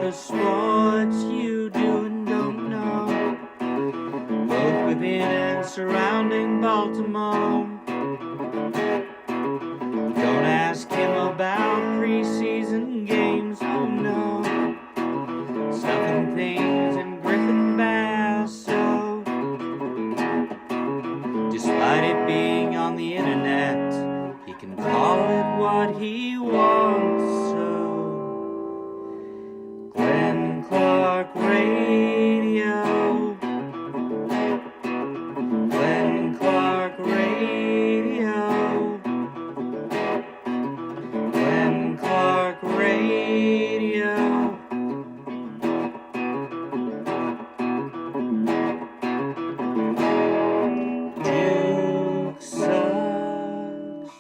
the sports you do and don't know, both within and surrounding Baltimore. Don't ask him about preseason games, oh no, stuff and things in Griffin Basso. Despite it being on the internet, he can call it what he wants, so Glenn Clark Radio, Glenn Clark Radio, Glenn Clark Radio. Duke sucks.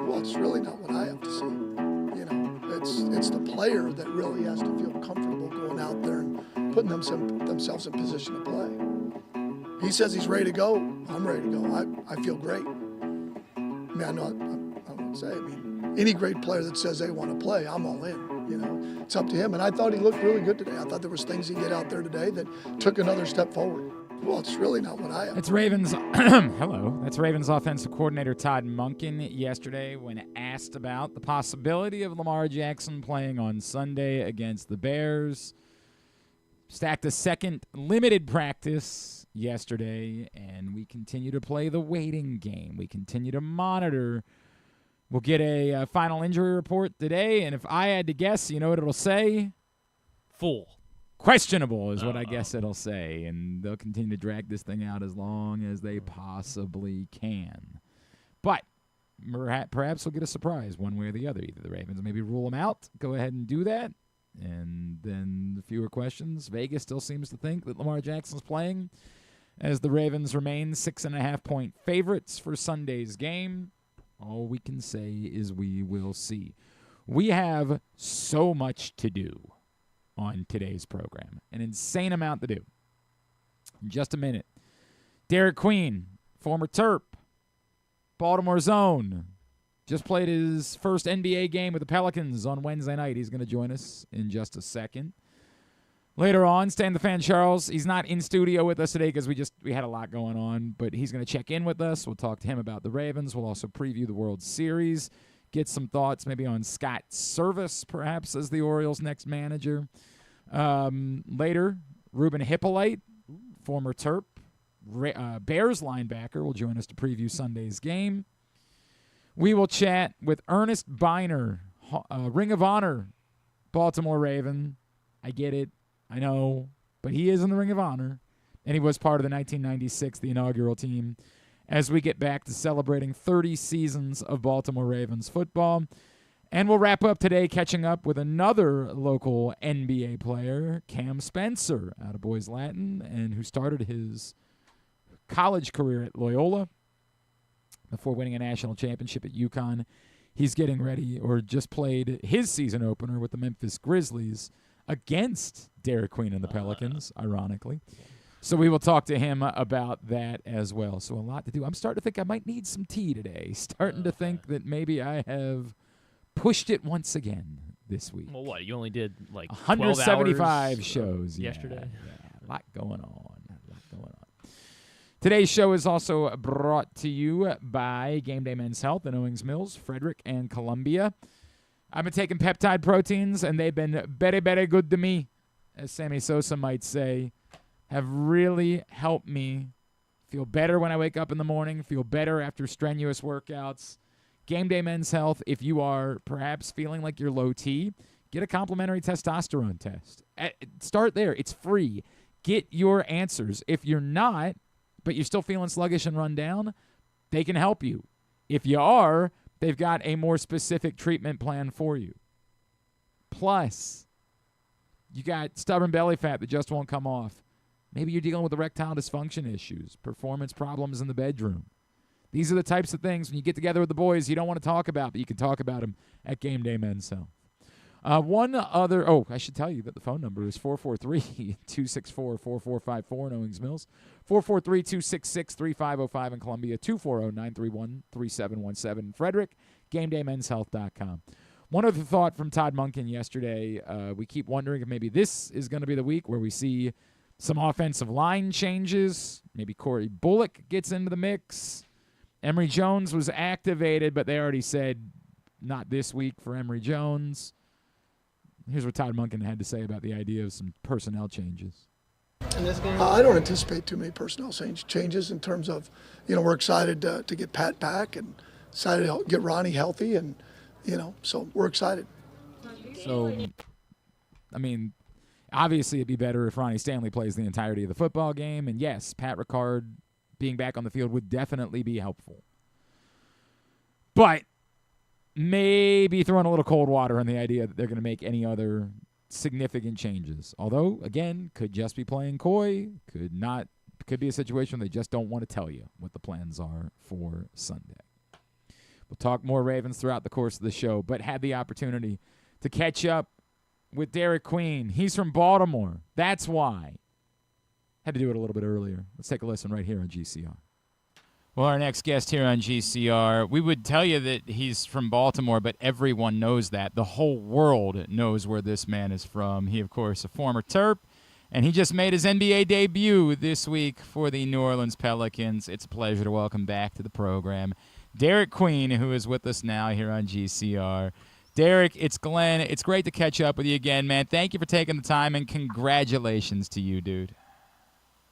Well, it's really not what I have to see. You know, it's the player that really has to feel comfortable going out there and putting themselves in position to play. He says he's ready to go. I'm ready to go. I feel great. I mean, I wouldn't say. I mean, any great player that says they want to play, I'm all in. You know, it's up to him. And I thought he looked really good today. I thought there was things he did out there today that took another step forward. Well, it's really not what I have. That's Ravens. Hello. That's Ravens offensive coordinator Todd Monken yesterday when asked about the possibility of Lamar Jackson playing on Sunday against the Bears. Stacked a second limited practice yesterday, and we continue to play the waiting game. We continue to monitor. We'll get a final injury report today, and if I had to guess, you know what it'll say? Full. Questionable is what I guess it'll say, and they'll continue to drag this thing out as long as they possibly can. But perhaps we'll get a surprise one way or the other. Either the Ravens maybe rule them out, go ahead and do that, and then fewer questions. Vegas still seems to think that Lamar Jackson's playing, as the Ravens remain 6.5-point favorites for Sunday's game. All we can say is we will see. We have so much to do on today's program. An insane amount to do. In just a minute, Derik Queen, former Terp, Baltimore's own, just played his first NBA game with the Pelicans on Wednesday night. He's going to join us in just a second. Later on, Stan the Fan Charles, he's not in studio with us today because we had a lot going on, but he's going to check in with us. We'll talk to him about the Ravens. We'll also preview the World Series, get some thoughts maybe on Scott Servais, perhaps, as the Orioles' next manager. Later, Ruben Hyppolite, former Terp, Bears linebacker, will join us to preview Sunday's game. We will chat with Earnest Byner, Ring of Honor, Baltimore Raven. I get it. I know, but he is in the Ring of Honor, and he was part of the 1996, the inaugural team, as we get back to celebrating 30 seasons of Baltimore Ravens football. And we'll wrap up today catching up with another local NBA player, Cam Spencer, out of Boys Latin, and who started his college career at Loyola before winning a national championship at UConn. He's getting ready, or just played his season opener with the Memphis Grizzlies against Derik Queen and the Pelicans, ironically. So we will talk to him about that as well. So a lot to do. I'm starting to think I might need some tea today. Starting to think that maybe I have pushed it once again this week. Well, what? You only did like 175 shows yesterday. Yeah, a lot going on. Today's show is also brought to you by Game Day Men's Health in Owings Mills, Frederick, and Columbia. I've been taking peptide proteins, and they've been very, very good to me, as Sammy Sosa might say. Have really helped me feel better when I wake up in the morning, feel better after strenuous workouts. Game Day Men's Health, if you are perhaps feeling like you're low T, get a complimentary testosterone test. Start there. It's free. Get your answers. If you're not, but you're still feeling sluggish and run down, they can help you. If you are, they've got a more specific treatment plan for you. Plus, you got stubborn belly fat that just won't come off. Maybe you're dealing with erectile dysfunction issues, performance problems in the bedroom. These are the types of things when you get together with the boys you don't want to talk about, but you can talk about them at Game Day Men's Health. I should tell you that the phone number is 443-264-4454 in Owings Mills, 443-266-3505 in Columbia, 240-931-3717 in Frederick, GameDayMen'sHealth.com. One other thought from Todd Monken yesterday. We keep wondering if maybe this is going to be the week where we see some offensive line changes. Maybe Corey Bullock gets into the mix. Emory Jones was activated, but they already said not this week for Emory Jones. Here's what Todd Monken had to say about the idea of some personnel changes. I don't anticipate too many personnel changes in terms of, we're excited to get Pat back and excited to get Ronnie healthy, and, so we're excited. So, I mean, obviously it'd be better if Ronnie Stanley plays the entirety of the football game, and yes, Pat Ricard being back on the field would definitely be helpful. But maybe throwing a little cold water on the idea that they're going to make any other significant changes. Although, again, could just be playing coy, could be a situation where they just don't want to tell you what the plans are for Sunday. We'll talk more Ravens throughout the course of the show, but had the opportunity to catch up with Derik Queen. He's from Baltimore. That's why. Had to do it a little bit earlier. Let's take a listen right here on GCR. Well, our next guest here on GCR, we would tell you that he's from Baltimore, but everyone knows that. The whole world knows where this man is from. He, of course, a former Terp, and he just made his NBA debut this week for the New Orleans Pelicans. It's a pleasure to welcome back to the program Derik Queen, who is with us now here on GCR. Derik, it's Glenn. It's great to catch up with you again, man. Thank you for taking the time, and congratulations to you, dude.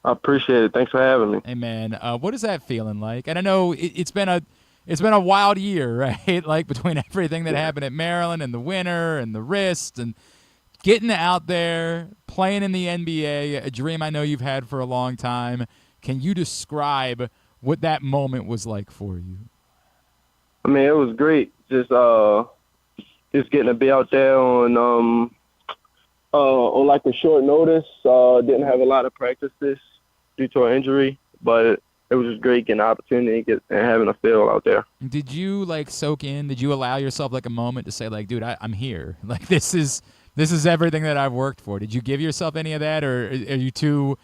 I appreciate it. Thanks for having me. Hey, man, what is that feeling like? And I know it's been a wild year, right? Like between everything that happened at Maryland and the winter and the wrist and getting out there, playing in the NBA, a dream I know you've had for a long time. Can you describe what that moment was like for you? I mean, it was great. Just getting to be out there on like a short notice. Didn't have a lot of practices due to an injury, but it was just great getting the opportunity and having a feel out there. Did you soak in? Did you allow yourself a moment to say dude, I'm here. This is everything that I've worked for. Did you give yourself any of that, or are you too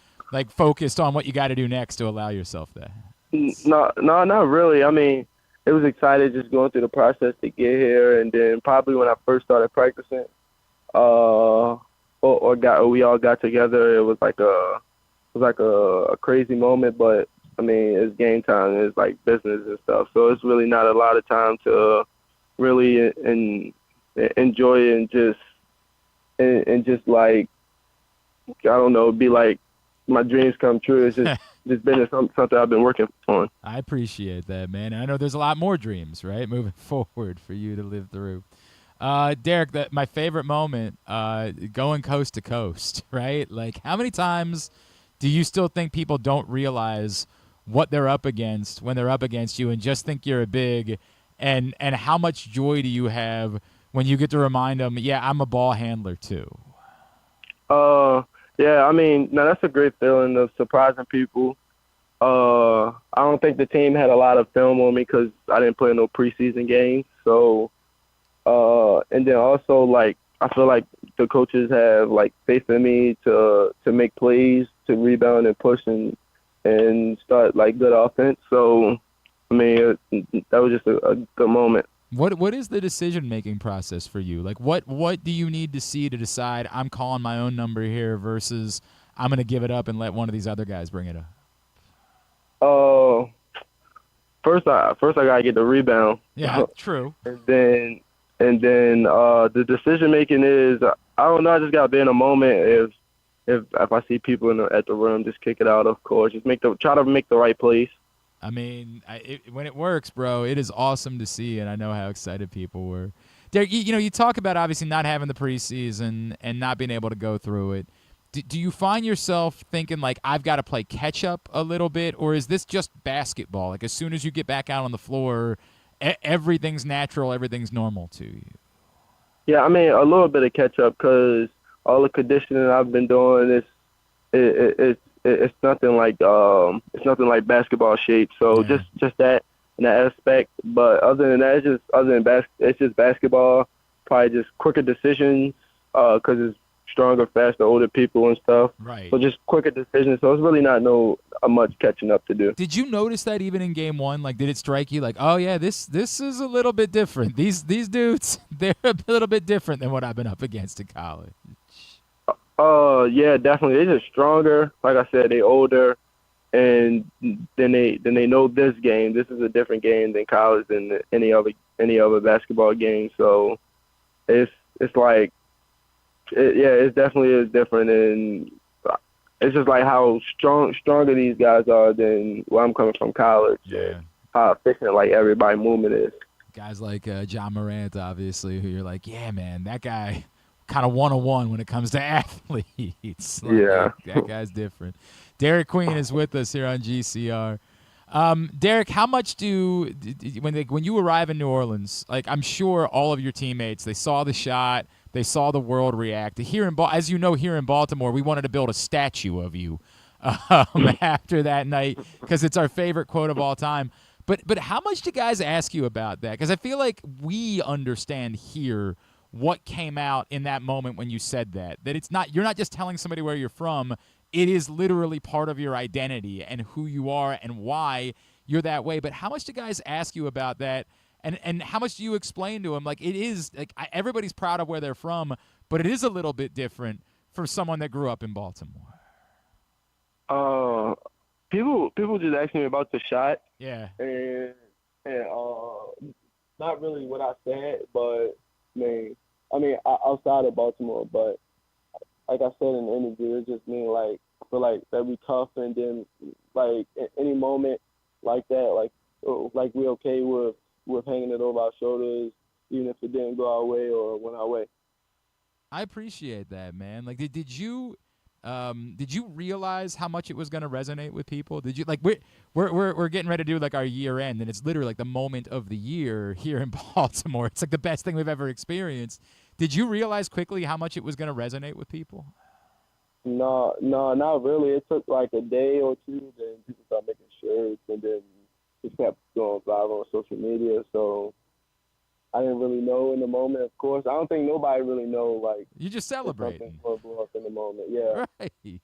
focused on what you got to do next to allow yourself that? No, not really. I mean, it was exciting just going through the process to get here, and then probably when I first started practicing, we all got together. It was a crazy moment, but I mean, it's game time. It's business and stuff, so it's really not a lot of time to really enjoy and just I don't know, be my dreams come true. It's just been something I've been working on. I appreciate that, man. I know there's a lot more dreams, right, moving forward for you to live through. Derik, my favorite moment, going coast to coast, right? How many times do you still think people don't realize what they're up against when they're up against you and just think you're a big, and how much joy do you have when you get to remind them, yeah, I'm a ball handler too? Yeah, I mean, no, that's a great feeling of surprising people. I don't think the team had a lot of film on me because I didn't play no preseason games. So, and then also, I feel like the coaches have, faith in me to make plays, to rebound and push and start, good offense. So, I mean, that was just a good moment. What is the decision-making process for you? What do you need to see to decide I'm calling my own number here versus I'm going to give it up and let one of these other guys bring it up? First I gotta get the rebound. Yeah, true. And then the decision-making is, I don't know, I just gotta be in a moment. If I see people at the rim, just kick it out. Of course, just try to make the right plays. I mean, when it works, bro, it is awesome to see, and I know how excited people were. Derik, you talk about obviously not having the preseason and not being able to go through it. Do you find yourself thinking, I've got to play catch-up a little bit, or is this just basketball? As soon as you get back out on the floor, everything's natural, everything's normal to you? Yeah, I mean, a little bit of catch-up because all the conditioning I've been doing it's nothing like basketball shape. So yeah. just that in that aspect. But other than that, it's just basketball. Probably just quicker decisions because stronger, faster, older people and stuff. Right. So just quicker decisions. So it's really not much catching up to do. Did you notice that even in game one? Like, did it strike you like, oh yeah, this is a little bit different. These dudes, they're a little bit different than what I've been up against in college. Yeah, definitely. They're just stronger. Like I said, they older, and then they know this game. This is a different game than college than any other basketball game. So it's like, it definitely is different, and it's just like how stronger these guys are than where I'm coming from college. Yeah. How efficient like everybody movement is. Guys like John Morant, obviously, who you're like, yeah, man, that guy kind of 101 when it comes to athletes. Like, Yeah. that guy's different. Derik Queen is with us here on GCR. Derik, how much when you arrive in New Orleans, like I'm sure all of your teammates, they saw the shot, they saw the world react. Here as you know, here in Baltimore, we wanted to build a statue of you after that night because it's our favorite quote of all time. But how much do guys ask you about that? Because I feel like we understand here what came out in that moment when you said that you're not just telling somebody where you're from. It is literally part of your identity and who you are and why you're that way. But how much do guys ask you about that? And how much do you explain to them? Like, it is like everybody's proud of where they're from, but it is a little bit different for someone that grew up in Baltimore. People just ask me about the shot. Yeah. And not really what I said, but I mean outside of Baltimore, but like I said in the interview, it just mean like I feel like that we tough, and then like in any moment like that, like we okay with hanging it over our shoulders, even if it didn't go our way or went our way. I appreciate that, man. Like, did you realize how much it was going to resonate with people? Did you like we're getting ready to do like our year end, and it's literally like the moment of the year here in Baltimore. It's like the best thing we've ever experienced. Did you realize quickly how much it was going to resonate with people? No, not really. It took like a day or two, then people started making shirts, and then it kept going viral on social media. So I didn't really know in the moment. Of course, I don't think nobody really know. Like, you just celebrating. Something will blow up in the moment. Yeah. Right.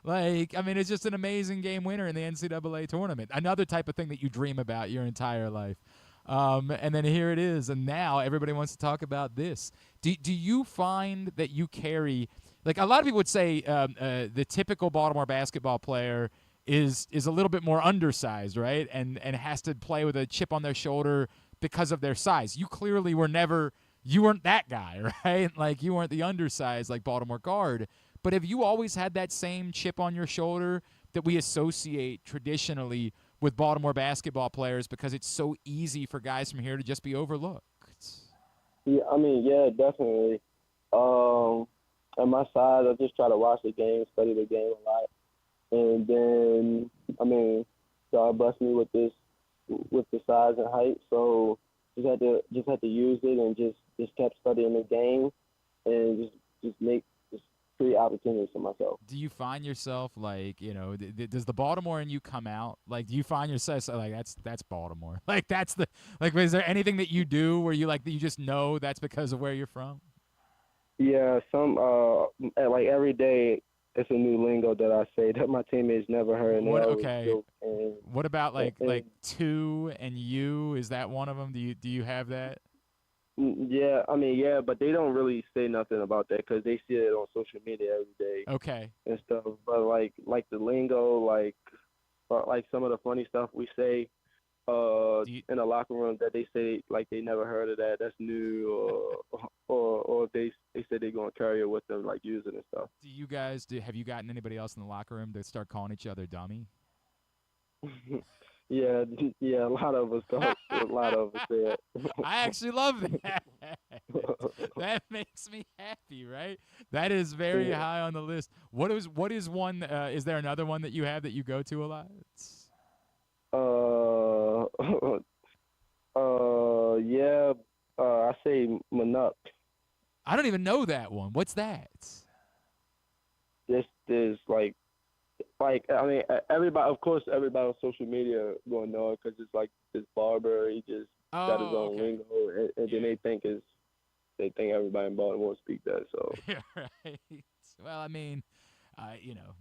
Like, I mean, it's just an amazing game winner in the NCAA tournament. Another type of thing that you dream about your entire life. And then here it is, and now everybody wants to talk about this. Do you find that you carry, like a lot of people would say, the typical Baltimore basketball player is a little bit more undersized, right, and has to play with a chip on their shoulder because of their size. You clearly you weren't that guy, right? Like, you weren't the undersized like Baltimore guard. But have you always had that same chip on your shoulder that we associate traditionally with Baltimore basketball players because it's so easy for guys from here to just be overlooked? Yeah, I mean, yeah, definitely. On my side, I just try to watch the game, study the game a lot, and then God blessed me with the size and height, so just had to use it and just kept studying the game and just create opportunities for myself. Do you find yourself like, does the Baltimore in you come out? Like, do you find yourself like that's Baltimore? Like, is there anything that you do where you like that you just know that's because of where you're from? Yeah, like every day it's a new lingo that I say that my teammates never heard. What about like two and you? Is that one of them? Do you have that? Yeah, but they don't really say nothing about that because they see it on social media every day. Okay. And stuff, but like the lingo, like some of the funny stuff we say in the locker room that they say like they never heard of that. That's new, or they say they're gonna carry it with them, like use it and stuff. Do you guys have you gotten anybody else in the locker room to start calling each other dummy? Yeah, a lot of us don't. A lot of us say it. I actually love that. That makes me happy, right? That is very high on the list. What is one? Is there another one that you have that you go to a lot? I say Manuk. I don't even know that one. What's that? This is everybody. Of course, everybody on social media gonna know it because it's like this barber. He just got his own lingo, and then they think it's they think everybody in Baltimore speak that. So Yeah, right. Well, I mean,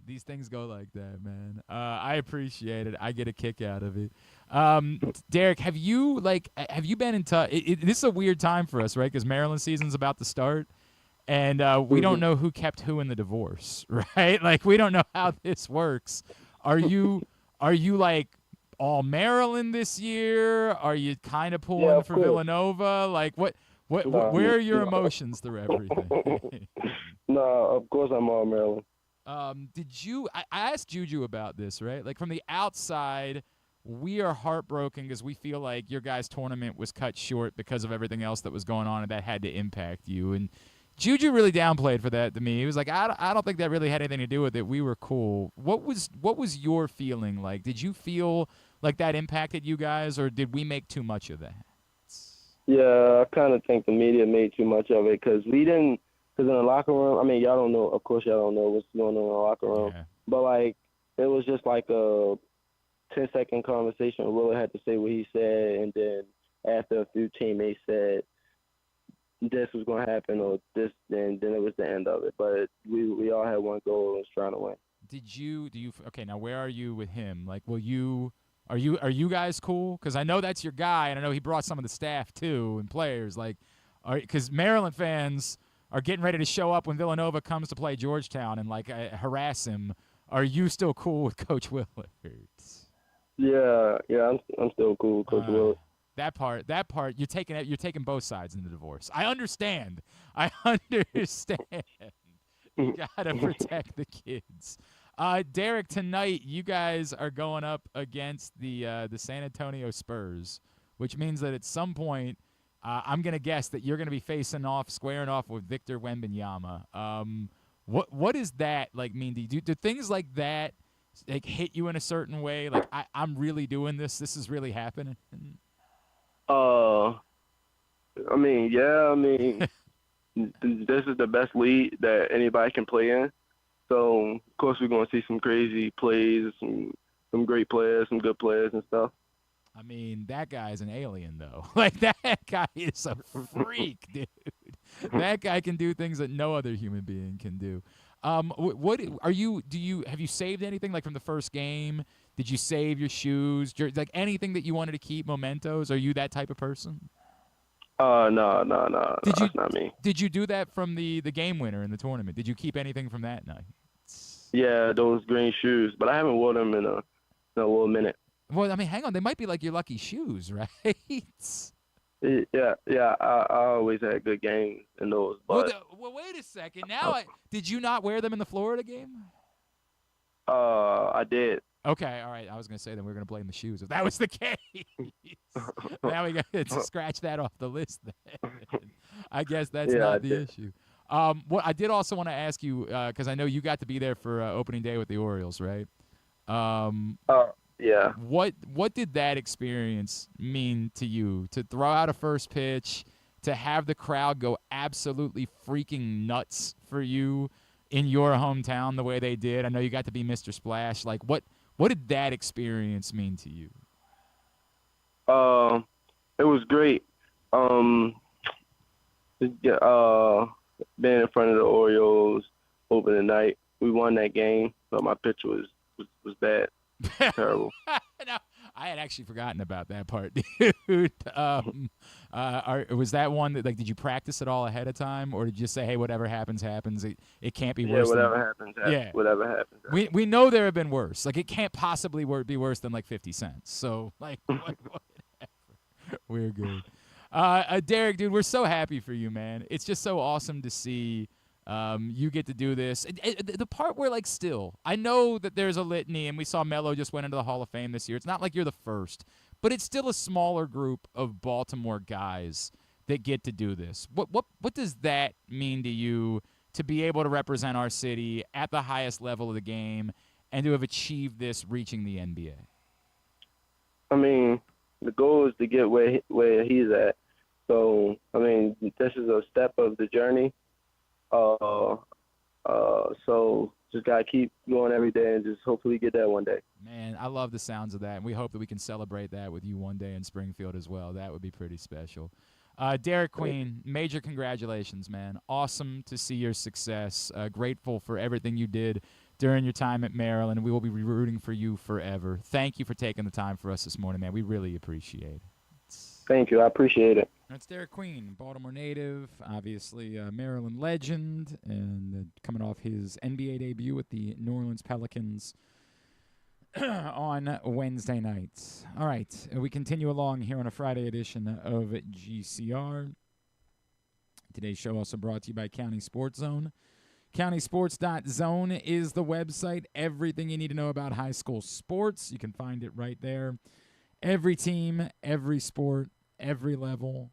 these things go like that, man. I appreciate it. I get a kick out of it. Derik, have you been in touch? This is a weird time for us, right? Because Maryland season's about to start, and we don't know who kept who in the divorce, right? Like, we don't know how this works. Are you like all Maryland this year? Are you kind of pulling for course. Villanova? Like, where are your emotions through everything? No, of course I'm all Maryland. I asked Juju about this, right? Like, from the outside, we are heartbroken because we feel like your guys' tournament was cut short because of everything else that was going on, and that had to impact you. And Juju really downplayed for that to me. He was like, I don't think that really had anything to do with it. We were cool. What was your feeling like? Did you feel like that impacted you guys, or did we make too much of that? Yeah, I kind of think the media made too much of it because we didn't. Because in the locker room, I mean, y'all don't know. Of course, y'all don't know what's going on in the locker room. Yeah. But like, it was just like a 10-second conversation. Willa had to say what he said, and then after a few teammates said this was going to happen or this, then it was the end of it. But we all had one goal, and was trying to win. Do you? Okay, now where are you with him? Like, are you guys cool? Because I know that's your guy, and I know he brought some of the staff too and players. Like, because Maryland fans are getting ready to show up when Villanova comes to play Georgetown and like harass him. Are you still cool with Coach Willard? Yeah, I'm still cool with Coach Willard. That part, you're taking both sides in the divorce. I understand. You gotta protect the kids. Derik, tonight you guys are going up against the San Antonio Spurs, which means that at some point, I'm gonna guess that you're gonna be squaring off with Victor Wembanyama. What does that like mean to you? Do things like that like hit you in a certain way? Like, I'm really doing this. This is really happening. I mean, this is the best league that anybody can play in. So, of course, we're going to see some crazy plays, some great players, some good players and stuff. I mean, that guy's an alien, though. Like, that guy is a freak, dude. That guy can do things that no other human being can do. Have you saved anything, like, from the first game? Did you save your shoes? Like, anything that you wanted to keep, mementos? Are you that type of person? No. That's not me. Did you do that from the game winner in the tournament? Did you keep anything from that night? Yeah, those green shoes, but I haven't worn them in a little minute. Well, I mean, hang on. They might be like your lucky shoes, right? Yeah. I always had good games in those. But well, wait a second. Now, did you not wear them in the Florida game? I did. Okay, all right. I was going to say that we were going to blame the shoes if that was the case. Now we got to scratch that off the list then. I guess that's not the issue. What I did also want to ask you, because I know you got to be there for opening day with the Orioles, right? Yeah. What did that experience mean to you? To throw out a first pitch, to have the crowd go absolutely freaking nuts for you in your hometown the way they did? I know you got to be Mr. Splash. Like, what did that experience mean to you? It was great. Being in front of the Orioles opening night, we won that game, but my pitch was bad. Terrible. No, I had actually forgotten about that part, dude. Was that one that, like, did you practice it all ahead of time, or did you just say, hey, whatever happens, happens? It can't be worse. Whatever happens. Whatever happens. We know there have been worse. Like, it can't possibly be worse than like 50 cents. So, like, whatever. We're good. Derik, dude, we're so happy for you, man. It's just so awesome to see. You get to do this. The part where, like, still, I know that there's a litany, and we saw Melo just went into the Hall of Fame this year. It's not like you're the first, but it's still a smaller group of Baltimore guys that get to do this. What does that mean to you, to be able to represent our city at the highest level of the game and to have achieved this, reaching the NBA? I mean, the goal is to get where he's at. So, I mean, this is a step of the journey. So just gotta keep going every day and just hopefully get that one day. Man, I love the sounds of that, and we hope that we can celebrate that with you one day in Springfield as well. That would be pretty special. Derik Queen, major congratulations, man. Awesome to see your success. Grateful for everything you did during your time at Maryland. We will be rooting for you forever. Thank you for taking the time for us this morning, man. We really appreciate it. Thank you. I appreciate it. That's Derik Queen, Baltimore native, obviously a Maryland legend, and coming off his NBA debut with the New Orleans Pelicans on Wednesday nights. All right, we continue along here on a Friday edition of GCR. Today's show also brought to you by County Sports Zone. CountySports.zone is the website. Everything you need to know about high school sports, you can find it right there. Every team, every sport, every level,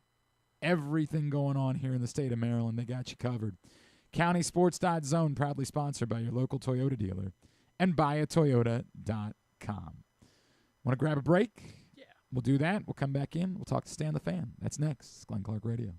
everything going on here in the state of Maryland, they got you covered. CountySports.zone, proudly sponsored by your local Toyota dealer and buyatoyota.com. Want to grab a break? Yeah. We'll do that. We'll come back in. We'll talk to Stan the Fan. That's next. It's Glenn Clark Radio.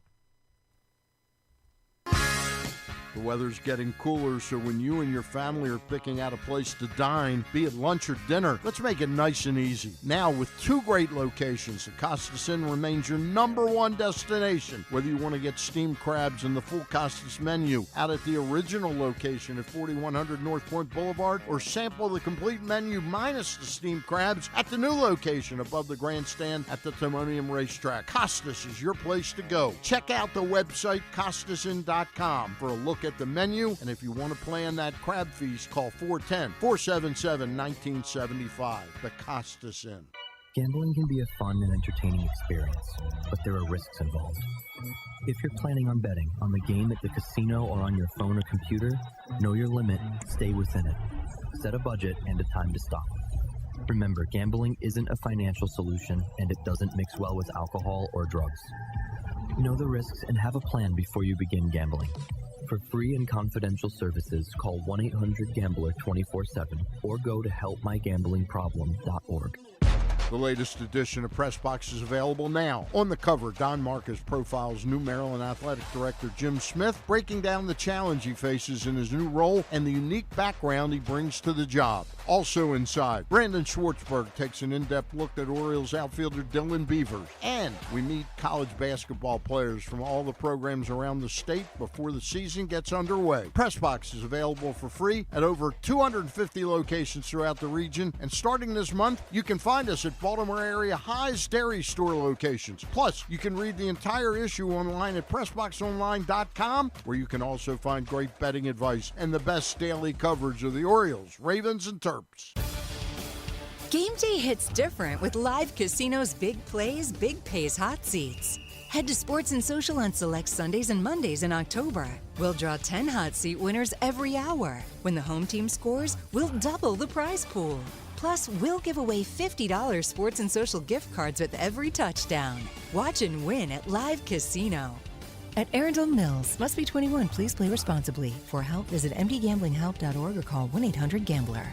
The weather's getting cooler, so when you and your family are picking out a place to dine, be it lunch or dinner, let's make it nice and easy. Now, with 2 great locations, the Costas Inn remains your #1 destination. Whether you want to get steamed crabs and the full Costas menu out at the original location at 4100 North Point Boulevard, or sample the complete menu minus the steamed crabs at the new location above the grandstand at the Timonium Racetrack, Costas is your place to go. Check out the website, CostasInn.com, for a look at the menu, and if you want to plan that crab feast, call 410-477-1975. The Costas Inn. Gambling can be a fun and entertaining experience, but there are risks involved. If you're planning on betting on the game at the casino or on your phone or computer, know your limit, stay within it. Set a budget and a time to stop. Remember, gambling isn't a financial solution, and it doesn't mix well with alcohol or drugs. Know the risks and have a plan before you begin gambling. For free and confidential services, call 1-800-GAMBLER 24/7 or go to helpmygamblingproblem.org. The latest edition of Press Box is available now. On the cover, Don Marcus profiles new Maryland Athletic Director Jim Smith, breaking down the challenge he faces in his new role and the unique background he brings to the job. Also inside, Brandon Schwartzberg takes an in-depth look at Orioles outfielder Dylan Beavers. And we meet college basketball players from all the programs around the state before the season gets underway. Press Box is available for free at over 250 locations throughout the region. And starting this month, you can find us at Baltimore area High's Dairy Store locations. Plus, you can read the entire issue online at PressBoxOnline.com, where you can also find great betting advice and the best daily coverage of the Orioles, Ravens, and Terps. Game day hits different with Live Casino's Big Plays, Big Pays hot seats. Head to Sports and Social on select Sundays and Mondays in October. We'll draw 10 hot seat winners every hour. When the home team scores, we'll double the prize pool. Plus, we'll give away $50 Sports and Social gift cards with every touchdown. Watch and win at Live Casino. At Arundel Mills, must be 21. Please play responsibly. For help, visit mdgamblinghelp.org or call 1-800-GAMBLER.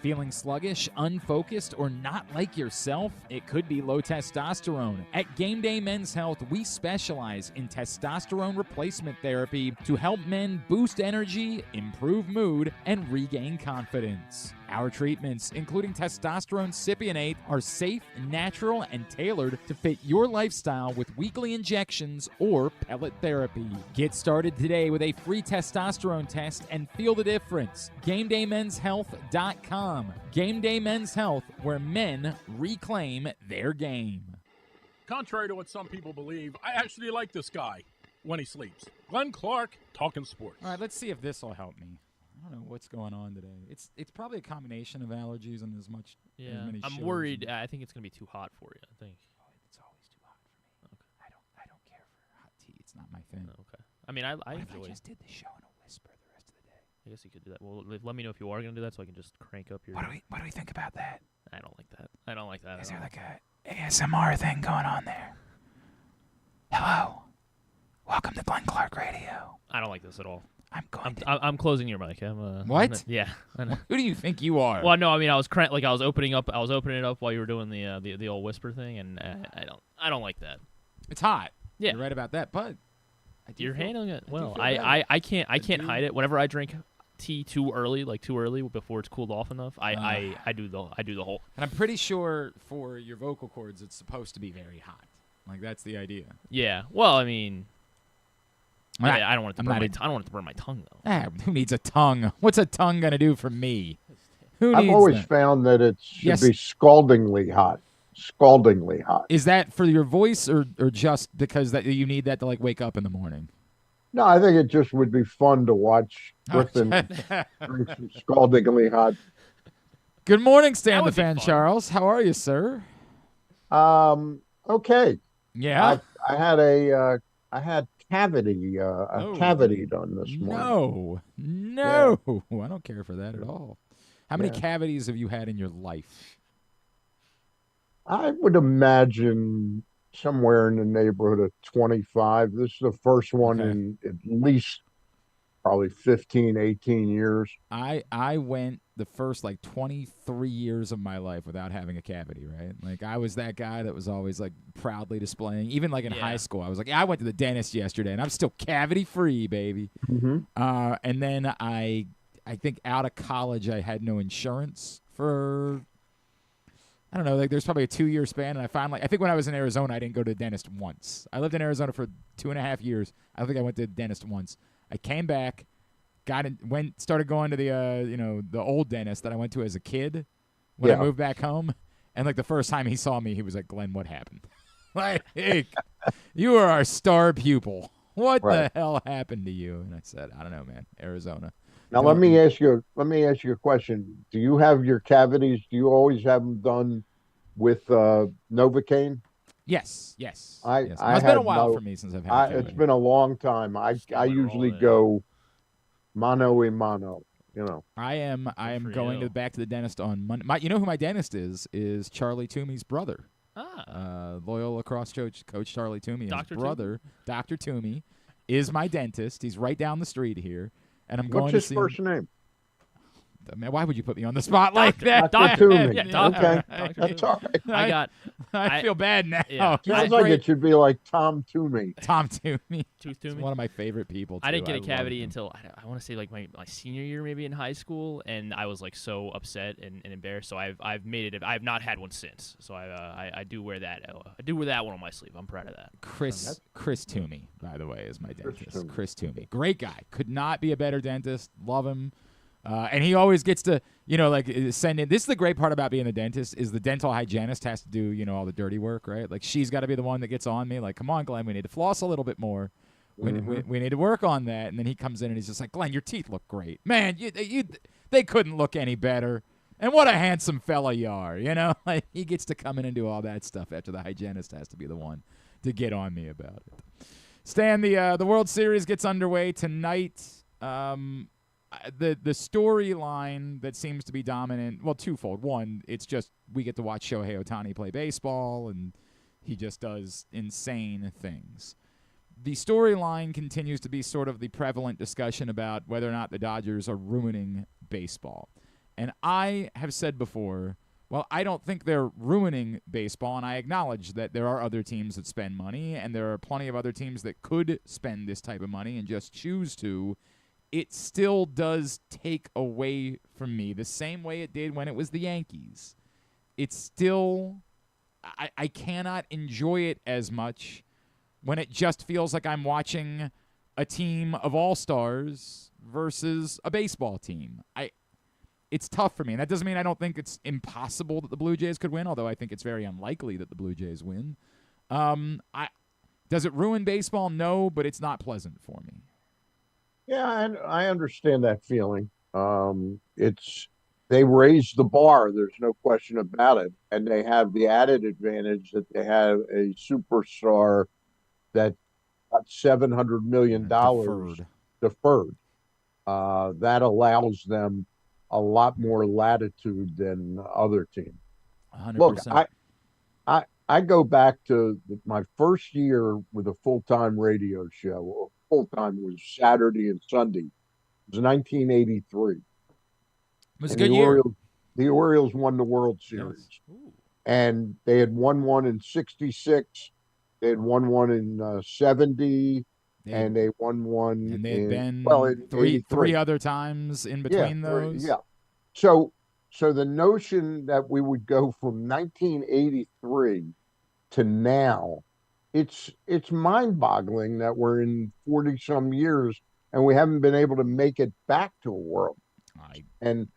Feeling sluggish, unfocused, or not like yourself? It could be low testosterone. At Game Day Men's Health, we specialize in testosterone replacement therapy to help men boost energy, improve mood, and regain confidence. Our treatments, including testosterone cypionate, are safe, natural, and tailored to fit your lifestyle with weekly injections or pellet therapy. Get started today with a free testosterone test and feel the difference. GameDayMen'sHealth.com. Game Day Men's Health, where men reclaim their game. Contrary to what some people believe, I actually like this guy when he sleeps. Glenn Clark, talking sports. All right, let's see if this will help me. I don't know what's going on today. It's probably a combination of allergies and as many I'm shows worried. and- I think it's going to be too hot for you, I think. It's always too hot for me. Okay. I don't care for hot tea. It's not my thing. Okay. I mean, I What if enjoy I it. just did the show in a whisper the rest of the day? I guess you could do that. Well, let me know if you are going to do that so I can just crank up your... What do we think about that? I don't like that. I don't like that Is at there all. like a ASMR thing going on there? Hello. Welcome to Glenn Clark Radio. I don't like this at all. I'm closing your mic. What? Yeah. I know. Who do you think you are? Well, no, I mean, I was opening it up while you were doing the old whisper thing, and I don't like that. It's hot. Yeah. You're right about that, but You're handling it well. feel better. I can't hide it. Whenever I drink tea too early before it's cooled off enough, I do the whole. And I'm pretty sure for your vocal cords, it's supposed to be very hot. Like that's the idea. Yeah. Well, I mean, I don't want it to I'm burn not my a- I don't want it to burn my tongue though. Who needs a tongue? What's a tongue gonna do for me? Who I've needs always that? found that it should Yes. be scaldingly hot. Scaldingly hot. Is that for your voice or just because that you need that to like wake up in the morning? No, I think it just would be fun to watch Griffin drink some scaldingly hot. Good morning, Stan That the would be Fan fun. Charles. How are you, sir? Okay. Yeah. I had cavity Oh. cavity done this morning. No. I don't care for that at all. How many Yeah. cavities have you had in your life? I would imagine somewhere in the neighborhood of 25. This is the first one Okay. in at least probably 15, 18 years. I went the first like 23 years of my life without having a cavity, right? Like I was that guy that was always like proudly displaying, even like in high school. I was like, yeah, I went to the dentist yesterday and I'm still cavity free, baby. Mm-hmm. And then I think out of college I had no insurance for, I don't know, like there's probably a 2-year span, and I think when I was in Arizona I didn't go to the dentist once. I lived in Arizona for 2.5 years. I don't think I went to the dentist once. I came back, started going to the the old dentist that I went to as a kid when I moved back home, and like the first time he saw me, he was like, "Glenn, what happened? Like, hey, you are our star pupil. What the hell happened to you?" And I said, "I don't know, man. Arizona." Now let me ask you a question. Do you have your cavities? Do you always have them done with Novocaine? Yes. It's It's been a while for me since I've had a cavity. It's been a long time. I usually go mano a mano. You know. I am for going you. back to the dentist on Monday. You know who my dentist is? Is Charlie Toomey's brother. Loyola cross coach Charlie Toomey. His Dr. brother, Dr. Toomey, is my dentist. He's right down the street here, and I'm going What's to his see first him. name? Man, why would you put me on the spot like that? Dr. Toomey. Yeah, doctor. Okay, that's all right. I feel bad now. Yeah. Sounds like it should be like Tom Toomey. Tom Toomey. Tooth He's Toomey. one of my favorite people. I didn't too. get a love cavity him. until I want to say like my senior year maybe in high school, and I was like so upset and embarrassed. So I've made it. I've not had one since. So I do wear that. I do wear that one on my sleeve. I'm proud of that. Chris Toomey, by the way, is my dentist. Toomey. Chris Toomey, great guy. Could not be a better dentist. Love him. And he always gets to, send in. This is the great part about being a dentist is the dental hygienist has to do, all the dirty work, right? Like she's got to be the one that gets on me. Like, come on, Glenn, we need to floss a little bit more. We need to work on that. And then he comes in and he's just like, Glenn, your teeth look great, man. They couldn't look any better. And what a handsome fella you are, Like he gets to come in and do all that stuff after the hygienist has to be the one to get on me about it. Stan, the World Series gets underway tonight. The storyline that seems to be dominant, well, twofold. One, it's just we get to watch Shohei Ohtani play baseball, and he just does insane things. The storyline continues to be sort of the prevalent discussion about whether or not the Dodgers are ruining baseball. And I have said before, well, I don't think they're ruining baseball, and I acknowledge that there are other teams that spend money, and there are plenty of other teams that could spend this type of money and just choose to. It still does take away from me the same way it did when it was the Yankees. It's still, I cannot enjoy it as much when it just feels like I'm watching a team of all-stars versus a baseball team. It's tough for me, and that doesn't mean I don't think it's impossible that the Blue Jays could win, although I think it's very unlikely that the Blue Jays win. Does it ruin baseball? No, but it's not pleasant for me. Yeah, and I understand that feeling. They raised the bar. There's no question about it, and they have the added advantage that they have a superstar that got $700 million deferred. That allows them a lot more latitude than other teams. 100%. Look, I go back to my first year with a full-time radio show. Full-time was Saturday and Sunday. It was 1983. It was a good year. The Orioles won the World Series. Yes. And they had won one in 66. They had won one in 70. And they won one and they had been in three other times in between those. Yeah. So the notion that we would go from 1983 to now it's mind-boggling that we're in 40 some years and we haven't been able to make it back to a World. And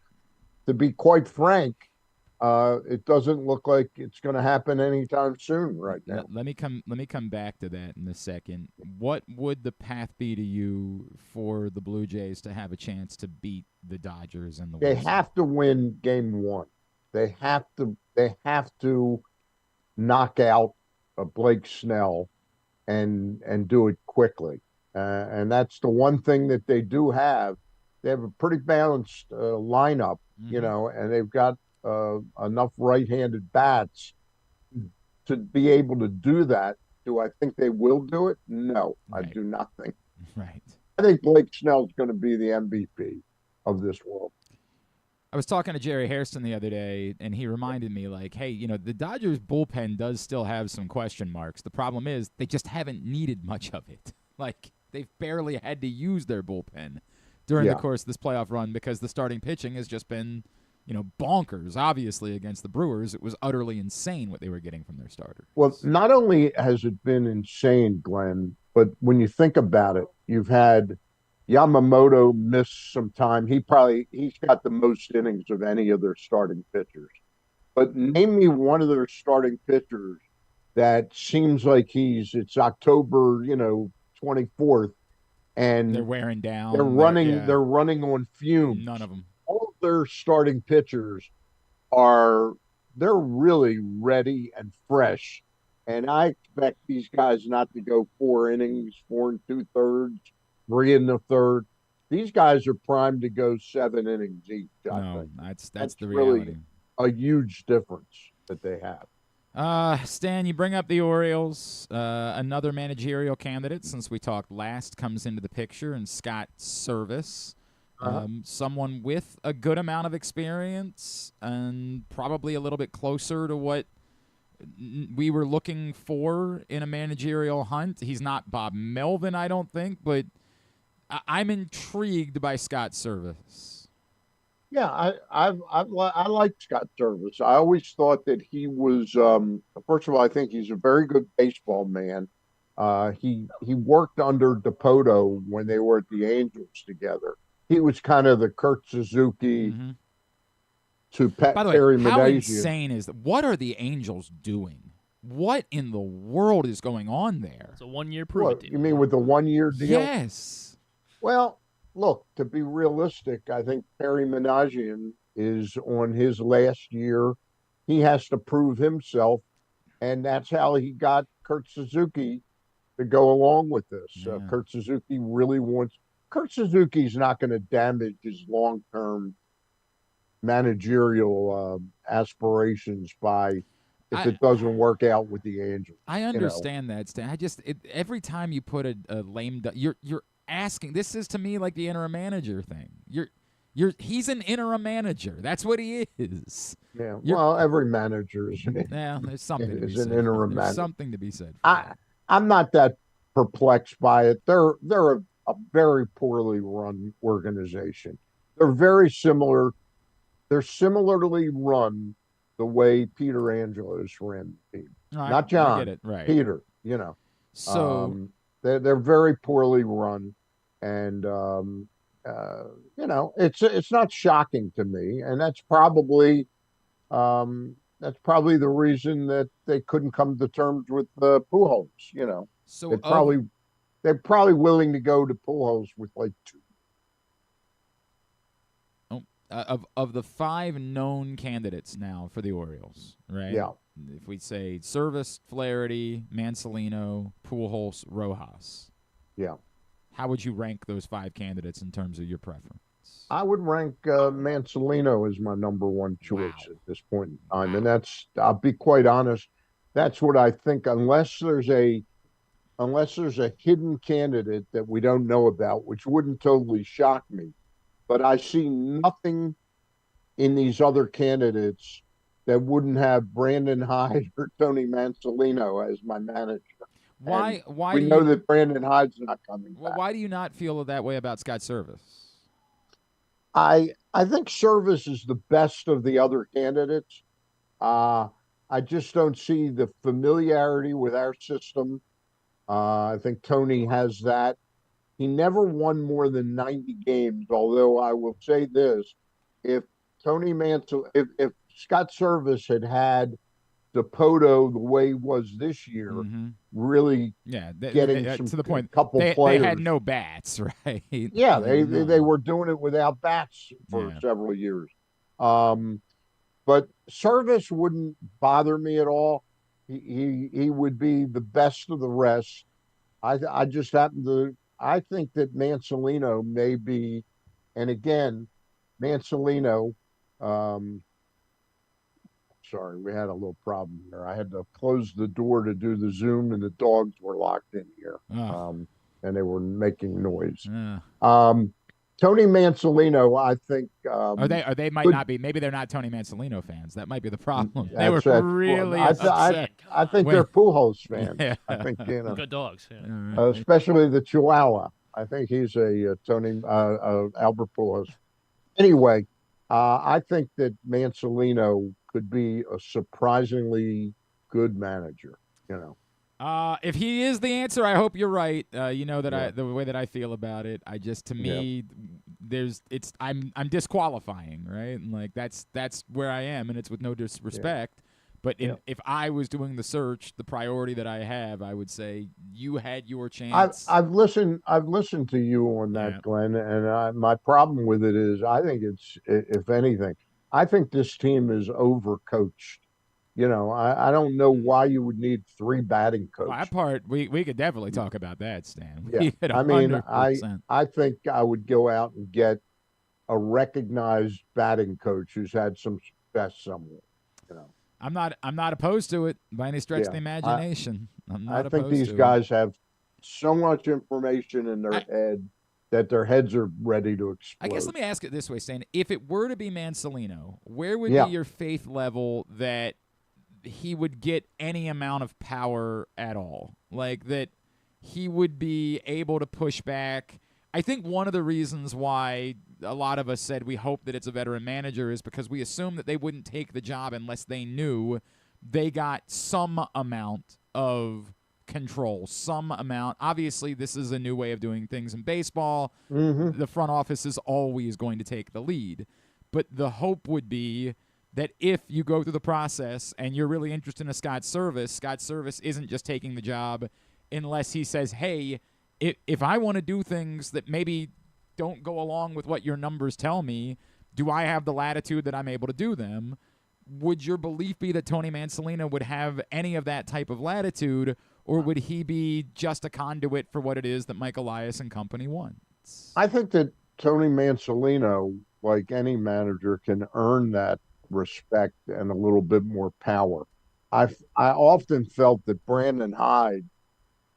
to be quite frank, it doesn't look like it's going to happen anytime soon right now. Let me come back to that in a second. What would the path be to you for the Blue Jays to have a chance to beat the Dodgers and the They World have to win game one. They have to knock out Blake Snell and do it quickly. And that's the one thing that they do have. They have a pretty balanced lineup, and they've got enough right-handed bats to be able to do that. Do I think they will do it? No, right. I do not think. Right. I think Blake Snell's going to be the MVP of this World. I was talking to Jerry Hairston the other day, and he reminded me, like, hey, the Dodgers bullpen does still have some question marks. The problem is they just haven't needed much of it. Like, they've barely had to use their bullpen during the course of this playoff run because the starting pitching has just been, bonkers. Obviously, against the Brewers, it was utterly insane what they were getting from their starters. Well, not only has it been insane, Glenn, but when you think about it, you've had Yamamoto missed some time. He's got the most innings of any of their starting pitchers. But name me one of their starting pitchers that seems like it's October, 24th, and they're wearing down. They're running on fumes. None of them. All of their starting pitchers they're really ready and fresh. And I expect these guys not to go 4 innings, 4 2/3, 3 1/3. These guys are primed to go 7 innings each. I think. That's the reality. Really a huge difference that they have. Stan, you bring up the Orioles. Another managerial candidate since we talked last comes into the picture, and Scott Servais. Someone with a good amount of experience and probably a little bit closer to what we were looking for in a managerial hunt. He's not Bob Melvin, I don't think, but I'm intrigued by Scott Servais. Yeah, I like Scott Servais. I always thought that he was. First of all, I think he's a very good baseball man. He worked under Dipoto when they were at the Angels together. He was kind of the Kurt Suzuki to Perry Minasian. How insane is that? What are the Angels doing? What in the world is going on there? It's a 1-year prove deal. You mean with the 1-year deal? Yes. Well, look, to be realistic, I think Perry Minasian is on his last year. He has to prove himself, and that's how he got Kurt Suzuki to go along with this. Yeah. Kurt Suzuki really wants – Kurt Suzuki's not going to damage his long-term managerial aspirations if it doesn't work out with the Angels. I understand that, Stan. Every time you put a lame duck, you're asking. This is to me like the interim manager thing. He's an interim manager. That's what he is. Yeah. Well, every manager is an there's something to be an said. interim There's manager. something to be said. I'm not that perplexed by it. They're a very poorly run organization. They're very similar. They're similarly run the way Peter Angelos ran the team. Not John. I get it. Right. Peter. So they're very poorly run, and it's not shocking to me, and that's probably the reason that they couldn't come to terms with Pujols. So they're probably willing to go to Pujols with like 2. Of the 5 known candidates now for the Orioles, right? Yeah. If we say Servais, Flaherty, Mansolino, Pujols, Rojas. Yeah. How would you rank those 5 candidates in terms of your preference? I would rank Mansolino as my number 1 choice at this point in time. And I'll be quite honest, that's what I think, unless there's a hidden candidate that we don't know about, which wouldn't totally shock me. But I see nothing in these other candidates that wouldn't have Brandon Hyde or Tony Mansolino as my manager. Why we know that Brandon Hyde's not coming back. Why do you not feel that way about Scott Servais? I think Servais is the best of the other candidates. I I just don't see the familiarity with our system. I think Tony has that. He never won more than 90 games, although I will say this, if Tony Mansell, if Scott Servais had Dipoto the way he was this year, really getting some to the point. couple They players. had no bats, right? Yeah, Like, they were doing it without bats for several years. But Servais wouldn't bother me at all. He would be the best of the rest. I just happen to I think that Mansolino may be, and again, Mansolino. Sorry, we had a little problem here. I had to close the door to do the Zoom, and the dogs were locked in here, and they were making noise. Tony Mansolino, I think. They might not be. Maybe they're not Tony Mansolino fans. That might be the problem. They were really upset. I think they're Pujols fans. Yeah. I think good dogs, especially the Chihuahua. I think he's a Tony Albert Pujols. Anyway, I think that Mansolino could be a surprisingly good manager. If he is the answer, I hope you're right. You know that the way that I feel about it. I just I'm disqualifying, right? And like that's where I am, and it's with no disrespect. But if I was doing the search, the priority that I have, I would say you had your chance. I've listened to you on that, Glenn, and my problem with it is I think it's, if anything, I think this team is overcoached. I don't know why you would need 3 batting coaches. Well, that part we could definitely talk about that, Stan. Yeah. I mean, I think I would go out and get a recognized batting coach who's had some success somewhere. I'm not opposed to it by any stretch of the imagination. I think these guys have so much information in their head that their heads are ready to explode. I guess let me ask it this way, Stan. If it were to be Mansolino, where would be your faith level that he would get any amount of power at all? Like that he would be able to push back. I think one of the reasons why a lot of us said we hope that it's a veteran manager is because we assume that they wouldn't take the job unless they knew they got some amount of control, some amount. Obviously, this is a new way of doing things in baseball. The front office is always going to take the lead. But the hope would be that if you go through the process and you're really interested in a Scott Servais isn't just taking the job unless he says, hey, if I want to do things that maybe don't go along with what your numbers tell me, do I have the latitude that I'm able to do them? Would your belief be that Tony Mansolino would have any of that type of latitude, or would he be just a conduit for what it is that Mike Elias and company wants? I think that Tony Mansolino, like any manager, can earn that respect and a little bit more power. I often felt that Brandon Hyde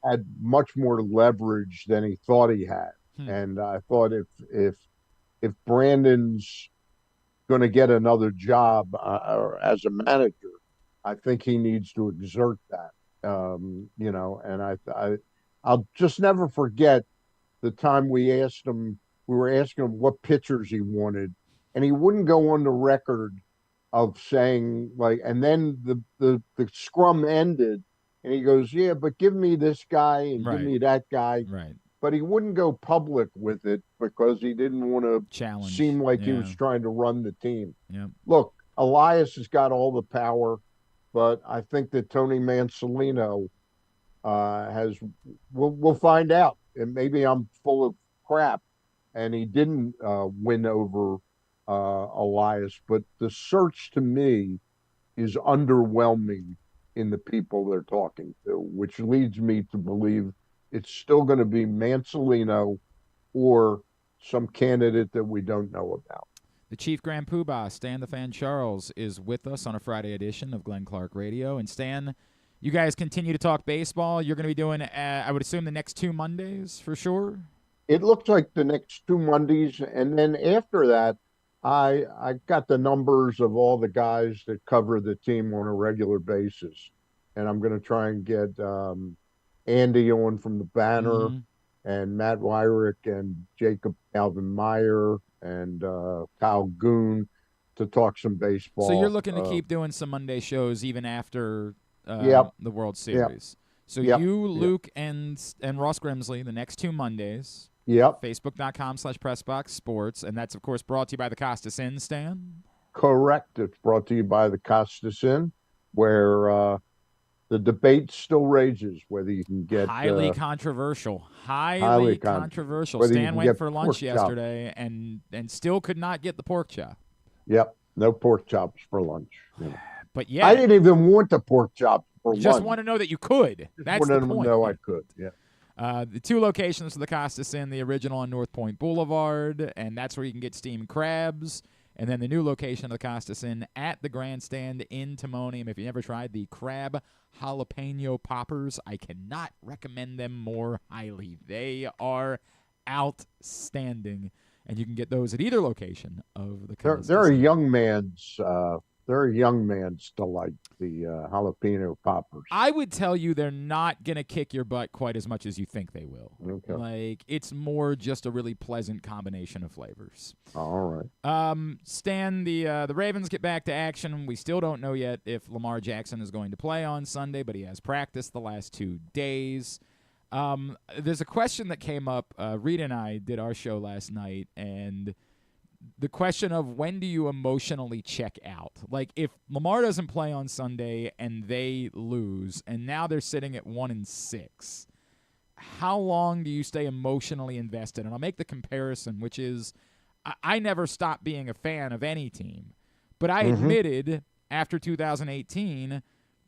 had much more leverage than he thought he had. And I thought if Brandon's going to get another job as a manager, I think he needs to exert that. And I'll just never forget the time we were asking him what pitchers he wanted, and he wouldn't go on the record of saying, like, and then the scrum ended, and he goes, yeah, but give me this guy and give me that guy. Right. But he wouldn't go public with it because he didn't want to seem like he was trying to run the team. Yep. Look, Elias has got all the power, but I think that Tony Mansolino has. We'll find out. And maybe I'm full of crap, and he didn't win over Elias. But the search to me is underwhelming in the people they're talking to, which leads me to believe it's still going to be Mansolino or some candidate that we don't know about. The Chief Grand Poobah, Stan the Fan Charles, is with us on a Friday edition of Glenn Clark Radio. And Stan, you guys continue to talk baseball. You're going to be doing, I would assume, the next 2 Mondays for sure? It looks like the next 2 Mondays. And then after that, I got the numbers of all the guys that cover the team on a regular basis. And I'm going to try and get Andy on from the Banner, and Matt Wyrick and Jacob Alvin Meyer and Kyle Goon. to talk some baseball. So you're looking to keep doing some Monday shows even after Yep. the World Series. So Yep. you, Luke, and Ross Grimsley, the next 2 Mondays. Yep. Facebook.com/PressBoxSports, and that's, of course, brought to you by the Costas Inn, Stan. Correct. It's brought to you by the Costas Inn, where the debate still rages whether you can get highly controversial. Controversial. whether you Stan can went get for lunch pork chop. yesterday and still could not get the pork chop. Yep. No pork chops for lunch. But yeah, I didn't even want the pork chops for lunch. Just want to know that you could. That's the point. No, I could. Yeah. The 2 locations for the Costas Inn, the original on North Point Boulevard, and that's where you can get steamed crabs. And then the new location of the Costas Inn at the Grandstand in Timonium. If you never tried the crab jalapeno poppers, I cannot recommend them more highly. They are outstanding, and you can get those at either location of the Costas They're a Inn. young man's. They're a young man's delight. The jalapeno poppers. I would tell you they're not going to kick your butt quite as much as you think they will. Okay. Like, it's more just a really pleasant combination of flavors. All right. Stan, the Ravens get back to action. We still don't know yet if Lamar Jackson is going to play on Sunday, but he has practiced the last 2 days. There's a question that came up. Rita and I did our show last night, and the question of when do you emotionally check out? Like, if Lamar doesn't play on Sunday and they lose, and now they're sitting at 1-6, how long do you stay emotionally invested? And I'll make the comparison, which is I never stopped being a fan of any team, but I admitted after 2018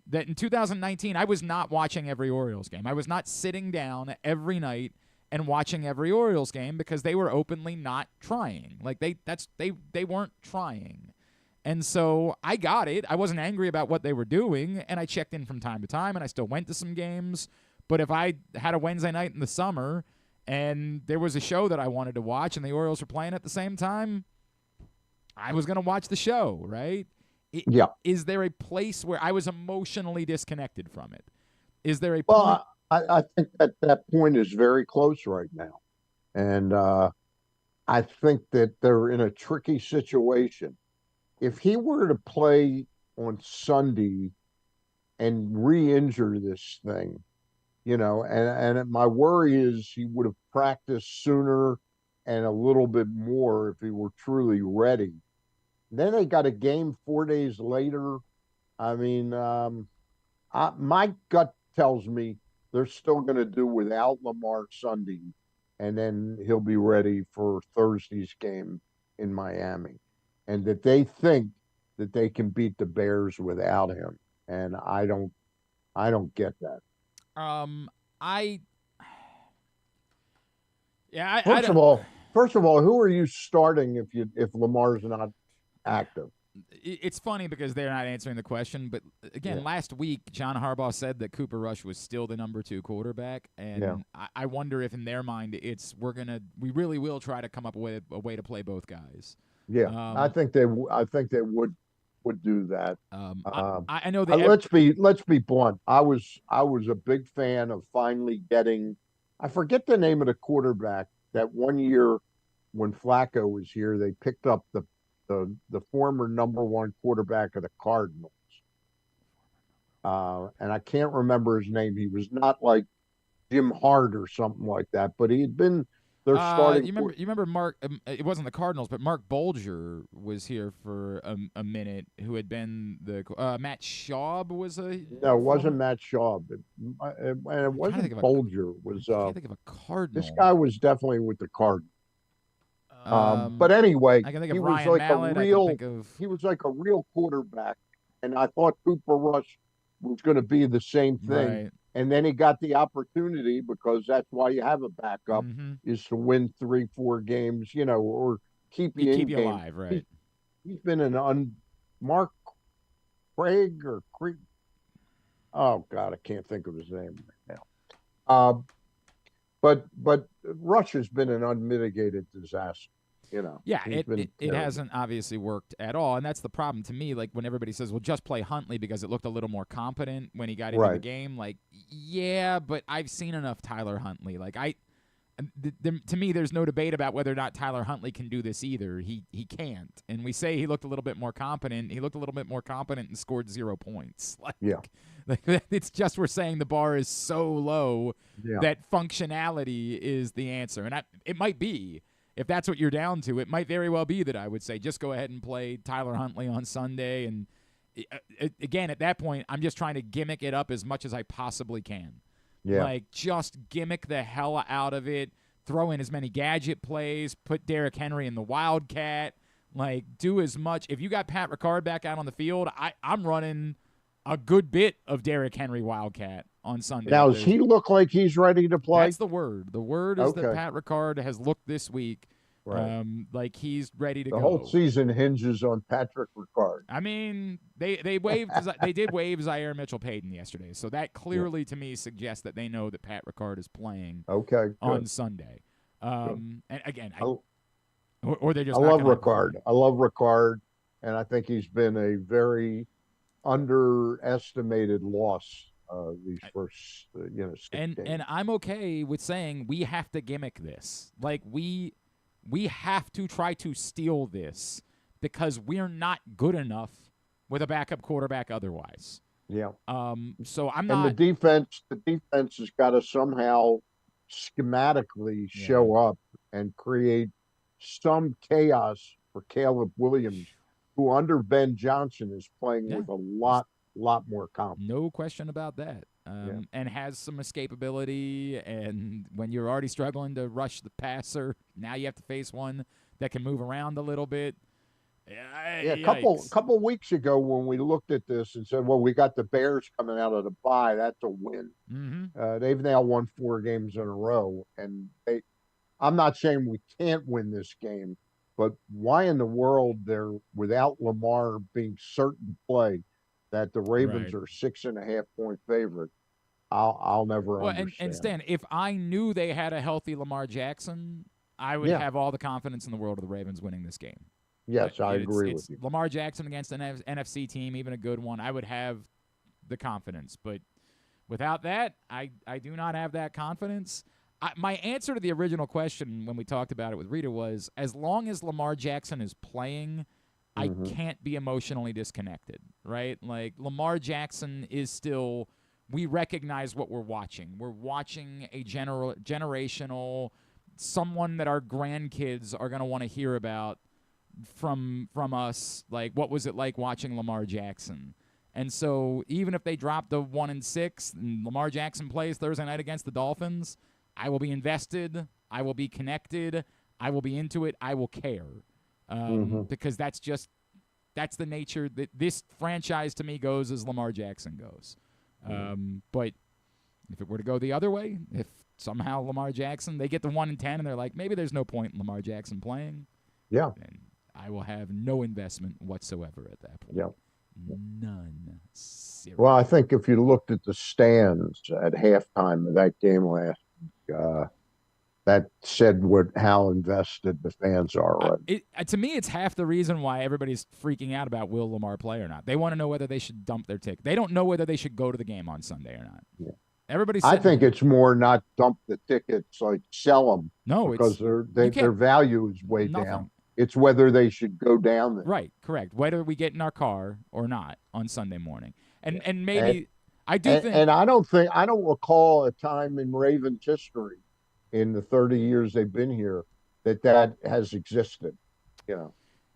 that in 2019 I was not watching every Orioles game. I was not sitting down every night and watching every Orioles game because they were openly not trying. Like they weren't trying. And so I got it. I wasn't angry about what they were doing, and I checked in from time to time, and I still went to some games. But if I had a Wednesday night in the summer and there was a show that I wanted to watch and the Orioles were playing at the same time, I was going to watch the show, right? Yeah. Is there a place where I was emotionally disconnected from it? Is there a point? Well, I think that point is very close right now. And I think that they're in a tricky situation. If he were to play on Sunday and re-injure this thing, and my worry is he would have practiced sooner and a little bit more if he were truly ready. Then they got a game 4 days later. I mean, my gut tells me they're still going to do without Lamar Sunday, and then he'll be ready for Thursday's game in Miami, and that they think that they can beat the Bears without him. And I don't get that. First of all, who are you starting if Lamar's not active? It's funny because they're not answering the question, but again, last week John Harbaugh said that Cooper Rush was still the number 2 quarterback, and I wonder if in their mind we really will try to come up with a way to play both guys. Yeah, I think they would do that. I know that. Let's be blunt. I was a big fan of finally getting. I forget the name of the quarterback that one year when Flacco was here. They picked up the former number 1 quarterback of the Cardinals. And I can't remember his name. He was not like Jim Hart or something like that, but he had been their starting. You remember Mark? It wasn't the Cardinals, but Mark Bolger was here for a minute. Who had been the Matt Schaub was a. No, it wasn't Matt Schaub. And it wasn't Bolger. I can't think of a Cardinal. This guy was definitely with the Cardinals. But anyway, I can think of Ryan Mallett. He was like a real quarterback, and I thought Cooper Rush was going to be the same thing. Right. And then he got the opportunity, because that's why you have a backup, is to win 3-4 games, or keep you in games. Alive, right? He's been Mark Craig or Creek. Oh God, I can't think of his name right now. But Rush has been an unmitigated disaster. Yeah, it hasn't obviously worked at all, and that's the problem to me. Like when everybody says, "Well, just play Huntley because it looked a little more competent when he got into the game." Like, yeah, but I've seen enough Tyler Huntley. Like to me, there's no debate about whether or not Tyler Huntley can do this either. He can't. And we say he looked a little bit more competent. He looked a little bit more competent and scored 0 points. Like, it's just we're saying the bar is so low that functionality is the answer. And it might be. If that's what you're down to, it might very well be that I would say just go ahead and play Tyler Huntley on Sunday. And again, at that point, I'm just trying to gimmick it up as much as I possibly can. Yeah. Like, just gimmick the hell out of it. Throw in as many gadget plays. Put Derrick Henry in the Wildcat. Like, do as much. If you got Pat Ricard back out on the field, I'm running a good bit of Derrick Henry Wildcat on Sunday. Now, does he look like he's ready to play? That's the word. The word is that Pat Ricard has looked this week like he's ready to go. The whole season hinges on Patrick Ricard. I mean, they waived they did waive Zaire Mitchell-Payton yesterday, so that clearly to me suggests that they know that Pat Ricard is playing on Sunday. And again, or they're just. I love Ricard. I love Ricard, and I think he's been a very underestimated loss these first 6 games. And I'm okay with saying we have to gimmick this. Like, we have to try to steal this because we're not good enough with a backup quarterback otherwise. Yeah. So I'm not. And the defense has got to somehow schematically show up and create some chaos for Caleb Williams, who under Ben Johnson is playing with a lot more confidence. No question about that. And has some escapability. And when you're already struggling to rush the passer, now you have to face one that can move around a little bit. A couple weeks ago when we looked at this and said, well, we got the Bears coming out of the bye. That's a win. Mm-hmm. They've now won 4 games in a row. And I'm not saying we can't win this game, but why in the world they're without Lamar being certain to play that the Ravens are 6.5 point favorite? I'll never understand. And Stan, if I knew they had a healthy Lamar Jackson, I would have all the confidence in the world of the Ravens winning this game. Yes, I agree with you. Lamar Jackson against an NFC team, even a good one, I would have the confidence. But without that, I do not have that confidence. My answer to the original question when we talked about it with Rita was, as long as Lamar Jackson is playing, I can't be emotionally disconnected, right? Like, Lamar Jackson is still, we recognize what we're watching. We're watching a generational, someone that our grandkids are going to want to hear about from us. Like, what was it like watching Lamar Jackson? And so even if they drop to 1-6 and Lamar Jackson plays Thursday night against the Dolphins, I will be invested. I will be connected. I will be into it. I will care. Because that's the nature that this franchise to me goes as Lamar Jackson goes. But if it were to go the other way, if somehow Lamar Jackson, they get to 1-10 and they're like, maybe there's no point in Lamar Jackson playing. Yeah. Then I will have no investment whatsoever at that point. Yeah. None. Zero. Well, I think if you looked at the stands at halftime of that game last week, that said how invested the fans are. To me, it's half the reason why everybody's freaking out about will Lamar play or not. They want to know whether they should dump their ticket. They don't know whether they should go to the game on Sunday or not. Yeah. I think it's more not dump the tickets, like sell them. No, because their value is way down. It's whether they should go down there. Right, correct. Whether we get in our car or not on Sunday morning. And maybe I do think. And I don't recall a time in Ravens history in the 30 years they've been here that has existed.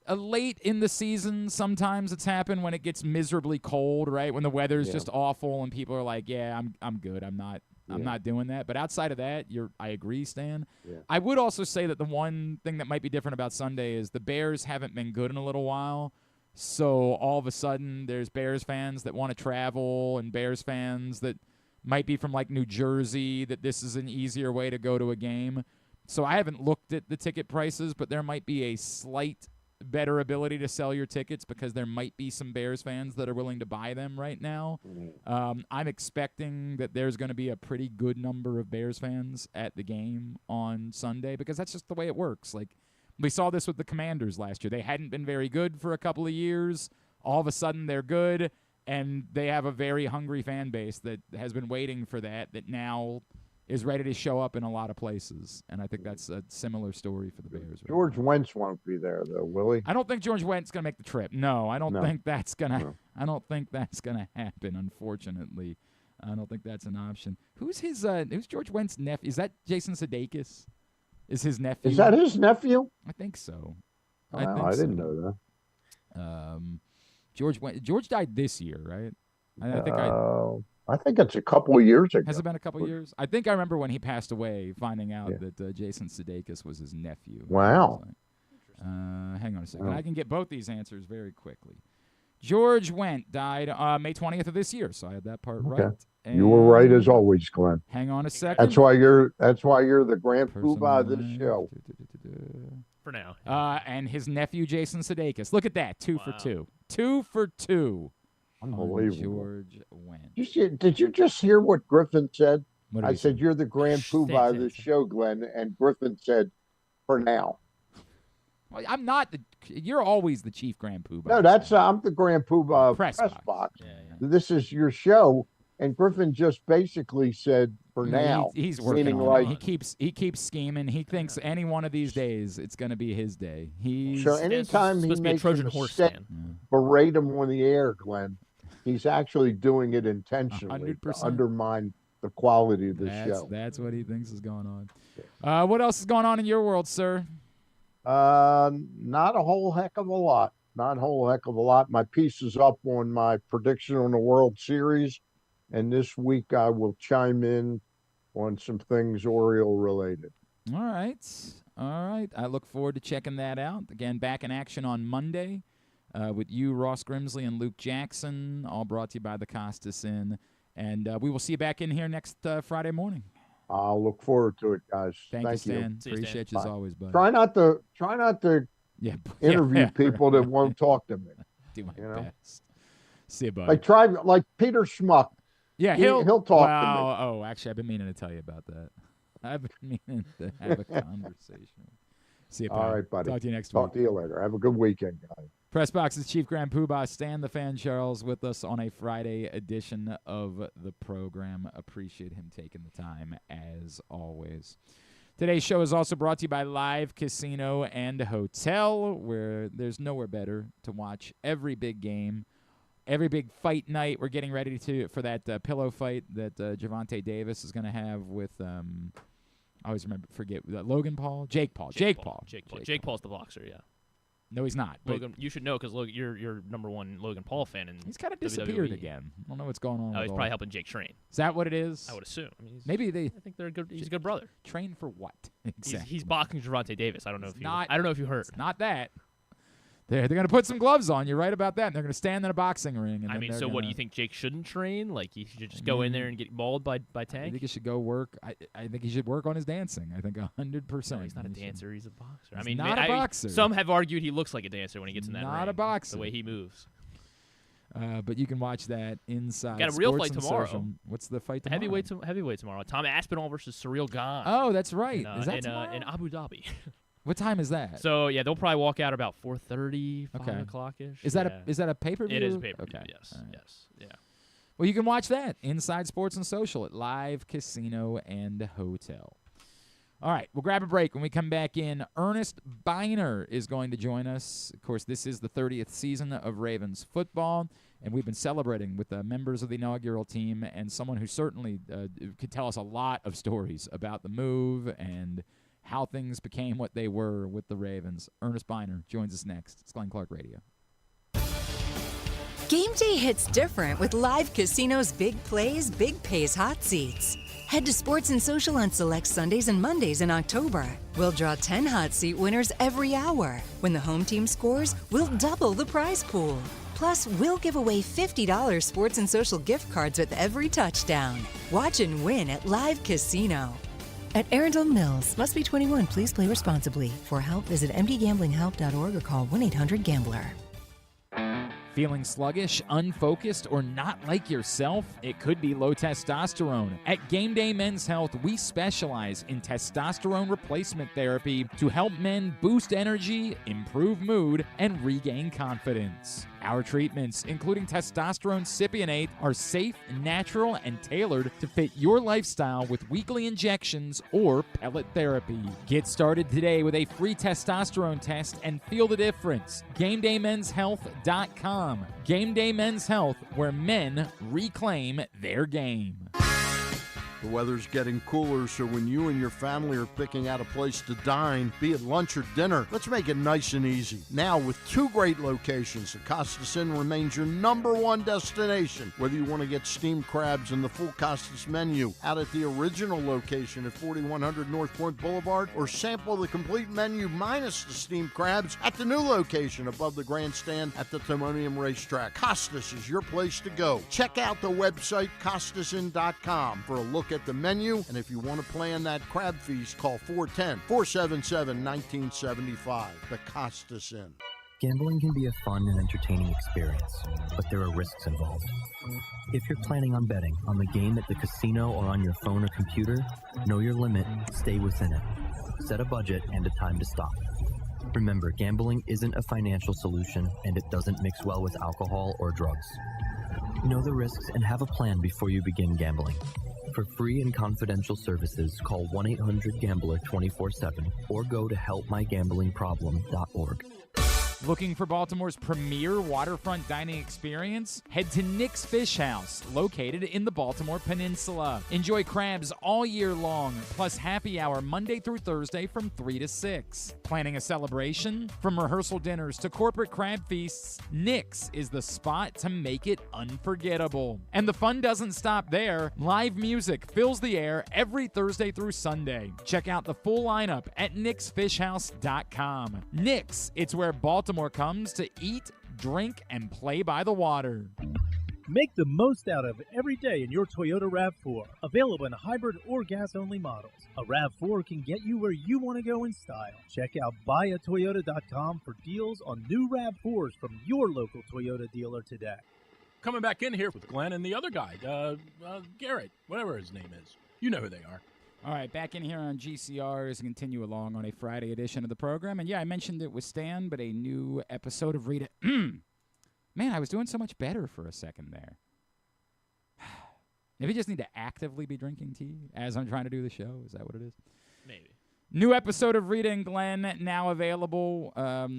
Late in the season, sometimes it's happened when it gets miserably cold, right? When the weather's just awful and people are like, "Yeah, I'm good. I'm not doing that." But outside of that, I agree, Stan. Yeah. I would also say that the one thing that might be different about Sunday is the Bears haven't been good in a little while. So all of a sudden, there's Bears fans that want to travel and Bears fans that might be from like New Jersey, that this is an easier way to go to a game. So I haven't looked at the ticket prices, but there might be a slight better ability to sell your tickets because there might be some Bears fans that are willing to buy them right now. I'm expecting that there's going to be a pretty good number of Bears fans at the game on Sunday because that's just the way it works. Like, we saw this with the Commanders last year. They hadn't been very good for a couple of years. All of a sudden they're good, and they have a very hungry fan base that has been waiting for that now is ready to show up in a lot of places, and I think that's a similar story for the Bears. George Wentz won't be there, though, will he? I don't think George Wentz is going to make the trip. No, I don't No. think that's going to No. I don't think that's going to happen, unfortunately. I don't think that's an option. Who's George Wentz's nephew? Is that Jason Sudeikis? Is his nephew? Is that his nephew? I think so. Wow, I didn't know that. George died this year, right? I think it's a couple of years ago. Has it been a couple of years? I think I remember when he passed away, finding out that Jason Sudeikis was his nephew. Wow. Hang on a second. Wow. I can get both these answers very quickly. George Wendt died May 20th of this year, so I had that part right. You were right as always, Glenn. Hang on a second. That's why you're the grand poobah of this show. For now. And his nephew Jason Sudeikis. Look at that, 2 for 2. 2 for 2. Unbelievable. George Wendt. Did you just hear what Griffin said? What did I he said say? you're the grand poobah of this show, Glenn, and Griffin said, "For now." Well, I'm not. You're always the chief grand poobah. No, I'm the grand poobah of Press Press Box. Box. Yeah. This is your show, and Griffin just basically said, "For now." He's working meaning on like it. He keeps scheming. He thinks any one of these days it's going to be his day. So anytime he supposed to be a makes Trojan a horse mistake, stand. berate him on the air, Glenn. He's actually doing it intentionally 100%. to undermine the quality of the show. That's what he thinks is going on. What else is going on in your world, sir? Not a whole heck of a lot. Not a whole heck of a lot. My piece is up on my prediction on the World Series, and this week I will chime in on some things Oriole related. All right. I look forward to checking that out. Again, back in action on Monday with you, Ross Grimsley, and Luke Jackson, all brought to you by the Costas Inn. And we will see you back in here next Friday morning. I'll look forward to it, guys. Thank you, Stan. See you, Appreciate Stan. you as always, bud. Try not to interview people that won't talk to me. Do my best. See you, bud. Like Peter Schmuck. Yeah, he'll talk to me. Oh, actually, I've been meaning to tell you about that. I've been meaning to have a conversation. See you, bud. All right, buddy. Talk to you next week. Talk to you later. Have a good weekend, guys. Pressbox's Chief Grand Poobah, Stan the Fan Charles, with us on a Friday edition of the program. Appreciate him taking the time, as always. Today's show is also brought to you by Live Casino and Hotel, where there's nowhere better to watch every big game, every big fight night. We're getting ready for that pillow fight that Javante Davis is going to have with I always forget Logan Paul, Jake Paul. Jake Paul's the boxer, yeah. No, he's not. But Logan, you should know because you're number one Logan Paul fan, and he's kind of disappeared again. I don't know what's going on. Oh, he's probably helping Jake train. Is that what it is? I would assume. I mean, maybe I think they're good. He's a good brother. Train for what? Exactly. He's boxing Javante Davis. I don't know if you heard. It's not that. They're going to put some gloves on. You're right about that. And they're going to stand in a boxing ring. And I mean, so what do you think? Jake shouldn't train? Like he should just go in there and get mauled by Tank? I think he should go work. I think he should work on his dancing. I think 100%. No, he's not a dancer. He's a boxer. He's not a boxer. Some have argued he looks like a dancer when he gets in that ring. Not a boxer. The way he moves. But you can watch that inside. Got a real Sports fight and tomorrow. Social. What's the fight tomorrow? Heavyweight tomorrow. Tom Aspinall versus Surreal Ghan. Oh, that's right. Is that tomorrow? In Abu Dhabi? What time is that? So yeah, they'll probably walk out about 4:30, 5 o'clock ish. Is that a pay-per-view? It is a pay-per-view. Okay. Yes. Right. Yes. Yeah. Well, you can watch that inside Sports and Social at Live Casino and Hotel. All right, we'll grab a break. When we come back in, Earnest Byner is going to join us. Of course, this is the 30th season of Ravens football, and we've been celebrating with members of the inaugural team and someone who certainly could tell us a lot of stories about the move and how things became what they were with the Ravens. Earnest Byner joins us next. It's Glenn Clark Radio. Game day hits different with Live Casino's Big Plays, Big Pays hot seats. Head to Sports and Social on select Sundays and Mondays in October. We'll draw 10 hot seat winners every hour. When the home team scores, we'll double the prize pool. Plus, we'll give away $50 Sports and Social gift cards with every touchdown. Watch and win at Live Casino. At Arundel Mills, must be 21. Please play responsibly. For help, visit mdgamblinghelp.org or call 1-800-GAMBLER. Feeling sluggish, unfocused, or not like yourself? It could be low testosterone. At Game Day Men's Health, we specialize in testosterone replacement therapy to help men boost energy, improve mood, and regain confidence. Our treatments, including testosterone cypionate, are safe, natural, and tailored to fit your lifestyle with weekly injections or pellet therapy. Get started today with a free testosterone test and feel the difference. GameDayMen'sHealth.com. Game Day Men's Health, where men reclaim their game. The weather's getting cooler, so when you and your family are picking out a place to dine, be it lunch or dinner, let's make it nice and easy. Now, with 2 great locations, the Costas Inn remains your #1 destination. Whether you want to get steamed crabs and the full Costas menu out at the original location at 4100 North Point Boulevard, or sample the complete menu minus the steamed crabs at the new location above the grandstand at the Timonium Racetrack, Costas is your place to go. Check out the website, CostasInn.com, for a look at the menu, and if you want to plan that crab feast, call 410-477-1975. The Costas Inn. Gambling can be a fun and entertaining experience, but there are risks involved. If you're planning on betting on the game at the casino or on your phone or computer, know your limit, stay within it. Set a budget and a time to stop. Remember, gambling isn't a financial solution, and it doesn't mix well with alcohol or drugs. Know the risks and have a plan before you begin gambling. For free and confidential services, call 1-800-GAMBLER 24/7 or go to helpmygamblingproblem.org. Looking for Baltimore's premier waterfront dining experience? Head to Nick's Fish House, located in the Baltimore Peninsula. Enjoy crabs all year long, plus happy hour Monday through Thursday from 3 to 6. Planning a celebration? From rehearsal dinners to corporate crab feasts, Nick's is the spot to make it unforgettable. And the fun doesn't stop there. Live music fills the air every Thursday through Sunday. Check out the full lineup at nicksfishhouse.com. Nick's, it's where Baltimore comes to eat, drink, and play by the water. Make the most out of every day in your Toyota RAV4. Available in hybrid or gas-only models. A RAV4 can get you where you want to go in style. Check out buyatoyota.com for deals on new RAV4s from your local Toyota dealer today. Coming back in here with Glenn and the other guy, Garrett, whatever his name is. You know who they are. All right, back in here on GCR as we continue along on a Friday edition of the program. And yeah, I mentioned it with Stan, but a new episode of Rita. Man, I was doing so much better for a second there. Maybe just need to actively be drinking tea as I'm trying to do the show. Is that what it is? Maybe. New episode of Rita and Glenn now available.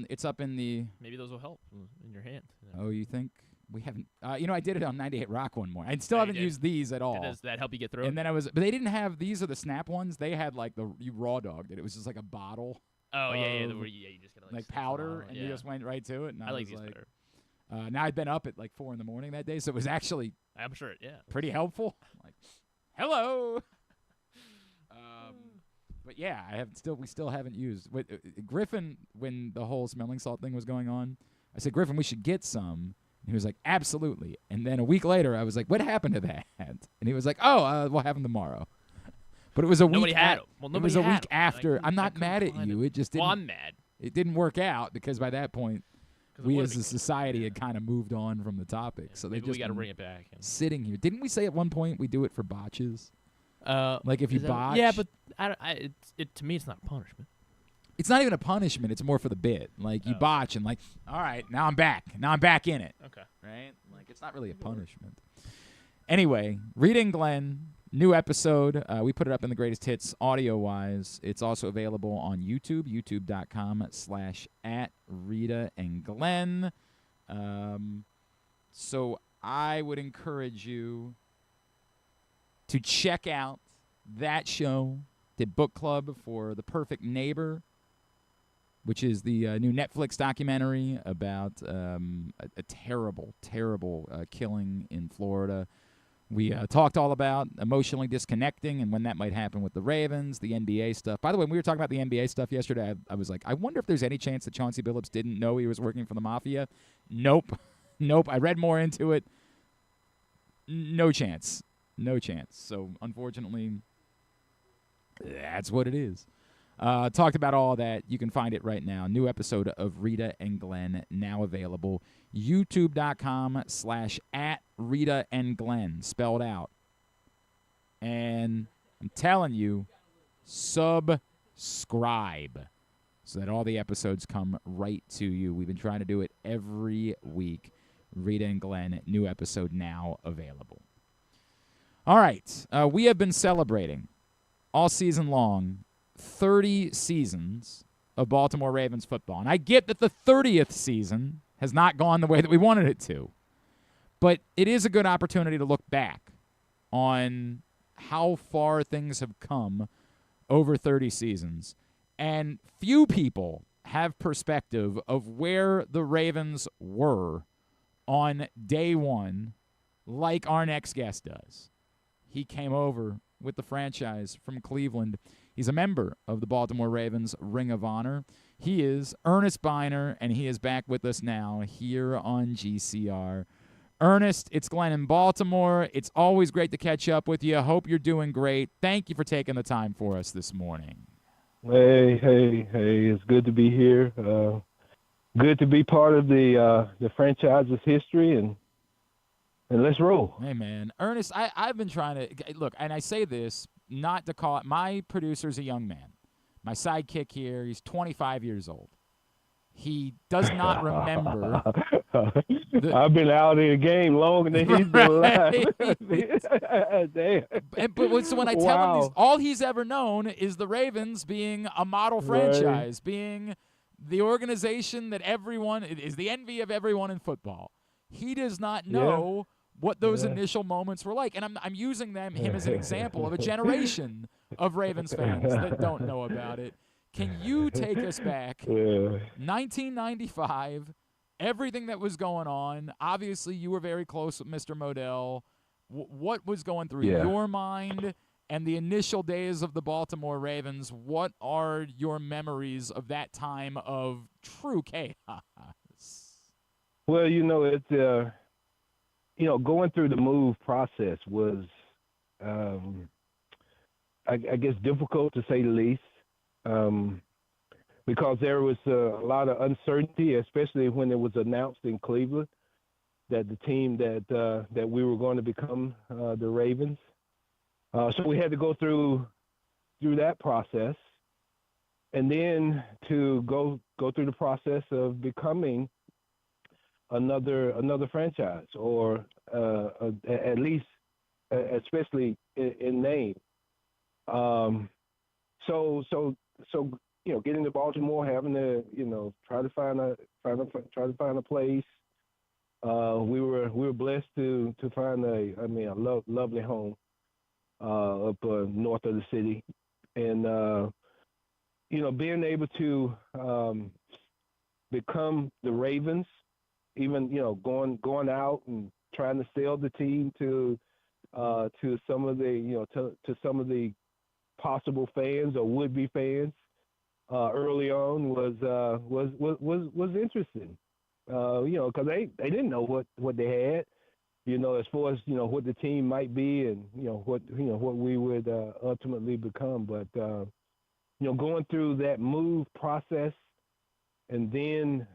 It's up in the... Maybe those will help in your hand. Oh, you think? We haven't, I did it on 98 Rock one more. I still haven't used these at all. Does that help you get through? And then but they didn't have, these are the Snap ones. They had like you raw dogged it. It was just like a bottle. Oh, yeah, you just gotta like powder, and you just went right to it. And I like these better. Now I'd been up at like 4 a.m. that day, so it was actually, I'm sure, pretty helpful. Like, hello. But yeah, we still haven't used. Griffin, when the whole smelling salt thing was going on, I said, Griffin, we should get some. He was like, absolutely. And then a week later, I was like, what happened to that? And he was like, we'll have them tomorrow. But it was a week. Nobody had them. Well, it was a week them. after. I'm not mad at you. It just didn't. Well, I'm mad. It didn't work out because by that point, we as a society had kind of moved on from the topic. So they just we got to bring it back. Sitting here. Didn't we say at one point we do it for botches? Like if you botch. Yeah, but to me, it's not punishment. It's not even a punishment. It's more for the bit. Like, you botch and like, all right, now I'm back. Now I'm back in it. Okay. Right? Like, it's not really a punishment. Anyway, Rita and Glenn, new episode. We put it up in the greatest hits audio-wise. It's also available on YouTube, youtube.com/@RitaandGlenn. So I would encourage you to check out that show, the book club for The Perfect Neighbor, which is the new Netflix documentary about a terrible, terrible killing in Florida. We talked all about emotionally disconnecting and when that might happen with the Ravens, the NBA stuff. By the way, when we were talking about the NBA stuff yesterday, I was like, I wonder if there's any chance that Chauncey Billups didn't know he was working for the Mafia. Nope. Nope. I read more into it. No chance. No chance. So, unfortunately, that's what it is. Talked about all that. You can find it right now. New episode of Rita and Glenn now available. YouTube.com/@RitaandGlenn, spelled out. And I'm telling you, subscribe. so that all the episodes come right to you. We've been trying to do it every week. Rita and Glenn, new episode now available. All right, we have been celebrating all season long 30 seasons of Baltimore Ravens football. And I get that the 30th season has not gone the way that we wanted it to. But it is a good opportunity to look back on how far things have come over 30 seasons. And few people have perspective of where the Ravens were on day one like our next guest does. He came over with the franchise from Cleveland. He's a member of the Baltimore Ravens Ring of Honor. He is Earnest Byner, and he is back with us now here on GCR. Ernest, it's Glenn in Baltimore. It's always great to catch up with you. I hope you're doing great. Thank you for taking the time for us this morning. Hey, it's good to be here. Good to be part of the franchise's history, and let's roll. Hey, man. Ernest, I've been trying to – look, and I say this not to call – my producer's a young man. My sidekick here, he's 25 years old. He does not remember. I've been out in the game longer than he's been alive. Damn. But so when I tell him this, all he's ever known is the Ravens being a model franchise, being the organization that everyone is the envy of everyone in football. He does not know what those initial moments were like, and I'm using him as an example of a generation of Ravens fans that don't know about it. Can you take us back? 1995, everything that was going on. Obviously, you were very close with Mr. Modell. What was going through your mind and the initial days of the Baltimore Ravens? What are your memories of that time of true chaos? Well, it's going through the move process was, I guess, difficult to say the least. Because there was a lot of uncertainty, especially when it was announced in Cleveland that the team that we were going to become the Ravens. So we had to go through that process, and then to go through the process of becoming another franchise, or at least, especially in name. So getting to Baltimore, having to try to find a place. We were blessed to find a lovely home up north of the city, and being able to become the Ravens, even going out and trying to sell the team to some of the to some of the possible fans or would-be fans early on was interesting, because they didn't know what they had, as far as what the team might be, and what we would ultimately become. But going through that move process, and then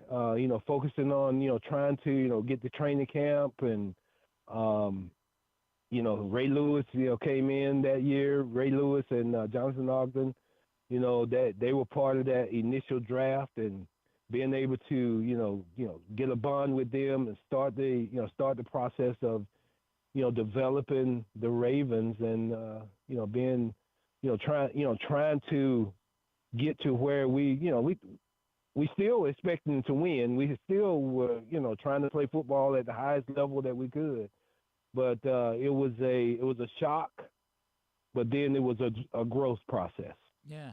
focusing on trying to get to training camp, and Ray Lewis, came in that year. Ray Lewis and Jonathan Ogden, that they were part of that initial draft, and being able to, get a bond with them and start the process of, developing the Ravens, and being, trying to get to where we still expecting to win. We still were, trying to play football at the highest level that we could. But it was a shock, but then it was a growth process. Yeah,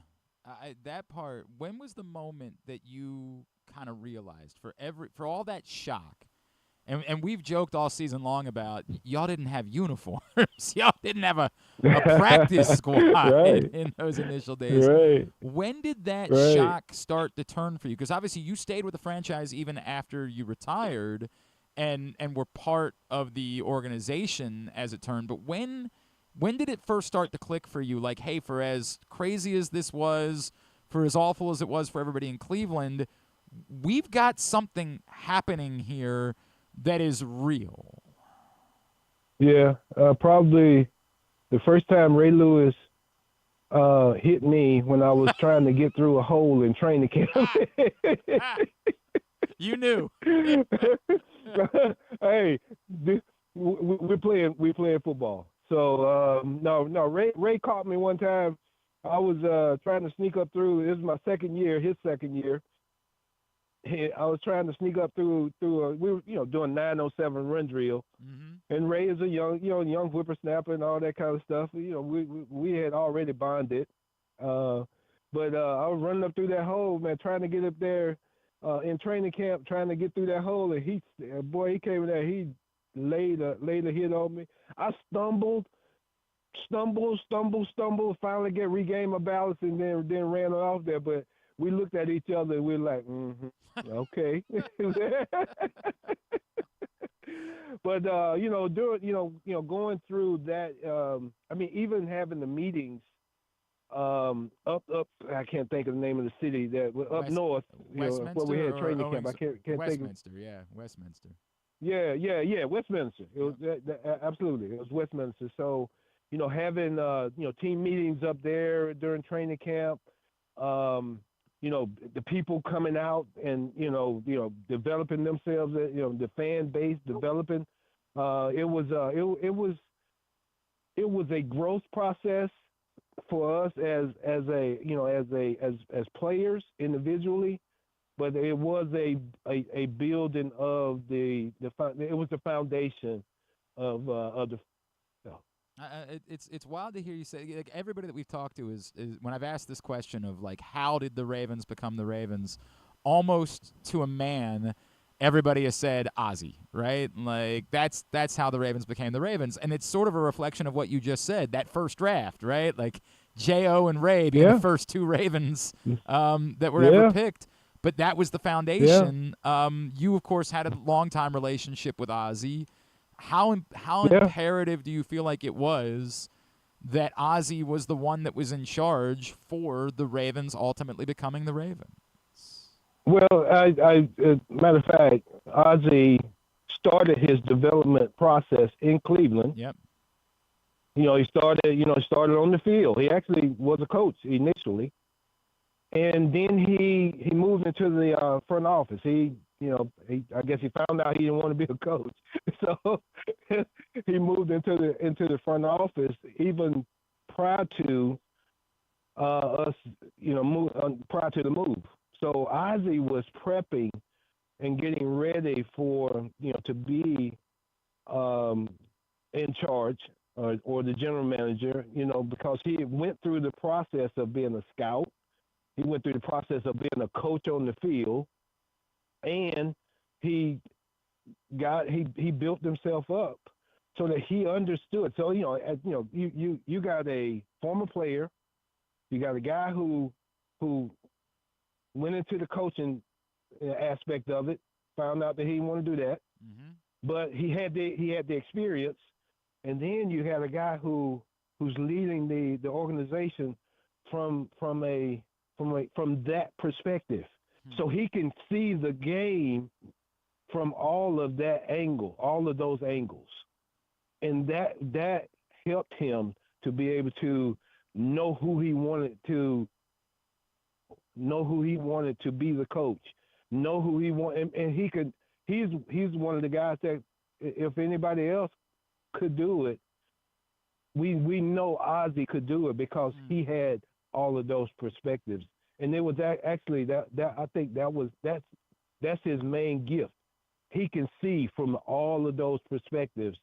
that part. When was the moment that you kind of realized for all that shock? And we've joked all season long about y'all didn't have uniforms, y'all didn't have a practice squad in those initial days. Right. When did that shock start to turn for you? Because obviously you stayed with the franchise even after you retired, and were part of the organization as it turned. But when did it first start to click for you? Like, hey, for as crazy as this was, for as awful as it was for everybody in Cleveland, we've got something happening here that is real. Yeah, probably the first time Ray Lewis hit me when I was trying to get through a hole in training camp. You knew. Hey, we're playing football. So no, Ray caught me one time. I was trying to sneak up through. This is my second year, his second year. I was trying to sneak up through we were doing 907 run drill, and Ray is a young whippersnapper and all that kind of stuff. We had already bonded, but I was running up through that hole, man, trying to get up there in training camp, trying to get through that hole, and he came in there, he laid a hit on me. I stumbled, finally regained my balance, and then ran off there, but. We looked at each other and we were like, okay. But during going through that, even having the meetings up I can't think of the name of the city that up north, Westminster, where we had training camp. I can't think of Westminster. Westminster. Yeah, Westminster. It was absolutely, it was Westminster. So, having team meetings up there during training camp, the people coming out and developing themselves, the fan base developing. It was a growth process for us as players individually, but it was a building of it was the foundation of the. It's wild to hear you say, like, everybody that we've talked to is when I've asked this question of, like, how did the Ravens become the Ravens, almost to a man, everybody has said Ozzie, right? Like, that's how the Ravens became the Ravens, and it's sort of a reflection of what you just said, that first draft, right? Like, J.O. and Ray being the first two Ravens that were ever picked, but that was the foundation. You, of course, had a long-time relationship with Ozzie. How imperative do you feel like it was that Ozzie was the one that was in charge for the Ravens ultimately becoming the Ravens? Well, I matter of fact, Ozzie started his development process in Cleveland. Yep. He started on the field. He actually was a coach initially, and then he moved into the front office. I guess he found out he didn't want to be a coach, so he moved into the front office even prior to us, prior to the move. So Ozzie was prepping and getting ready for to be in charge or the general manager, because he went through the process of being a scout, he went through the process of being a coach on the field. And he built himself up so that he understood. So you got a former player, you got a guy who went into the coaching aspect of it, found out that he didn't want to do that, but he had the experience, and then you had a guy who's leading the organization from that perspective. So he can see the game from all of those angles. And that helped him to be able to know who he wanted to be the coach, know who he wanted, and he's one of the guys that if anybody else could do it, we know Ozzie could do it because he had all of those perspectives. And it was actually that I think that's his main gift. He can see from all of those perspectives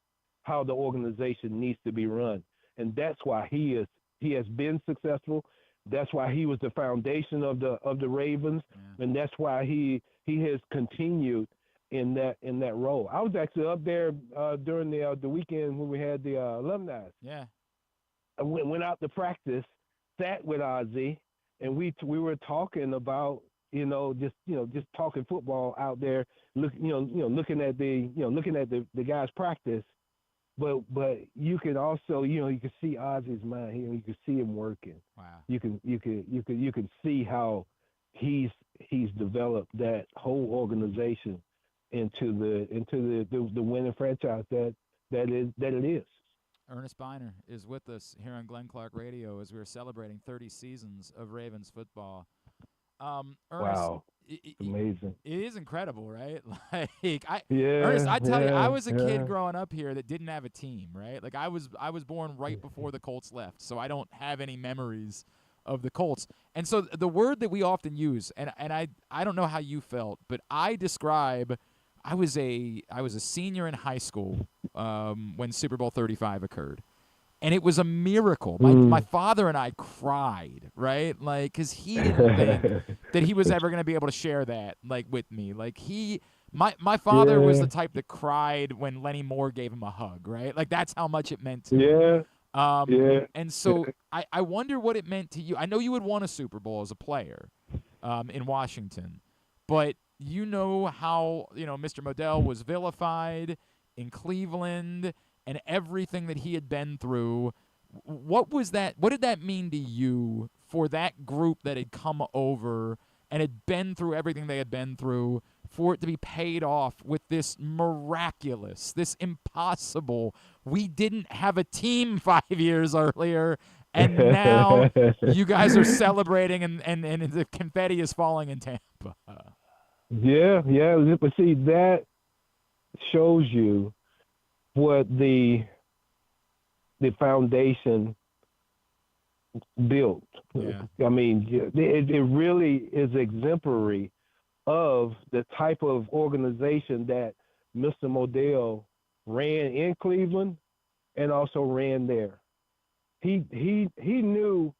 how the organization needs to be run, and that's why he has been successful. That's why he was the foundation of the Ravens, and that's why he has continued in that role. I was actually up there during the weekend when we had the alumni. Yeah, I went out to practice, sat with Ozzie. And we were talking about just talking football out there, looking at the guys practice, but you can also you can see Ozzie's mind. You can see him working. Wow. You can see how he's developed that whole organization into the winning franchise that it is. Earnest Byner is with us here on Glenn Clark Radio as we're celebrating 30 seasons of Ravens football. Ernest, Wow. Amazing. It is incredible, right? Like Yeah. Ernest, I tell you, I yeah, was a yeah. kid growing up here that didn't have a team, right? Like I was born right before the Colts left, so I don't have any memories of the Colts. And so the word that we often use, and I don't know how you felt, but I was a senior in high school when Super Bowl 35 occurred. And it was a miracle. My father and I cried, right? Like, because he didn't think that he was ever going to be able to share that, like, with me. Like, my father was the type that cried when Lenny Moore gave him a hug, right? Like, that's how much it meant to him. And so I wonder what it meant to you. I know you had won a Super Bowl as a player in Washington, but you know how, Mr. Modell was vilified in Cleveland and everything that he had been through. What was that? What did that mean to you for that group that had come over and had been through everything they had been through, for it to be paid off with this miraculous, this impossible, we didn't have a team 5 years earlier, and now you guys are celebrating and the confetti is falling in Tampa? Yeah. But see, that shows you what the foundation built. Yeah. I mean, it really is exemplary of the type of organization that Mr. Modell ran in Cleveland and also ran there. He knew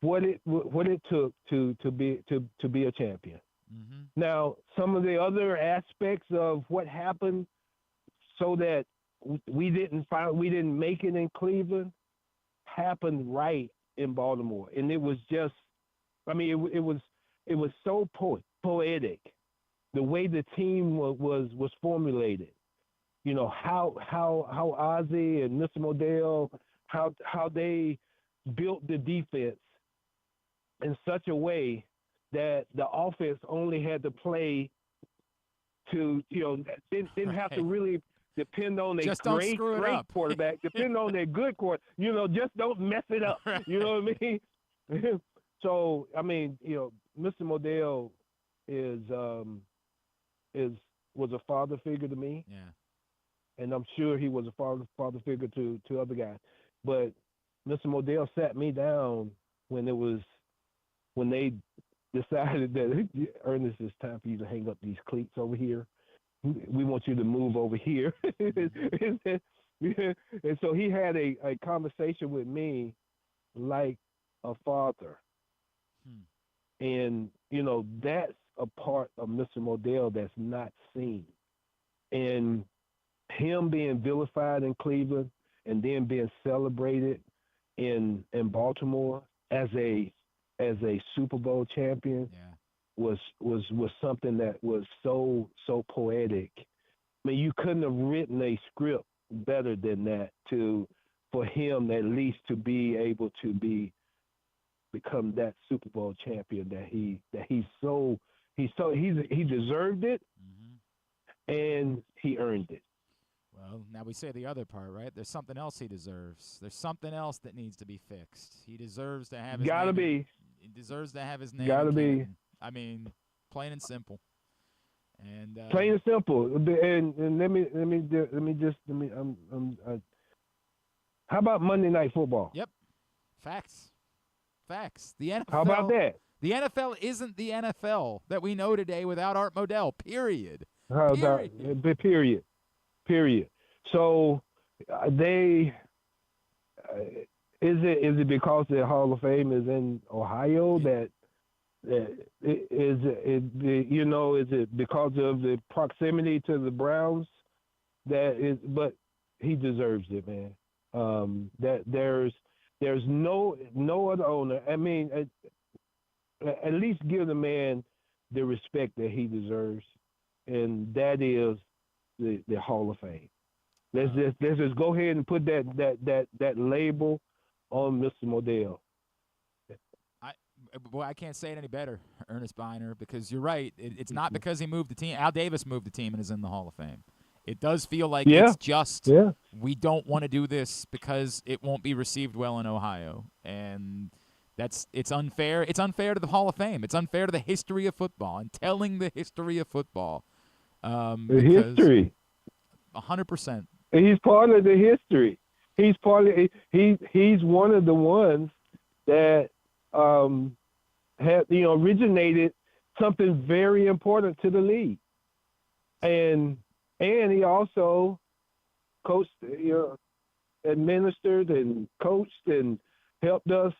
what it took to be a champion. Mm-hmm. Now, some of the other aspects of what happened so that we didn't make it in Cleveland happened right in Baltimore, and it was just, I mean, it was so poetic, the way the team was formulated. How Ozzie and Mr. Modell, how they built the defense in such a way that the offense only had to play to, didn't have to really depend on a great quarterback, depend on their good quarterback. Just don't mess it up. Right. You know what I mean? So, I mean, Mr. Modell was a father figure to me. Yeah. And I'm sure he was a father figure to other guys. But Mr. Modell sat me down when they decided that, Ernest, it's time for you to hang up these cleats over here. We want you to move over here. And so he had a conversation with me like a father. And, that's a part of Mr. Modell that's not seen. And him being vilified in Cleveland and then being celebrated in Baltimore as a Super Bowl champion was something that was so poetic. I mean, you couldn't have written a script better than that for him at least to be able to become that Super Bowl champion that he deserved it, and he earned it. Well, now we say the other part, right? There's something else he deserves. There's something else that needs to be fixed. He deserves to have his name. He deserves to have his name. Gotta be. I mean, plain and simple. And plain and simple. And let me how about Monday Night Football? Yep. Facts. The NFL. How about that? The NFL isn't the NFL that we know today without Art Modell. Period. Period. So is it because the Hall of Fame is in Ohio is it because of the proximity to the Browns but he deserves it, man. That there's no other owner. I mean, at least give the man the respect that he deserves, and that is the Hall of Fame. Let's just go ahead and put that label on Mr. Modell. I can't say it any better, Earnest Byner, because you're right. It's not because he moved the team. Al Davis moved the team and is in the Hall of Fame. It does feel like Yeah. it's just Yeah. we don't want to do this because it won't be received well in Ohio, and it's unfair. It's unfair to the Hall of Fame. It's unfair to the history of football and telling the history of football. The history. 100%. He's part of the history. He's part of he's one of the ones that originated something very important to the league. And he also coached, administered and coached and helped us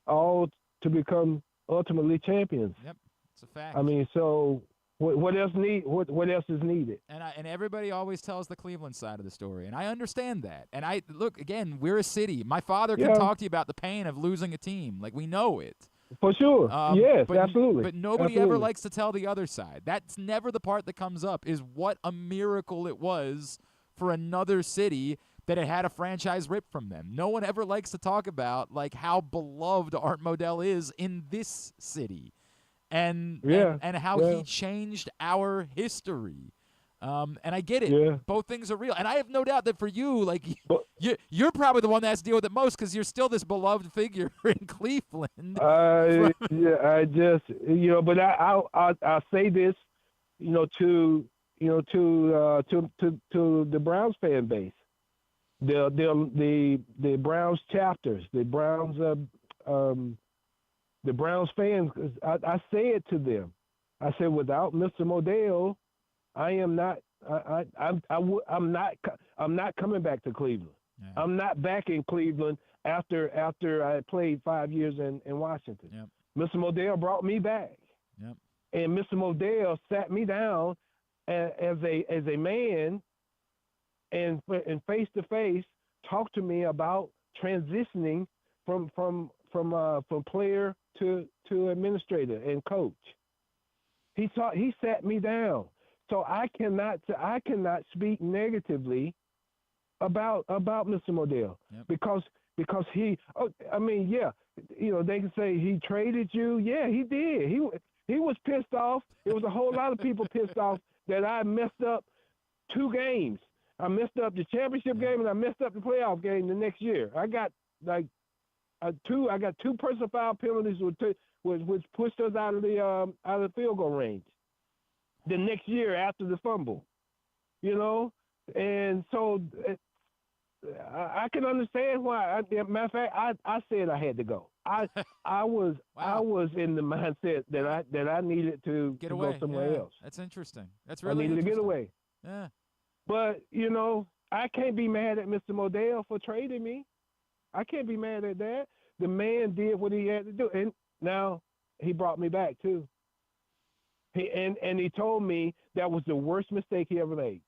all to become ultimately champions. Yep, it's a fact. I mean, so what else what else is needed? And everybody always tells the Cleveland side of the story, and I understand that. And I look again, we're a city. My father can talk to you about the pain of losing a team, like we know it. For sure. Yes, absolutely. But nobody ever likes to tell the other side. That's never the part that comes up, is what a miracle it was for another city that it had a franchise ripped from them. No one ever likes to talk about like how beloved Art Modell is in this city and how he changed our history. And I get it. Yeah. Both things are real. And I have no doubt that for you, like, you're probably the one that has to deal with it most because you're still this beloved figure in Cleveland. I just, but I'll say this, to the Browns fan base, the Browns chapters, the Browns fans. I say it to them. I said, without Mr. Modell, I am not. I'm not coming back to Cleveland. Yeah. I'm not back in Cleveland after I played 5 years in Washington. Yep. Mr. Modell brought me back. Yep. And Mr. Modell sat me down as a man and face to face talked to me about transitioning from player to administrator and coach. He sat me down. So I cannot speak negatively about Mr. Modell because he. They can say he traded you. Yeah, he did. He was pissed off. There was a whole lot of people pissed off that I messed up 2 games. I messed up the championship game and I messed up the playoff game the next year. I got two personal foul penalties which pushed us out of the field goal range. The next year after the fumble, and so I can understand why. Matter of fact, I said I had to go. I was in the mindset that I needed to go somewhere else. That's interesting. That's really I needed to get away. Yeah, but I can't be mad at Mr. Modell for trading me. I can't be mad at that. The man did what he had to do, and now he brought me back too. And he told me that was the worst mistake he ever made.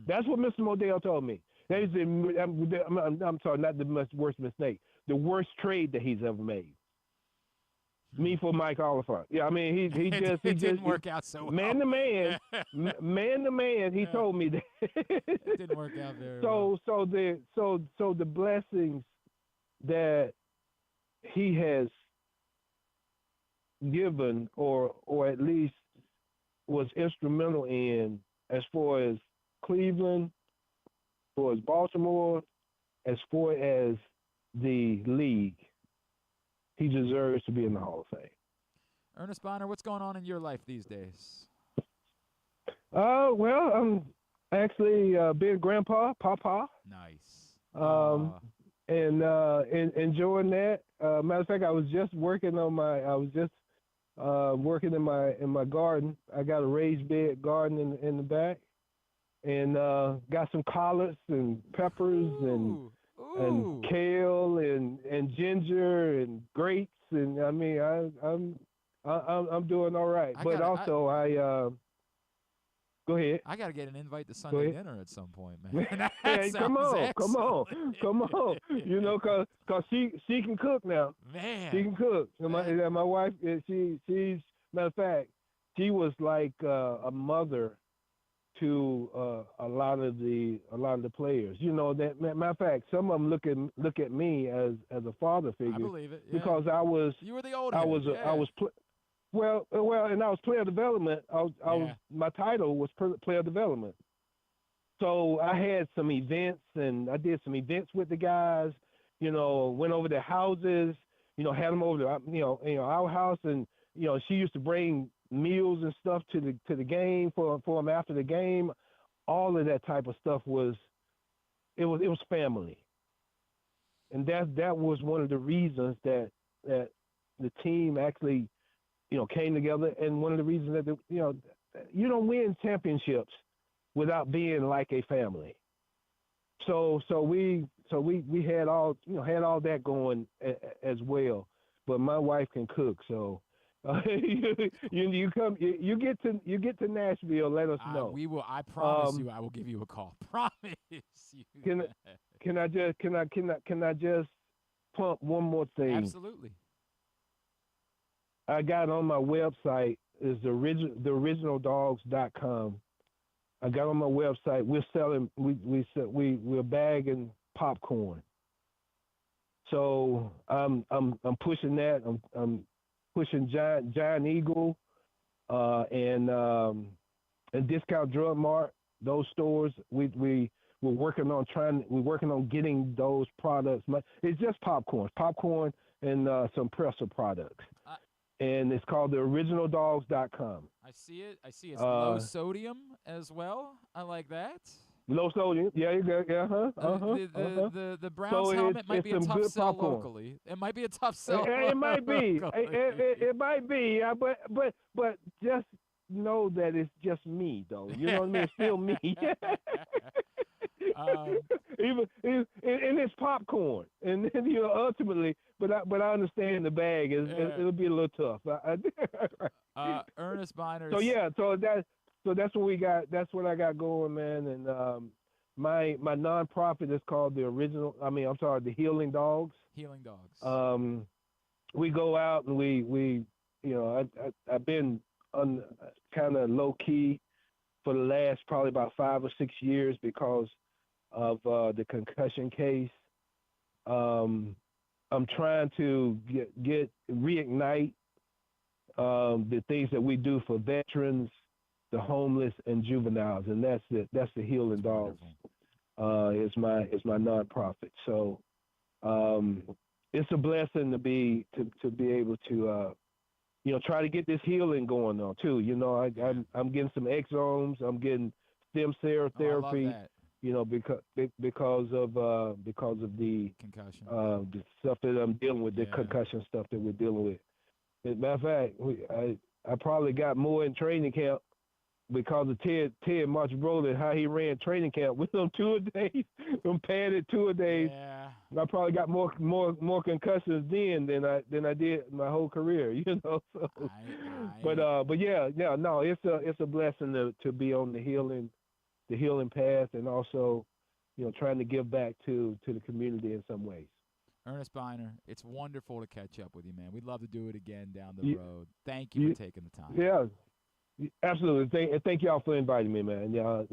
That's what Mr. Modell told me. That is I'm sorry, not the worst mistake. The worst trade that he's ever made. Me for Mike Oliphant. Yeah, I mean he didn't work out so well. Man to man, he told me that. It didn't work out very well. So the blessings that he has given or at least was instrumental in as far as Cleveland, as far as Baltimore, as far as the league, he deserves to be in the Hall of Fame. Earnest Byner, what's going on in your life these days? Well, I'm actually being grandpa, papa. Nice. And enjoying that. Matter of fact, I was just working in my garden. I got a raised bed garden in the back, and got some collards and peppers and kale and ginger and grapes, and I mean I'm doing all right. Go ahead. I got to get an invite to Sunday dinner at some point, man. Hey, come on. Cause she can cook now. Man, she can cook. My wife, she's matter of fact, she was like a mother to a lot of the players. That matter of fact, some of them look at me as a father figure. I believe it. Yeah. Because you were the old. and I was player development. My title was player development. So I had some events, and I did some events with the guys. Went over their houses. Had them over to our house, and she used to bring meals and stuff to the game for them after the game. All of that type of stuff was family, and that was one of the reasons that the team actually came together, and one of the reasons that you don't win championships without being like a family. So we had all that going as well. But my wife can cook, so you get to Nashville. Let us know. We will. I promise you, I will give you a call. Promise you. Can I just pump one more thing? Absolutely. I got on my website is theoriginaldogs.com. I got on my website. We're selling. We're bagging popcorn. So I'm pushing that. I'm pushing Giant Eagle, and Discount Drug Mart. Those stores. We're working on getting those products. It's just popcorn and some presser products. And it's called theoriginaldogs.com. I see it. It's low sodium as well. I like that. Low sodium. Yeah, you got. The Browns helmet might be a tough sell locally. It might be a tough sell. It might be. It might be. But just know that it's just me, though. You know what I mean? It's still me. Even and it's popcorn, and then ultimately, but I understand the bag it'll be a little tough. Earnest Byner. So that's what we got. That's what I got going, man. And my nonprofit is called the Healing Dogs. Healing Dogs. We go out and we I've been kind of low key for the last probably about 5 or 6 years because of the concussion case. I'm trying to reignite the things that we do for veterans, the homeless, and juveniles, and that's the Healing Dogs. Is my nonprofit. So it's a blessing to be able to try to get this healing going on too. I'm getting some exomes. I'm getting stem cell therapy. I love that. Because of the concussion, the stuff that I'm dealing with, the concussion stuff that we're dealing with. As a matter of fact, I probably got more in training camp because of Ted Marchibroda, how he ran training camp with them 2 a days, them padded 2 a days. Yeah. I probably got more concussions then than I did my whole career. So. But yeah, no, it's a blessing to be on the healing path, and also, trying to give back to the community in some ways. Earnest Byner, it's wonderful to catch up with you, man. We'd love to do it again down the road. Thank you for taking the time. Yeah, absolutely. Thank y'all for inviting me, man. Y'all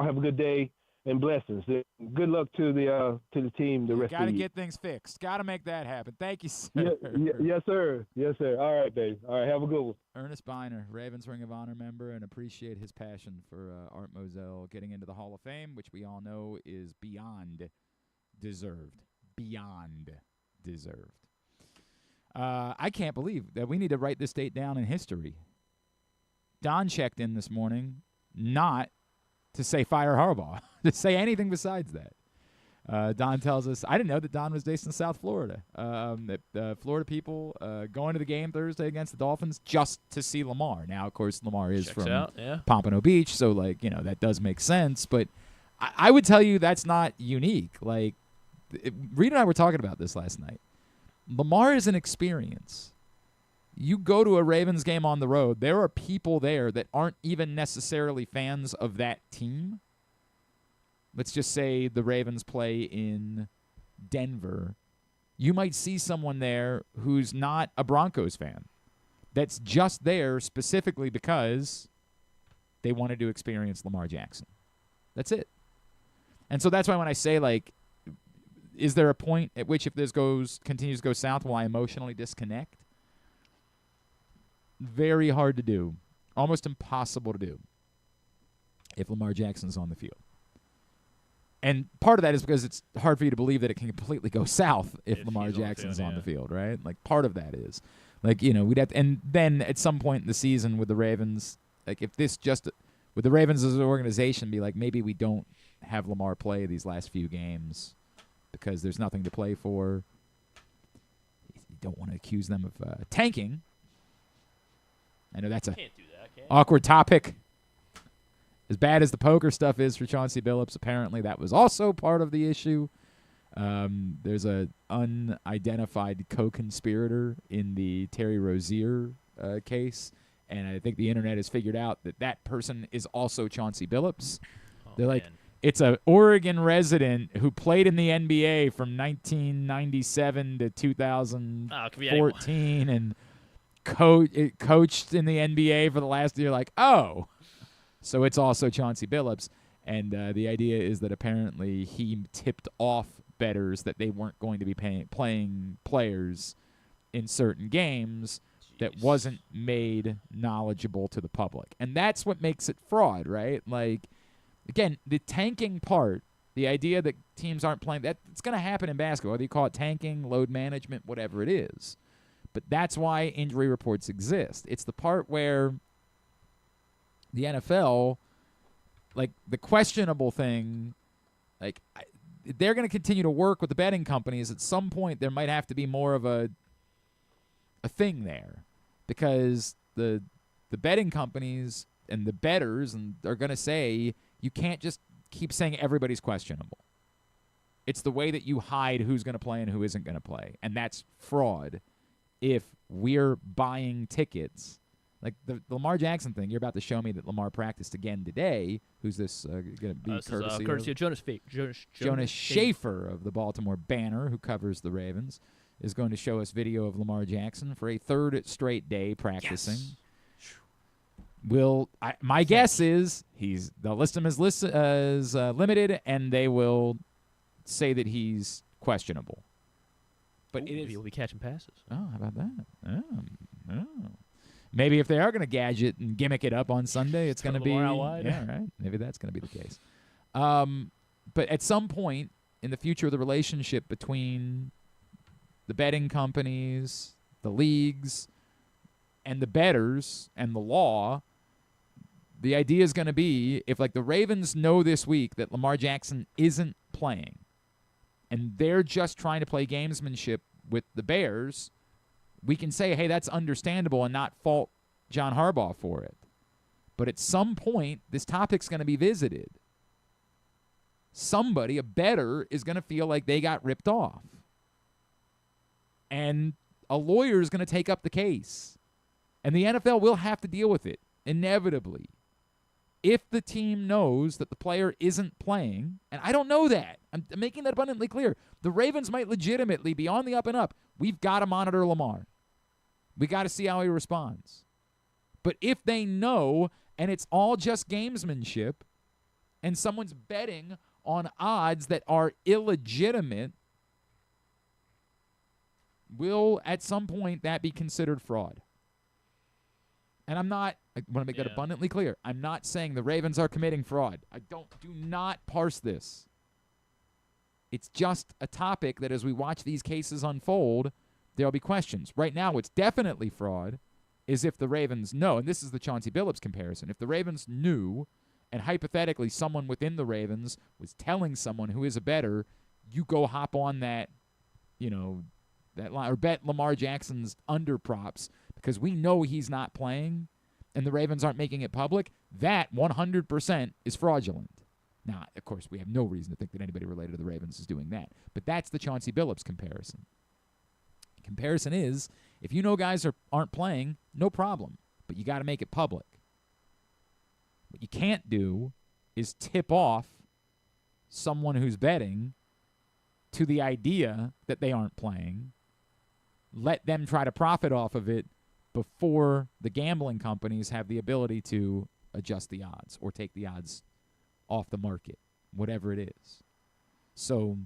have a good day and blessings. Good luck to the team. The rest of the Got to get things fixed. Got to make that happen. Thank you, sir. Yes, sir. Yes, sir. All right, babe. All right, have a good one. Ernest Byner, Ravens Ring of Honor member, and appreciate his passion for Art Moselle getting into the Hall of Fame, which we all know is beyond deserved. Beyond deserved. I can't believe that we need to write this date down in history. Don checked in this morning, not to say fire Harbaugh, to say anything besides that. Don tells us, I didn't know that Don was based in South Florida. That Florida people going to the game Thursday against the Dolphins just to see Lamar. Now, of course, Lamar is from Pompano Beach, so that does make sense. But I would tell you that's not unique. Reed and I were talking about this last night. Lamar is an experience. You go to a Ravens game on the road, there are people there that aren't even necessarily fans of that team. Let's just say the Ravens play in Denver. You might see someone there who's not a Broncos fan, that's just there specifically because they wanted to experience Lamar Jackson. That's it. And so that's why when I say, is there a point at which if this continues to go south, will I emotionally disconnect? Very hard to do. Almost impossible to do if Lamar Jackson's on the field. And part of that is because it's hard for you to believe that it can completely go south if Lamar he's on the Jackson's field, on yeah. the field, right? Like, part of that is. Like, we'd have to, and then at some point in the season with the Ravens, like, if this just, with the Ravens as an organization, be like, maybe we don't have Lamar play these last few games because there's nothing to play for. You don't want to accuse them of tanking. I know that's a Can't do that, can you? awkward topic. As bad as the poker stuff is for Chauncey Billups, apparently that was also part of the issue. There's a unidentified co-conspirator in the Terry Rozier case, and I think the internet has figured out that that person is also Chauncey Billups. They're like, it's a Oregon resident who played in the NBA from 1997 to 2014 and coached in the NBA for the last year. Like, oh, so it's also Chauncey Billups. And the idea is that apparently he tipped off bettors that they weren't going to be playing players in certain games that wasn't made knowledgeable to the public. And that's what makes it fraud, right? Like, again, the tanking part, the idea that teams aren't playing, that it's going to happen in basketball, whether you call it tanking, load management, whatever it is. But that's why injury reports exist. It's the part where the NFL, like, the questionable thing, like, they're going to continue to work with the betting companies. At some point, there might have to be more of a thing there, because the betting companies and the bettors are going to say you can't just keep saying everybody's questionable. It's the way that you hide who's going to play and who isn't going to play, and that's fraud. If we're buying tickets, like the Lamar Jackson thing, you're about to show me that Lamar practiced again today. Who's this going to be? Courtesy of Jonas Schaefer of the Baltimore Banner, who covers the Ravens, is going to show us video of Lamar Jackson for a third straight day practicing. Yes. My guess is they'll list him as limited, and they will say that he's questionable. But maybe he'll be catching passes. Oh, how about that? Oh. Maybe if they are going to gadget and gimmick it up on Sunday, it's going to be out wide. Yeah, right. Maybe that's going to be the case. But at some point in the future of the relationship between the betting companies, the leagues, and the bettors and the law, the idea is going to be, if like the Ravens know this week that Lamar Jackson isn't playing and they're just trying to play gamesmanship with the Bears, we can say, hey, that's understandable and not fault John Harbaugh for it. But at some point, this topic's going to be visited. Somebody, a bettor, is going to feel like they got ripped off. And a lawyer is going to take up the case. And the NFL will have to deal with it, inevitably. If the team knows that the player isn't playing, and I don't know that. I'm making that abundantly clear. The Ravens might legitimately be on the up and up. We've got to monitor Lamar. We got to see how he responds. But if they know, and it's all just gamesmanship, and someone's betting on odds that are illegitimate, will at some point that be considered fraud? And I want to make that abundantly clear. I'm not saying the Ravens are committing fraud. Do not parse this. It's just a topic that as we watch these cases unfold, there'll be questions. Right now, what's definitely fraud is if the Ravens know, and this is the Chauncey Billups comparison, if the Ravens knew, and hypothetically someone within the Ravens was telling someone who is a bettor, you go hop on that line, or bet Lamar Jackson's under props, because we know he's not playing, and the Ravens aren't making it public, that 100% is fraudulent. Now, of course, we have no reason to think that anybody related to the Ravens is doing that, but that's the Chauncey Billups comparison. Comparison is, if you know guys aren't playing, no problem, but you got to make it public. What you can't do is tip off someone who's betting to the idea that they aren't playing, let them try to profit off of it before the gambling companies have the ability to adjust the odds or take the odds off the market, whatever it is. So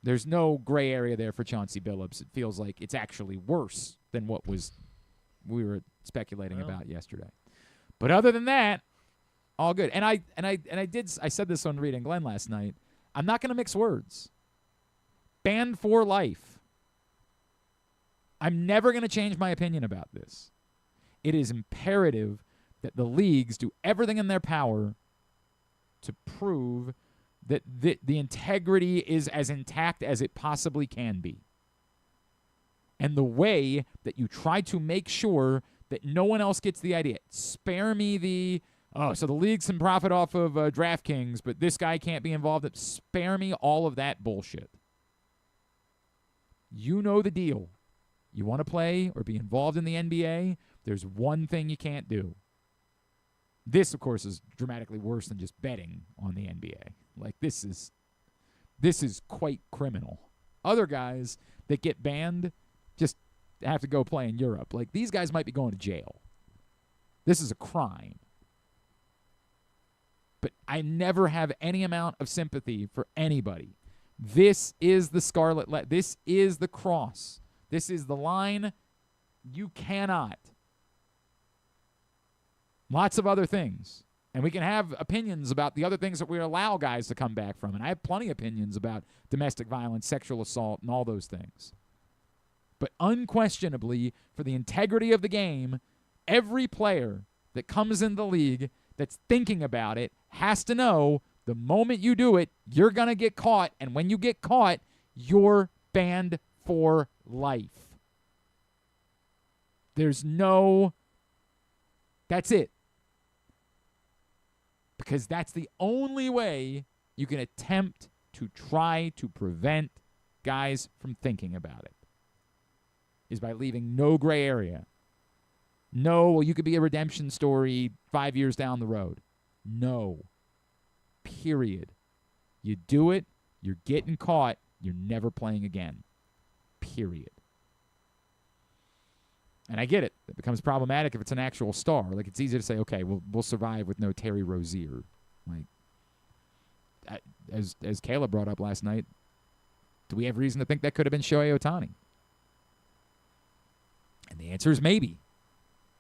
there's no gray area there for Chauncey Billups. It feels like it's actually worse than what we were speculating about yesterday. But other than that, all good. And I said this on Reed and Glenn last night. I'm not going to mix words. Banned for life. I'm never going to change my opinion about this. It is imperative that the leagues do everything in their power to prove that the integrity is as intact as it possibly can be. And the way that you try to make sure that no one else gets the idea. Spare me so the leagues can profit off of DraftKings, but this guy can't be involved. Spare me all of that bullshit. You know the deal. You want to play or be involved in the NBA, there's one thing you can't do. This, of course, is dramatically worse than just betting on the NBA. Like, this is quite criminal. Other guys that get banned just have to go play in Europe. Like, these guys might be going to jail. This is a crime. But I never have any amount of sympathy for anybody. This is the scarlet this is the cross. This is the line. You cannot. Lots of other things. And we can have opinions about the other things that we allow guys to come back from. And I have plenty of opinions about domestic violence, sexual assault, and all those things. But unquestionably, for the integrity of the game, every player that comes in the league that's thinking about it has to know the moment you do it, you're going to get caught. And when you get caught, you're banned for life. That's it. Because that's the only way you can attempt to try to prevent guys from thinking about it, is by leaving no gray area. No, well, you could be a redemption story 5 years down the road. No. Period. You do it, you're getting caught, you're never playing again. Period. And I get it. It becomes problematic if it's an actual star. Like, it's easy to say, okay, we'll survive with no Terry Rozier. Like, as Caleb brought up last night, do we have reason to think that could have been Shohei Ohtani? And the answer is maybe.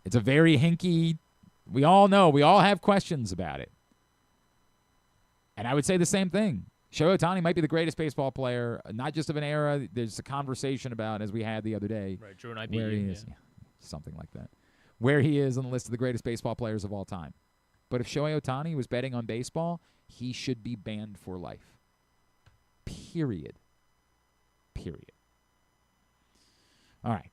It's a very hinky, we all know, we all have questions about it. And I would say the same thing. Shohei Ohtani might be the greatest baseball player, not just of an era. There's a conversation about, as we had the other day, right, Drew and I where he is. Yeah, something like that. Where he is on the list of the greatest baseball players of all time. But if Shohei Ohtani was betting on baseball, he should be banned for life. Period. All right.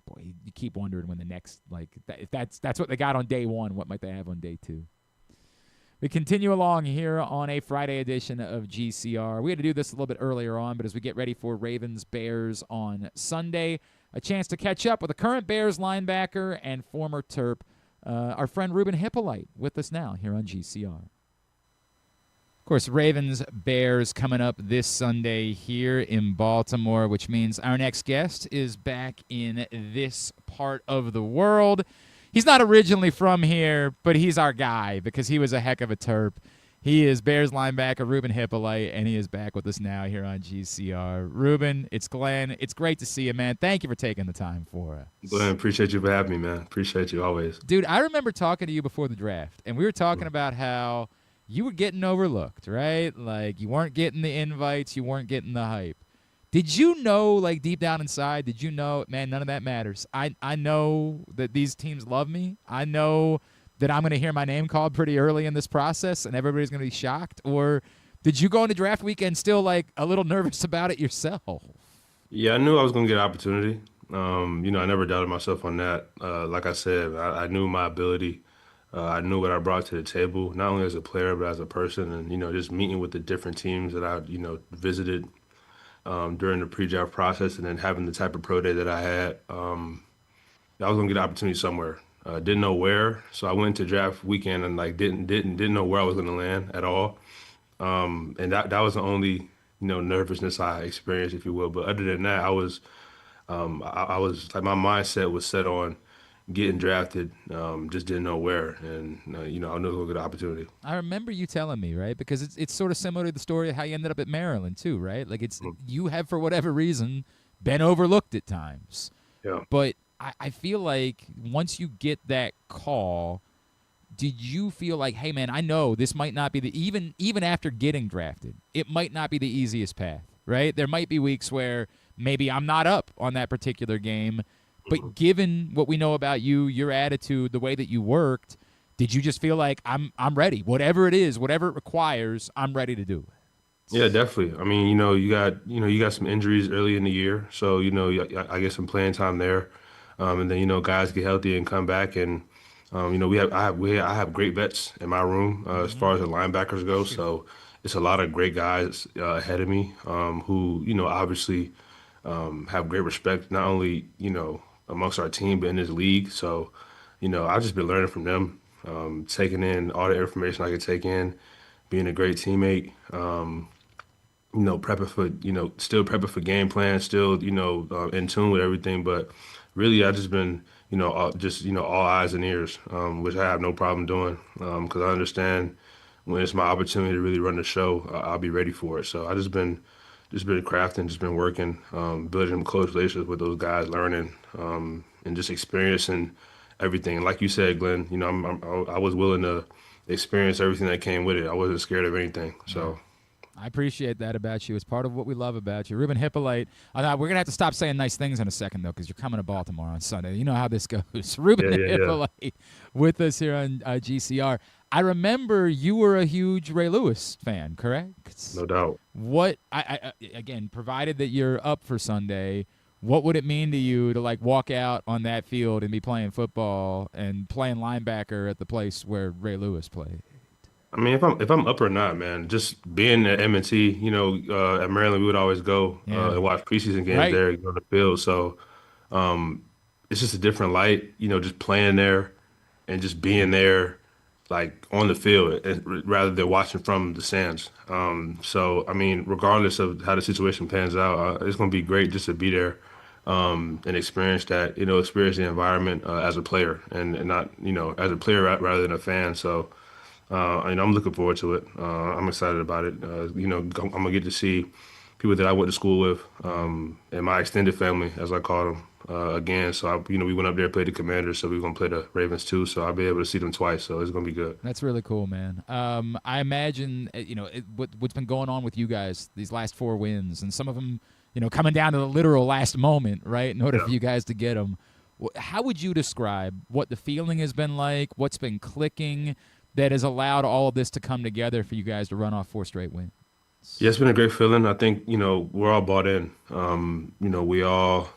Boy, you keep wondering when the next, if that's what they got on day one, what might they have on day two? We continue along here on a Friday edition of GCR. We had to do this a little bit earlier on, but as we get ready for Ravens-Bears on Sunday, a chance to catch up with a current Bears linebacker and former Terp, our friend Ruben Hyppolite, with us now here on GCR. Of course, Ravens-Bears coming up this Sunday here in Baltimore, which means our next guest is back in this part of the world. He's not originally from here, but he's our guy because he was a heck of a Terp. He is Bears linebacker Ruben Hyppolite, and he is back with us now here on GCR. Ruben, it's Glenn. It's great to see you, man. Thank you for taking the time for us. Glenn, appreciate you for having me, man. Appreciate you always. Dude, I remember talking to you before the draft, and we were talking about how you were getting overlooked, right? Like, you weren't getting the invites, you weren't getting the hype. Did you know, like, deep down inside, did you know, man, none of that matters? I know that these teams love me. I know that I'm going to hear my name called pretty early in this process and everybody's going to be shocked. Or did you go into draft weekend still, like, a little nervous about it yourself? Yeah, I knew I was going to get an opportunity. I never doubted myself on that. Like I said, I knew my ability. I knew what I brought to the table, not only as a player but as a person. And, just meeting with the different teams that I, visited during the pre-draft process, and then having the type of pro day that I had, I was gonna get an opportunity somewhere. Didn't know where, so I went to draft weekend and didn't know where I was gonna land at all. And that was the only nervousness I experienced, if you will. But other than that, I was like, my mindset was set on getting drafted, just didn't know where, and I knew it was a good opportunity. I remember you telling me, right? Because it's sort of similar to the story of how you ended up at Maryland too, right? Like, you have, for whatever reason, been overlooked at times. Yeah. But I feel like once you get that call, did you feel like, hey, man, I know this might not be even after getting drafted, it might not be the easiest path, right? There might be weeks where maybe I'm not up on that particular game, but given what we know about you, your attitude, the way that you worked, did you just feel like I'm ready? Whatever it is, whatever it requires, I'm ready to do it. Yeah, definitely. I mean, you got some injuries early in the year, so I get some playing time there, and then guys get healthy and come back, and I have great vets in my room as far as the linebackers go. So it's a lot of great guys ahead of me who obviously have great respect not only amongst our team but in this league. So I've just been learning from them, taking in all the information I could take in, being a great teammate. Prepping for, still prepping for game plans, still, in tune with everything. But really, I just been, all eyes and ears, which I have no problem doing because I understand when it's my opportunity to really run the show, I'll be ready for it. So I just been crafting, just been working, building close relationships with those guys, learning, and just experiencing everything. Like you said, Glenn, I was willing to experience everything that came with it. I wasn't scared of anything. So. I appreciate that about you. It's part of what we love about you. Ruben Hyppolite. We're going to have to stop saying nice things in a second, though, because you're coming to Baltimore on Sunday. You know how this goes. Ruben Hyppolite with us here on GCR. I remember you were a huge Ray Lewis fan, correct? No doubt. What, again, provided that you're up for Sunday, what would it mean to you to, walk out on that field and be playing football and playing linebacker at the place where Ray Lewis played? I mean, if I'm up or not, man, just being at M&T, at Maryland, we would always go and watch preseason games there on the field. So it's just a different light, just playing there and just being there, on the field rather than watching from the stands. So, I mean, regardless of how the situation pans out, it's going to be great just to be there and experience that, experience the environment as a player and not, as a player rather than a fan. So, I'm looking forward to it. I'm excited about it. I'm gonna get to see people that I went to school with, and my extended family, as I call them, again. So we went up there, played the Commanders, so we're gonna play the Ravens too. So I'll be able to see them twice. So it's gonna be good. That's really cool, man. I imagine what's been going on with you guys these last 4 wins, and some of them, coming down to the literal last moment, right, in order for you guys to get them. How would you describe what the feeling has been like? What's been clicking that has allowed all of this to come together for you guys to run off 4 straight wins? Yeah, it's been a great feeling. I think, we're all bought in. We all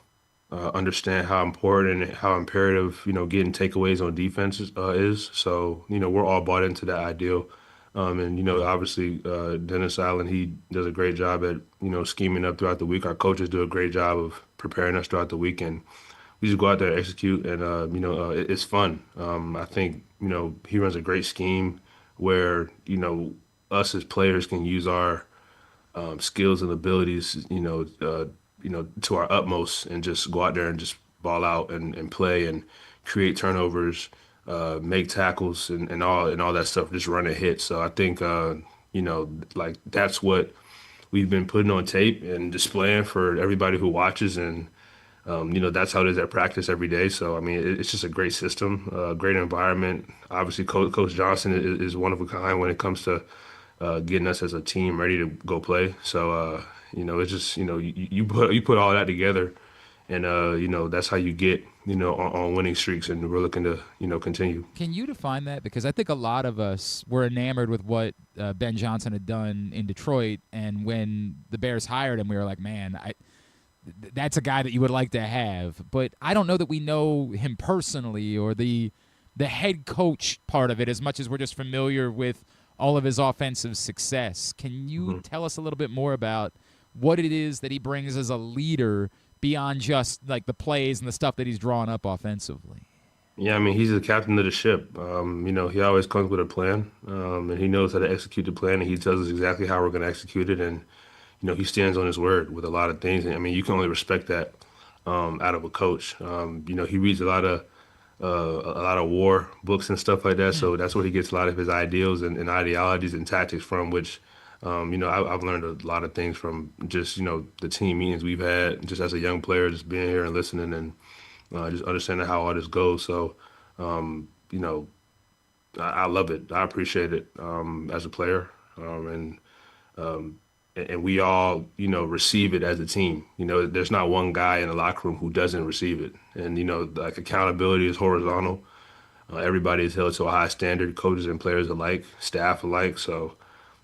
understand how important and how imperative, getting takeaways on defense is. So, we're all bought into that ideal. And, obviously, Dennis Allen, he does a great job at, scheming up throughout the week. Our coaches do a great job of preparing us throughout the week. And we just go out there and execute, and it's fun. I think he runs a great scheme where us as players can use our skills and abilities to our utmost and just go out there and just ball out and play and create turnovers, make tackles and all that stuff, just run a hit. So I think that's what we've been putting on tape and displaying for everybody who watches, and that's how it is at practice every day. So, I mean, it's just a great system, great environment. Obviously, Coach Johnson is one of a kind when it comes to getting us as a team ready to go play. So, it's just, you put all that together, and, that's how you get, on winning streaks, and we're looking to, continue. Can you define that? Because I think a lot of us were enamored with what Ben Johnson had done in Detroit, and when the Bears hired him, we were like, man, that's a guy that you would like to have. But I don't know that we know him personally or the head coach part of it as much as we're just familiar with all of his offensive success. Can you tell us a little bit more about what it is that he brings as a leader beyond just the plays and the stuff that he's drawn up offensively? Yeah, I mean, he's the captain of the ship. He always comes with a plan, and he knows how to execute the plan, and he tells us exactly how we're going to execute it. And he stands on his word with a lot of things. I mean, you can only respect that out of a coach. He reads a lot of war books and stuff like that. So that's where he gets a lot of his ideals and ideologies and tactics from, which, I've learned a lot of things from just, the team meetings we've had just as a young player, just being here and listening and just understanding how all this goes. So, I love it. I appreciate it as a player, and we all, receive it as a team. There's not one guy in the locker room who doesn't receive it. And, like accountability is horizontal. Everybody is held to a high standard, coaches and players alike, staff alike. So,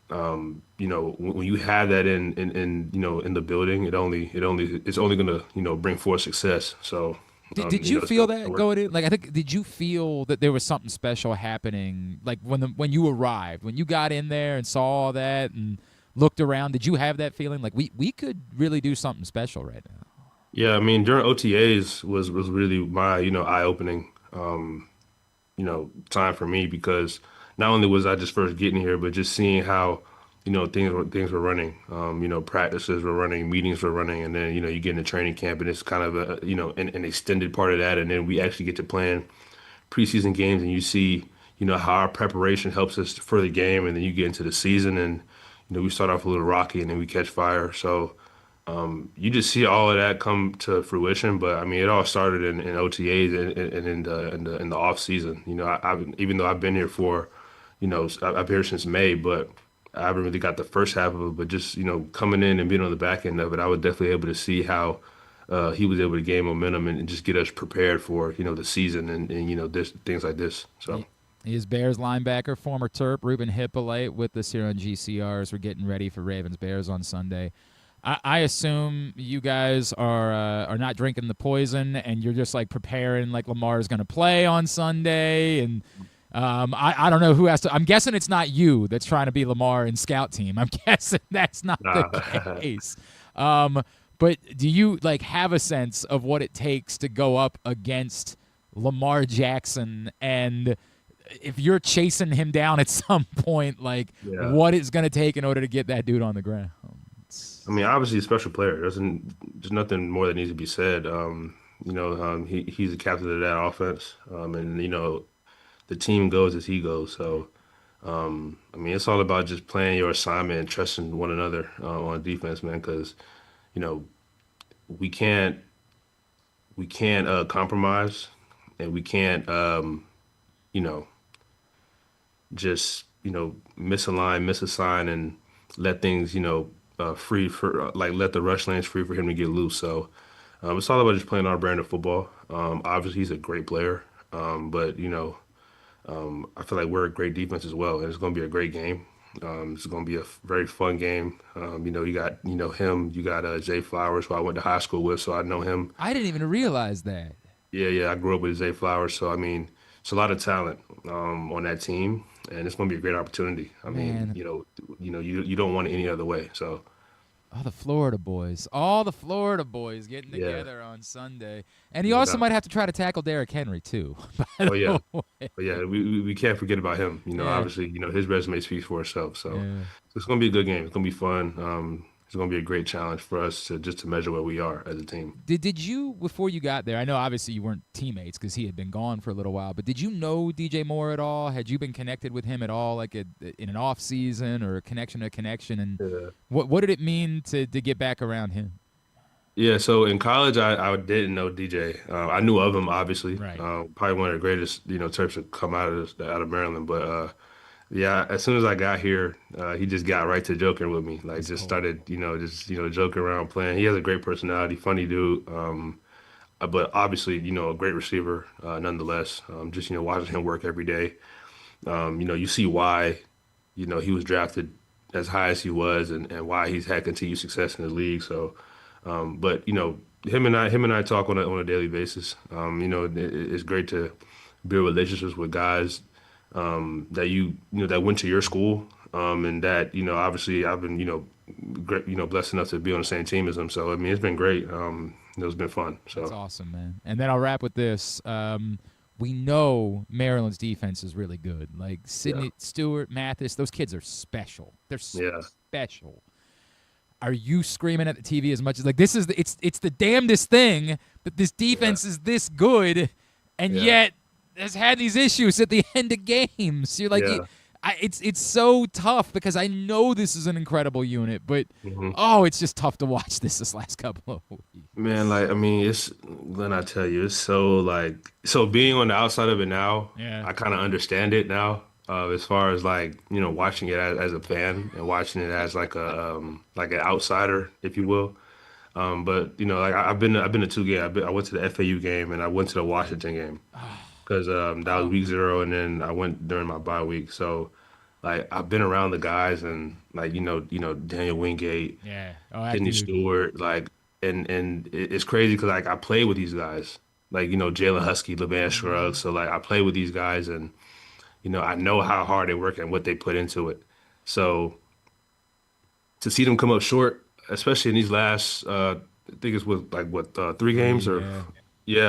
when you have that in the building, it's only going to, bring forth success. So, Did you feel that going in? Like, I think, did you feel that there was something special happening? Like when you arrived, when you got in there and saw all that and looked around, did you have that feeling like we could really do something special right now? Yeah, I mean, during OTAs was really my, eye-opening, time for me, because not only was I just first getting here, but just seeing how, things were running. Practices were running, meetings were running, and then, you get into training camp, and it's kind of an extended part of that, and then we actually get to playing preseason games, and you see, how our preparation helps us for the game, and then you get into the season, and we start off a little rocky, and then we catch fire. So you just see all of that come to fruition. But I mean, it all started in OTAs and in the off season. Even though I've been here for, I've been here since May, but I haven't really got the first half of it. But just coming in and being on the back end of it, I was definitely able to see how he was able to gain momentum and just get us prepared for the season and this, things like this. So. He is Bears linebacker, former Terp, Ruben Hyppolite, with us here on GCR as we're getting ready for Ravens-Bears on Sunday. I assume you guys are not drinking the poison, and you're just like preparing like Lamar is going to play on Sunday. And I don't know who has to. I'm guessing it's not you that's trying to be Lamar in scout team. I'm guessing that's not the case. But do you like have a sense of what it takes to go up against Lamar Jackson, and if you're chasing him down at some point, like what it's going to take in order to get that dude on the ground? I mean, obviously a special player. There's nothing more that needs to be said. He's the captain of that offense, and the team goes as he goes. So, I mean, it's all about just playing your assignment and trusting one another on defense, man. Because we can't compromise, and we can't just misalign, misassign, and let things free for let the rush lanes free for him to get loose. So it's all about just playing our brand of football. Obviously he's a great player, but I feel like we're a great defense as well, and it's going to be a great game. It's going to be a very fun game. You got him, you got Zay Flowers, who I went to high school with, so I know him. I didn't even realize that. Yeah, I grew up with Zay Flowers, so I mean, it's a lot of talent on that team, and it's going to be a great opportunity. I mean, you don't want it any other way. So, all the Florida boys getting together on Sunday, and he also might have to try to tackle Derrick Henry too. But yeah, we can't forget about him. Obviously, his resume speaks for itself. So it's going to be a good game. It's going to be fun. It's going to be a great challenge for us to measure where we are as a team. Did you, before you got there, I know obviously you weren't teammates because he had been gone for a little while, but did you know DJ Moore at all? Had you been connected with him at all, like in an off season or a connection to connection? And what did it mean to get back around him? Yeah, so in college, I didn't know DJ. I knew of him, obviously. Right. Probably one of the greatest, Terps to come out of Maryland, but yeah, as soon as I got here, he just got right to joking with me. Like, just started, joking around, playing. He has a great personality, funny dude. But obviously, a great receiver, nonetheless. Just, watching him work every day. You see why, he was drafted as high as he was, and why he's had continued success in the league. So, but him and I talk on a daily basis. It's great to build relationships with guys that that went to your school, and that obviously I've been great, blessed enough to be on the same team as them. So I mean, it's been great. It's been fun. So that's awesome, man. And then I'll wrap with this. We know Maryland's defense is really good. Like Sidney Stewart, Mathis, those kids are special. They're special. Are you screaming at the TV as much as like this is it's the damnedest thing that this defense is this good, and yet has had these issues at the end of games? You're like, It's so tough because I know this is an incredible unit, but it's just tough to watch this last couple of weeks. Man, like I mean, it's Glenn. I tell you, it's so being on the outside of it now. Yeah. I kind of understand it now. As far as like watching it as a fan and watching it as like like an outsider, if you will. But like I've been to 2 games. I went to the FAU game and I went to the Washington game because that was week 0, and then I went during my bye week. So like I've been around the guys and like Daniel Wingate, Kenny Stewart, like and it's crazy because like I play with these guys, like Jalen Husky, LeVan Scruggs. So like I play with these guys and I know how hard they work and what they put into it. So to see them come up short, especially in these last, I think it's with like 3 games or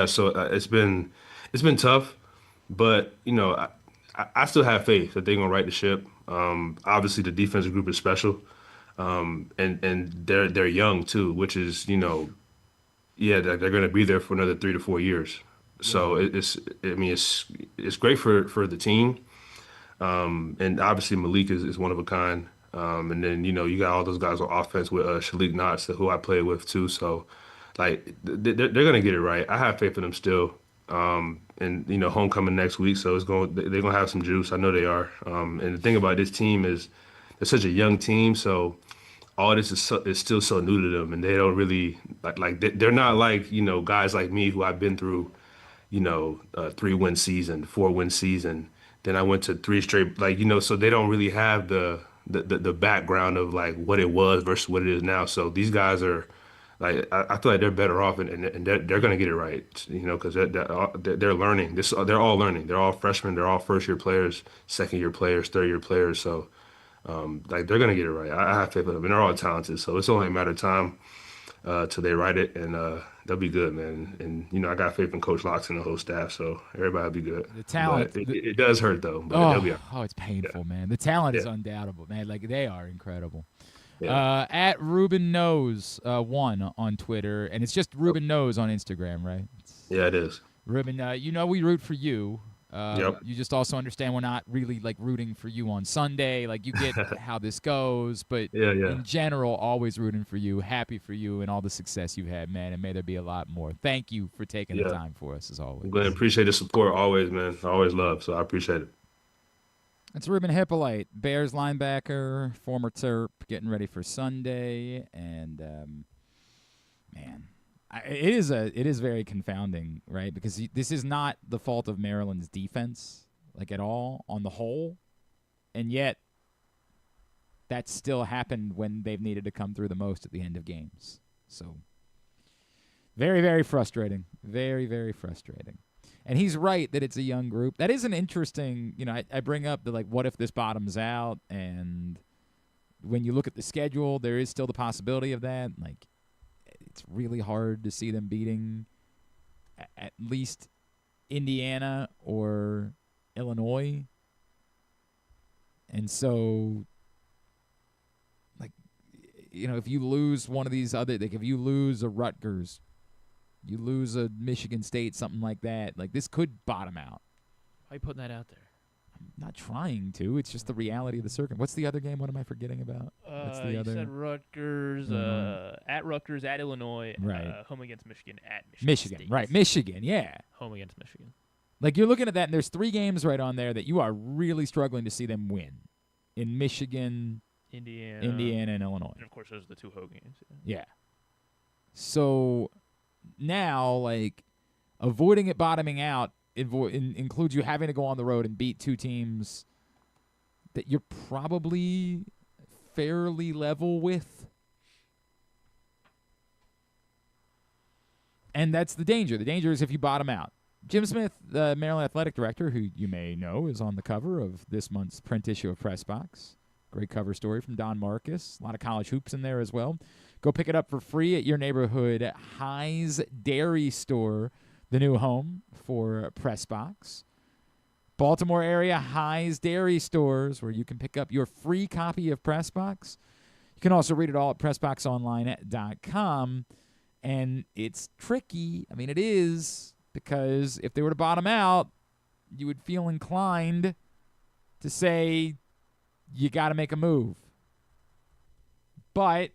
So it's been tough, but I still have faith that they're gonna right the ship. Obviously the defensive group is special, and they're young too, which is they're gonna be there for another 3 to 4 years. So it's great for the team, and obviously Malik is one of a kind. And then you got all those guys on offense with Shalik Knox, who I played with too. So like they're gonna get it right. I have faith in them still. And homecoming next week, so they're gonna have some juice. I know they are. And the thing about this team is they're such a young team, so all this is still so new to them, and they don't really they're not like guys like me who I've been through a 3-win season, 4-win season. Then I went to 3 straight, so they don't really have the background of like what it was versus what it is now. So these guys are like, I feel like they're better off and they're going to get it right, because they're learning. They're all learning. They're all freshmen. They're all first-year players, second-year players, third-year players. So they're going to get it right. I have faith in them, and they're all talented. So it's only a matter of time till they write it, and they'll be good, man. And I got faith in Coach Locks and the whole staff, so everybody will be good. The talent, it does hurt though, but they'll be all right. It's painful, man. The talent is undoubtable, man. Like they are incredible. Yeah. At Ruben Knows 1 on Twitter, and it's just Ruben Knows on Instagram, right? Yeah, it is. Ruben, we root for you. Yep. You just also understand we're not really like rooting for you on Sunday. Like you get how this goes, but in general, always rooting for you, happy for you, and all the success you've had, man. And may there be a lot more. Thank you for taking the time for us, as always. I'm glad. Appreciate the support always, man. I always love, so I appreciate it. That's Ruben Hyppolite, Bears linebacker, former Terp, getting ready for Sunday, and man. It is very confounding, right? Because this is not the fault of Maryland's defense, like at all, on the whole, and yet that still happened when they've needed to come through the most at the end of games. So very, very frustrating. Very, very frustrating. And he's right that it's a young group. That is an interesting, I bring up the, like, what if this bottoms out? And when you look at the schedule, there is still the possibility of that. Like, it's really hard to see them beating at least Indiana or Illinois. And so, like, if you lose one of these other, like if you lose a Rutgers, you lose a Michigan State, something like that, like this could bottom out. Why are you putting that out there? I'm not trying to. It's just the reality of the circuit. What's the other game? What am I forgetting about? What's the you other? said Rutgers, at Rutgers, at Illinois, right. Home against Michigan, at Michigan. State. Right, Michigan, yeah. Home against Michigan. Like, you're looking at that, and there's 3 games right on there that you are really struggling to see them win. In Michigan, Indiana, and Illinois. And, of course, those are the 2 home games. Yeah. So now, like, avoiding it bottoming out includes you having to go on the road and beat 2 teams that you're probably fairly level with. And that's the danger. The danger is if you bottom out. Jim Smith, the Maryland athletic director, who you may know is on the cover of this month's print issue of Press Box. Great cover story from Don Marcus. A lot of college hoops in there as well. Go pick it up for free at your neighborhood High's Dairy Store, the new home for Press Box. Baltimore area High's Dairy Stores, where you can pick up your free copy of Press Box. You can also read it all at PressBoxOnline.com. And it's tricky. I mean, it is, because if they were to bottom out, you would feel inclined to say you got to make a move. But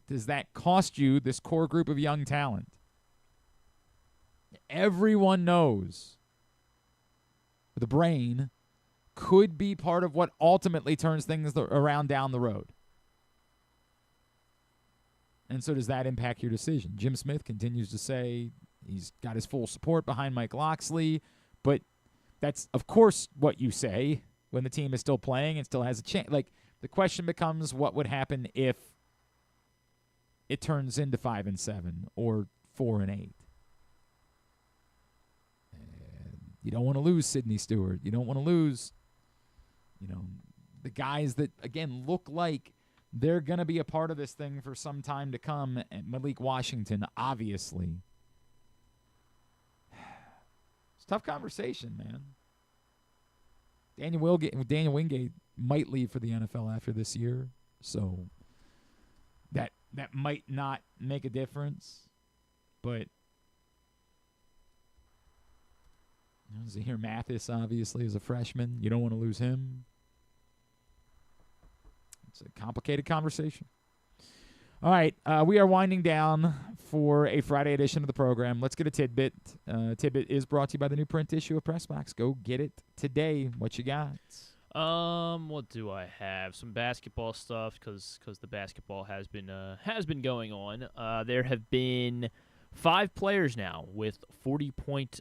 does that cost you this core group of young talent? Everyone knows the brain could be part of what ultimately turns things around down the road. And so does that impact your decision? Jim Smith continues to say he's got his full support behind Mike Loxley, but that's, of course, what you say when the team is still playing and still has a chance. Like, the question becomes what would happen if it turns into 5-7 or 4-8. You don't want to lose Sidney Stewart. You don't want to lose, the guys that, again, look like they're going to be a part of this thing for some time to come. And Malik Washington, obviously. It's a tough conversation, man. Daniel Wingate might leave for the NFL after this year, so that might not make a difference. But Zahir Mathis, obviously, is a freshman. You don't want to lose him. It's a complicated conversation. All right, we are winding down for a Friday edition of the program. Let's get a tidbit. Tidbit is brought to you by the new print issue of PressBox. Go get it today. What you got? What do I have? Some basketball stuff because the basketball has been going on. There have been 5 players now with 40-point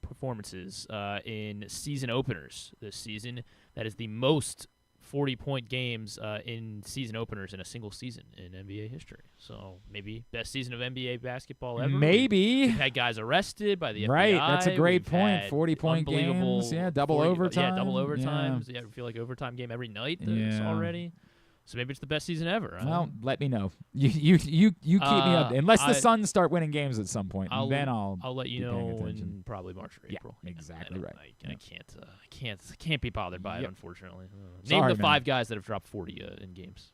performances in season openers this season. That is the most 40-point games in season openers in a single season in NBA history. So maybe best season of NBA basketball ever. Maybe. We've had guys arrested by the FBI. Right, that's a great We've point. had 40-point games, double overtime. Yeah, double overtimes. Yeah, I feel like overtime game every night already. So maybe it's the best season ever. Well, let me know. You keep me up. Unless the Suns start winning games at some point, then I'll let you know in probably March or April. Yeah, exactly right. I can't be bothered by it, unfortunately. Sorry, Name the 5 guys that have dropped 40 in games.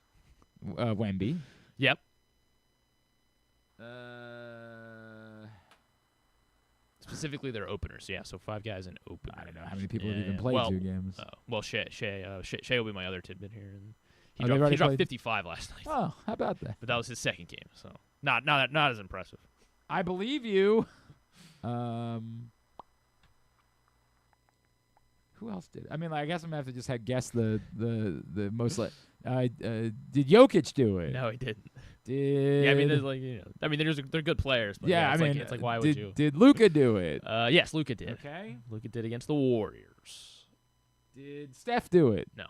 Wemby. Yep. Specifically, their openers. Yeah, so 5 guys in openers. I don't know how many people have even played 2 games. Shea will be my other tidbit here. And he dropped dropped 55 last night. Oh, how about that? But that was his second game, so not as impressive. I believe you. Who else did? I mean, I guess I'm gonna have to just guess the most. Did Jokic do it? No, he didn't. Did I mean, there's they're good players, but it's like why would you? Did Luka do it? Yes, Luka did. Okay, Luka did against the Warriors. Did Steph do it? No.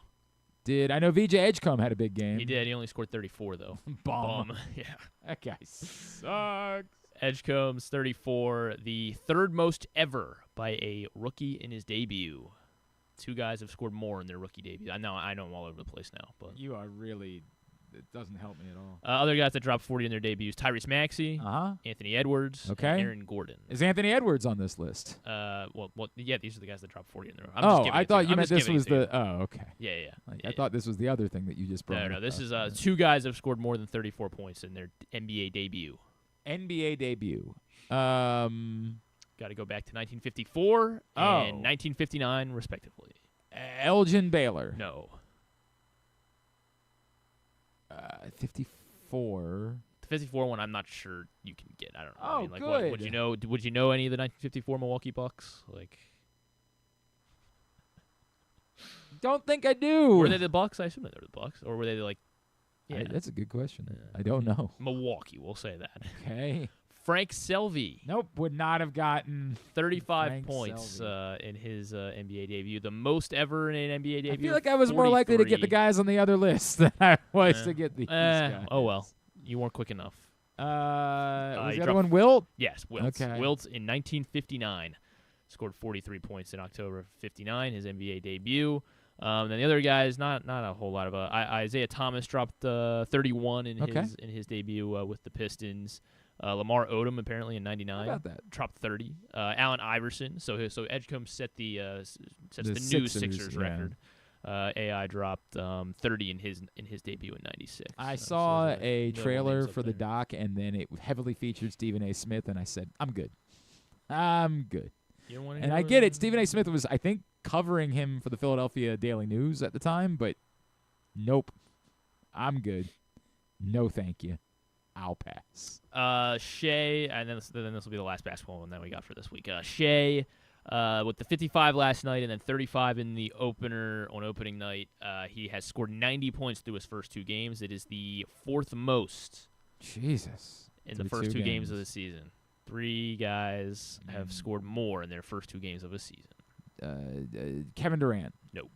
I know VJ Edgecombe had a big game. He did. He only scored 34 though. Bum. Yeah. That guy sucks. Edgecombe's 34, the third most ever by a rookie in his debut. 2 guys have scored more in their rookie debut. I know I'm all over the place now, but you are really. It doesn't help me at all. Other guys that dropped 40 in their debuts: Tyrese Maxey, Anthony Edwards, and Aaron Gordon. Is Anthony Edwards on this list? Yeah, these are the guys that dropped 40 in their. I thought you meant this was the. Oh, okay. Yeah. I thought this was the other thing that you just brought. No. This is 2 guys have scored more than 34 points in their NBA debut. NBA debut. Got to go back to 1954 and 1959, respectively. Elgin Baylor. No. 54. The 54 one, I'm not sure you can get. I don't know. Oh, I mean, like, good. Would you know? Would you know any of the 1954 Milwaukee Bucks? Like, don't think I do. Were they the Bucks? I assume they were the Bucks, or were they like? Yeah, that's a good question. I don't know. Milwaukee, we'll say that. Okay. Frank Selvey. Nope, would not have gotten 35 Frank points Selvey. In his NBA debut, the most ever in an NBA debut. I feel like I was more likely to get the guys on the other list than I was to get these guys. Oh well, you weren't quick enough. Was the other one Wilt? Yes, Wilt. Okay. Wilt in 1959 scored 43 points in October of '59, his NBA debut. Then the other guys, not a whole lot of. Isaiah Thomas dropped 31 in his debut with the Pistons. Lamar Odom apparently in '99. How about that? Dropped 30. Allen Iverson. So Edgecombe set the new Sixers record. AI dropped 30 in his debut in '96. I saw a trailer for the doc, and then it heavily featured Stephen A. Smith, and I said, I'm good. And I get it. Stephen A. Smith was, I think, covering him for the Philadelphia Daily News at the time, but nope. I'm good. No, thank you. I'll pass. Shea, and then this will be the last basketball one that we got for this week. Shea, with the 55 last night and then 35 in the opener on opening night, he has scored 90 points through his first 2 games. It is the 4th most. Jesus. In the first 2 games of the season. 3 guys have scored more in their first 2 games of a season. Kevin Durant. No.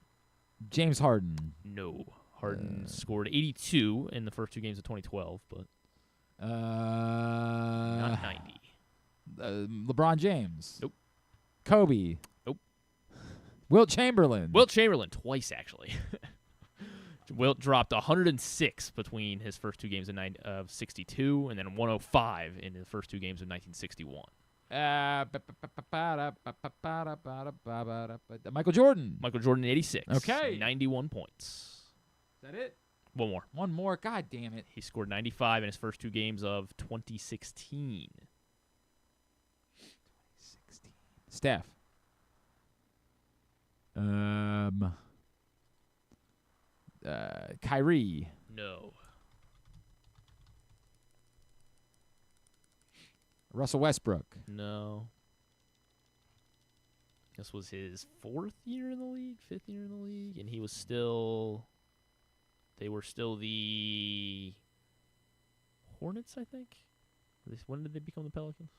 James Harden. No. Harden scored 82 in the first 2 games of 2012, but not 90. LeBron James. Nope. Kobe. Nope. Wilt Chamberlain. Wilt Chamberlain twice, actually. Wilt dropped 106 between his first 2 games of 62 and then 105 in the first 2 games of 1961. Michael Jordan. Michael Jordan, 86. Okay. 91 points. Is that it? One more. God damn it. He scored 95 in his first 2 games of 2016. Steph. Kyrie. No. Russell Westbrook. No. This was his 4th year in the league, 5th year in the league, and he was still... They were still the Hornets, I think. When did they become the Pelicans?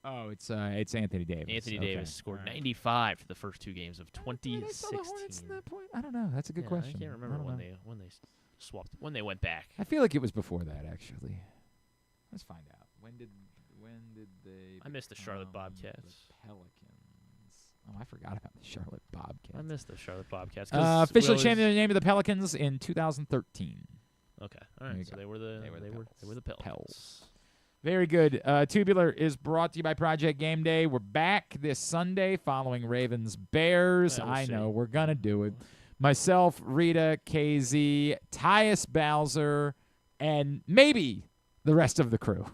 Oh, it's Anthony Davis. Anthony Davis scored 95 for the first 2 games of 2016. The Hornets at that point? I don't know. That's a good question. I can't remember when they went back. I feel like it was before that, actually. Let's find out. When did they? I missed the Charlotte Bobcats. The Pelicans. Oh, I forgot about the Charlotte Bobcats. I missed the Charlotte Bobcats. Officially changed the name of the Pelicans in 2013. Okay, all right. So they were the Pelicans. Pels. Very good. Tubular is brought to you by Project Game Day. We're back this Sunday following Ravens Bears. I know we're gonna do it. Myself, Rita, KZ, Tyus Bowser, and maybe the rest of the crew.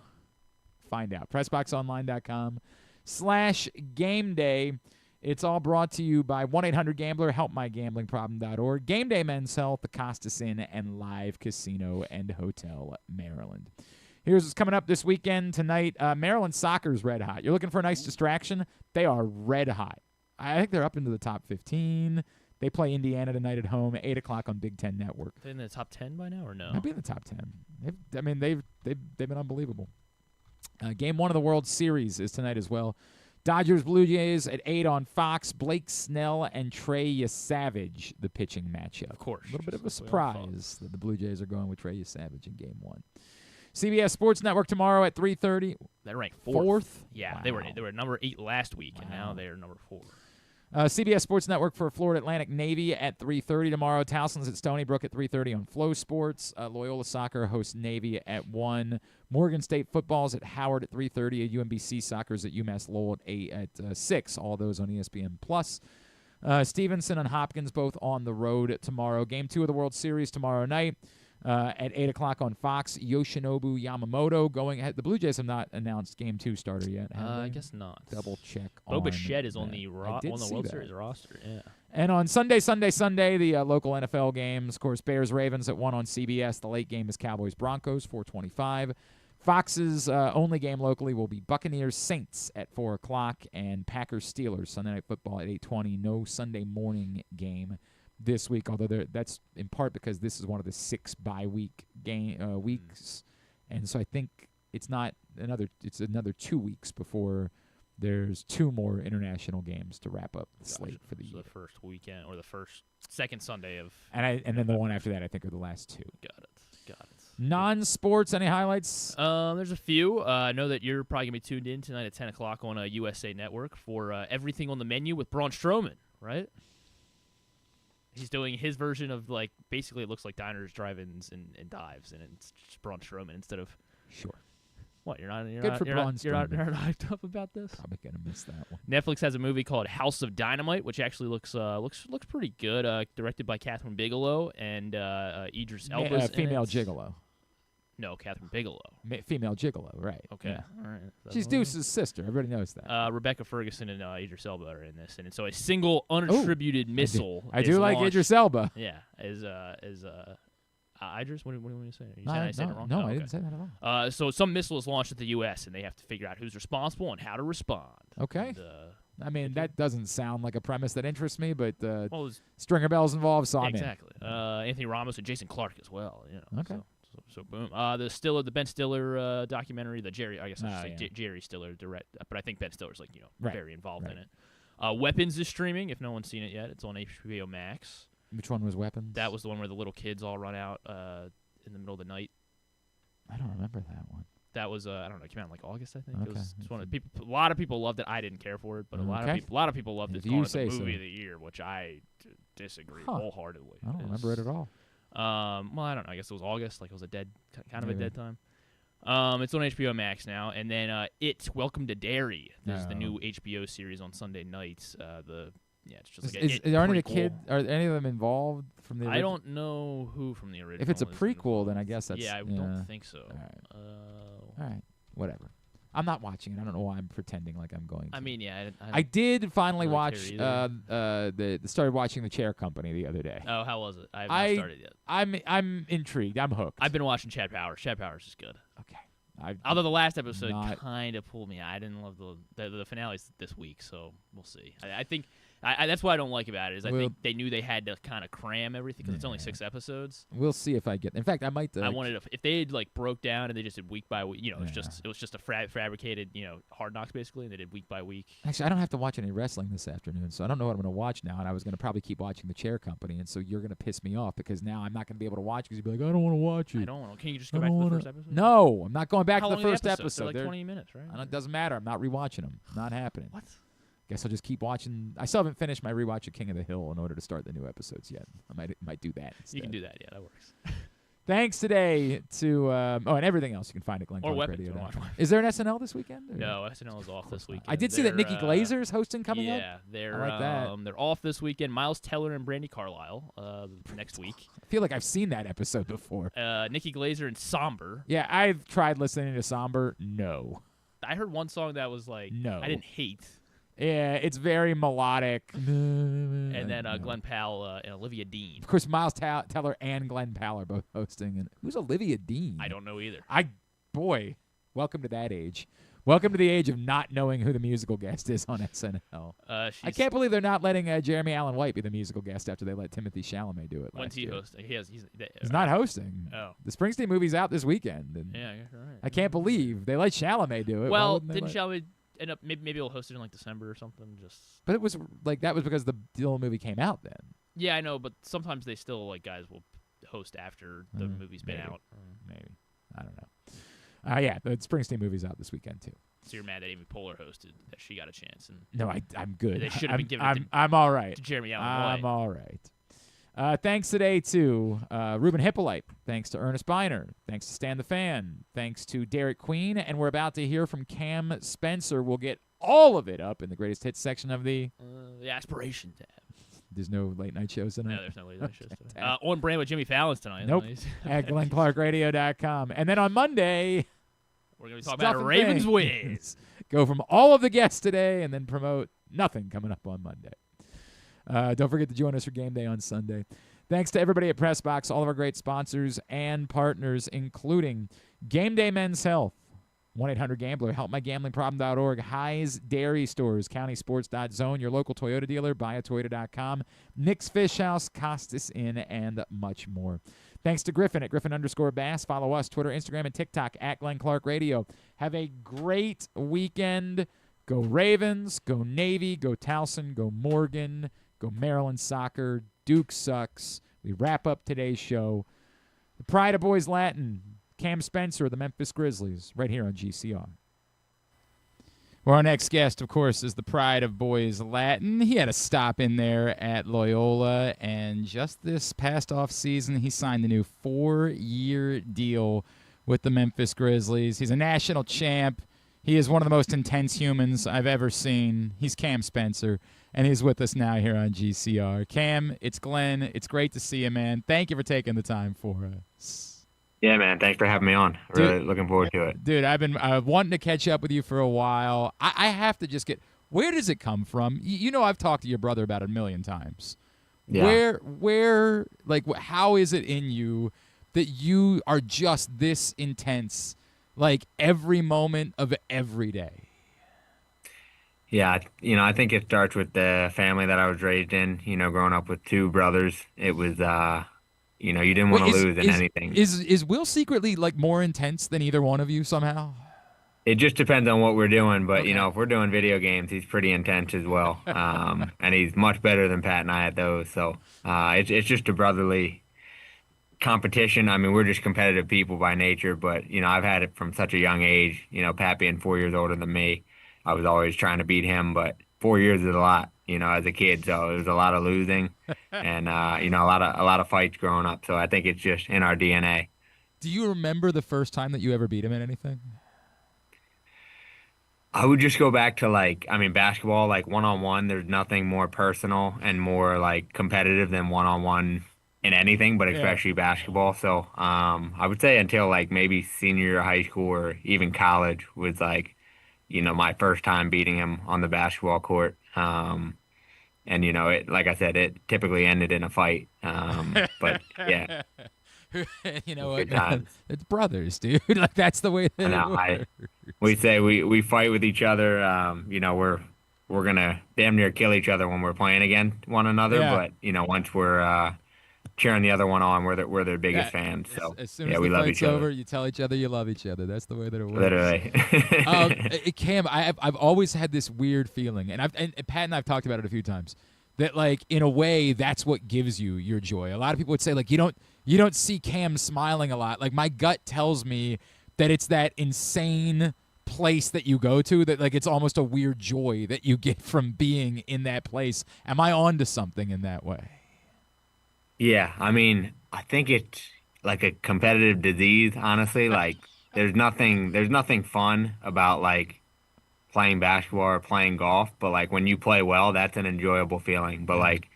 Find out. PressBoxOnline.com/GameDay. It's all brought to you by 1-800-GAMBLER, HelpMyGamblingProblem.org, Game Day Men's Health, the Costas Inn, and Live Casino and Hotel Maryland. Here's what's coming up this weekend tonight. Maryland soccer's red hot. You're looking for a nice distraction? They are red hot. I think they're up into the top 15. They play Indiana tonight at home at 8 o'clock on Big Ten Network. They're in the top 10 by now or no? They'll be in the top 10. They've been unbelievable. Game 1 of the World Series is tonight as well. Dodgers Blue Jays at 8 on Fox. Blake Snell and Trey Yesavage, the pitching matchup. Of course. A little bit of a surprise that the Blue Jays are going with Trey Yesavage in Game 1. CBS Sports Network tomorrow at 3:30. They're ranked 4th. Yeah, wow. they were number 8 last week, and now they're number 4. CBS Sports Network for Florida Atlantic Navy at 3:30 tomorrow. Towson's at Stony Brook at 3:30 on Flow Sports. Loyola Soccer hosts Navy at 1. Morgan State Football's at Howard at 3:30. UMBC Soccer's at UMass Lowell at 6. All those on ESPN+. Stevenson and Hopkins both on the road tomorrow. Game 2 of the World Series tomorrow night. At 8 o'clock on Fox, Yoshinobu Yamamoto going ahead. The Blue Jays have not announced Game 2 starter yet. I guess not. Double check. Bo on Bichette is on that. the World Series roster. Yeah. And on Sunday, the local NFL games. Of course, Bears-Ravens at 1 on CBS. The late game is Cowboys-Broncos, 4:25. Fox's only game locally will be Buccaneers-Saints at 4 o'clock and Packers-Steelers Sunday Night Football at 8:20. No Sunday morning game this week, although that's in part because this is one of the 6 bye-week weeks, and so I think it's another 2 weeks before there's 2 more international games to wrap up the slate for the year. The first weekend or the second Sunday of, and then the one after that I think are the last 2. Got it. Non-sports, any highlights? There's a few. I know that you're probably gonna be tuned in tonight at 10 o'clock on USA Network for Everything on the Menu with Braun Strowman, right? He's doing his version of, basically it looks like diners, drive-ins, and dives, and it's just Braun Strowman instead of... Sure. What, you're not hyped up about this? Probably going to miss that one. Netflix has a movie called House of Dynamite, which actually looks pretty good, directed by Catherine Bigelow and Idris Elba's female gigolo. No, Catherine Bigelow. Female gigolo, right. Okay. Yeah. All right. She's Deuce's sister. Everybody knows that. Rebecca Ferguson and Idris Elba are in this. And so a single unattributed missile I do like launched. Idris Elba. Yeah. Is Idris? What do you want to say? You No, saying I said it wrong? no, Oh, I didn't say that at all. So some missile is launched at the U.S., and they have to figure out who's responsible and how to respond. Okay. And, I mean, that doesn't sound like a premise that interests me, but Well, stringer bells involved, so I'm in. exactly. Anthony Ramos and Jason Clarke as well. You know, Okay. So boom. The Ben Stiller documentary, the Jerry, I guess I should say Jerry Stiller direct, but I think Ben Stiller's like very involved in it. Weapons is streaming. If no one's seen it yet, it's on HBO Max. Which one was Weapons? That was the one where the little kids all run out in the middle of the night. I don't remember that one. That was I don't know. It came out in like August, I think. Okay. It's one of the people. A lot of people loved it. I didn't care for it, but a lot of people loved it. If Calling you it say the so. movie of the year, which I disagree wholeheartedly. I don't remember it at all. Well, I don't know. I guess it was August. Like it was a dead Maybe. a dead time. It's on HBO Max now, and then Welcome to Derry. This is the new HBO series on Sunday nights. It's just like are any of the prequel. kid? Are any of them involved from the? I don't know who from the original. If it's a is prequel, then I guess that's. I don't think so. All right, whatever. I'm not watching it. I don't know why I'm pretending like I'm going to. I mean, yeah. I did finally really watch. Started watching The Chair Company the other day. Oh, how was it? I haven't started yet. I'm intrigued. I'm hooked. I've been watching Chad Powers. Chad Powers is good. Okay. Although the last episode kind of pulled me. I didn't love the finale's this week, so we'll see. I think that's what I don't like about it is I think they knew they had to kind of cram everything because it's only 6 episodes. We'll see if I get. In fact, I might. I wanted if they had like broke down and they just did week by week. It was just a fabricated Hard Knocks basically, and they did week by week. Actually, I don't have to watch any wrestling this afternoon, so I don't know what I'm going to watch now. And I was going to probably keep watching The Chair Company, and so you're going to piss me off because now I'm not going to be able to watch because you'll be like, I don't want to watch it. I don't want to. Can you just go back to the first episode? No, I'm not going back How to long the are first episodes? episode. They're like 20 minutes, right? It doesn't matter. I'm not rewatching them. Not happening. What? Guess I'll just keep watching. I still haven't finished my rewatch of King of the Hill in order to start the new episodes yet. I might do that instead. You can do that. Yeah, that works. Thanks today to and everything else you can find at Or Weapons. GlenClarkRadio.com. Is there an SNL this weekend? Or? No, SNL is off this weekend. I did see that Nikki Glazer's hosting coming up. Yeah, they're I like that. They're off this weekend. Miles Teller and Brandi Carlile next week. I feel like I've seen that episode before. Nikki Glazer and Somber. Yeah, I've tried listening to Somber. No. I heard one song that was like I didn't hate. Yeah, it's very melodic. And then Glenn Powell and Olivia Dean. Of course, Miles Teller and Glenn Powell are both hosting. And who's Olivia Dean? I don't know either. Boy, welcome to that age. Welcome to the age of not knowing who the musical guest is on SNL. I can't believe they're not letting Jeremy Allen White be the musical guest after they let Timothy Chalamet do it. When's he hosting? He's not hosting. Oh. The Springsteen movie's out this weekend. And yeah, you're right. I can't believe they let Chalamet do it. Well, didn't Chalamet end up maybe he'll host it in like December or something? But it was like that was because the movie came out then. Yeah, I know, but sometimes they still like guys will host after the movie's been out. Maybe. I don't know. Yeah, the Springsteen movie's out this weekend too. So you're mad that Amy Poehler hosted, that she got a chance. And no, I'm good. They should have been given it I'm all right. to Jeremy Allen I'm White. all right. Thanks today to Ruben Hyppolite. Thanks to Earnest Byner. Thanks to Stan the Fan. Thanks to Derik Queen. And we're about to hear from Cam Spencer. We'll get all of it up in the greatest hits section of the Aspiration tab. There's no late night shows tonight? No, there's no late night shows today. On brand with Jimmy Fallon's tonight. Nope. At GlenClarkRadio.com. And then on Monday, we're going to be talking about Ravens wins. Go from all of the guests today and then promote nothing coming up on Monday. Don't forget to join us for game day on Sunday. Thanks to everybody at PressBox, all of our great sponsors and partners, including Game Day Men's Health, 1-800-GAMBLER, HelpMyGamblingProblem.org, High's Dairy Stores, CountySports.zone, your local Toyota dealer, BuyAToyota.com, Nick's Fish House, Costas Inn, and much more. Thanks to Griffin at Griffin_Bass. Follow us, Twitter, Instagram, and TikTok at Glenn Clark Radio. Have a great weekend. Go Ravens, go Navy, go Towson, go Morgan, go Maryland Soccer. Duke sucks. We wrap up today's show. The Pride of Boys Latin, Cam Spencer of the Memphis Grizzlies, right here on GCR. Well, our next guest, of course, is the Pride of Boys Latin. He had a stop in there at Loyola, and just this past off season, he signed a new 4-year deal with the Memphis Grizzlies. He's a national champ. He is one of the most intense humans I've ever seen. He's Cam Spencer, and he's with us now here on GCR. Cam, it's Glenn. It's great to see you, man. Thank you for taking the time for us. Yeah, man. Thanks for having me on. Really looking forward to it. Dude, I've been wanting to catch up with you for a while. I have to just get – where does it come from? You know I've talked to your brother about it a million times. Yeah. Where like, how is it in you that you are just this intense, like, every moment of every day? Yeah, I think it starts with the family that I was raised in. Growing up with two brothers, it was you didn't want to lose in anything. Is Will secretly, like, more intense than either one of you somehow? It just depends on what we're doing, but if we're doing video games, he's pretty intense as well, and he's much better than Pat and I at those. So it's just a brotherly competition. I mean, we're just competitive people by nature, but I've had it from such a young age. Pat being 4 years older than me, I was always trying to beat him, but 4 years is a lot, as a kid. So it was a lot of losing, and a lot of fights growing up. So I think it's just in our DNA. Do you remember the first time that you ever beat him in anything? I would just go back to basketball, like one-on-one. There's nothing more personal and more like competitive than one-on-one in anything, but especially basketball. So I would say until like maybe senior year of high school or even college was like, my first time beating him on the basketball court. And it, like I said, it typically ended in a fight. But yeah. You know what, man? It's brothers, dude. Like, that's the way that it works. We say we fight with each other. We're gonna damn near kill each other when we're playing against one another. But once we're cheering the other one on, we're their biggest fans. So as soon as we the love fight's each other. over, you tell each other you love each other. That's the way that it works. Literally. Cam, I've always had this weird feeling, and Pat and I've talked about it a few times, that, like, in a way, that's what gives you your joy. A lot of people would say, like, you don't see Cam smiling a lot. Like, my gut tells me that it's that insane place that you go to, that, like, it's almost a weird joy that you get from being in that place. Am I onto something in that way? Yeah, I mean, I think it's like a competitive disease, honestly. Like, there's nothing fun about, like, playing basketball or playing golf, but like when you play well, that's an enjoyable feeling. But like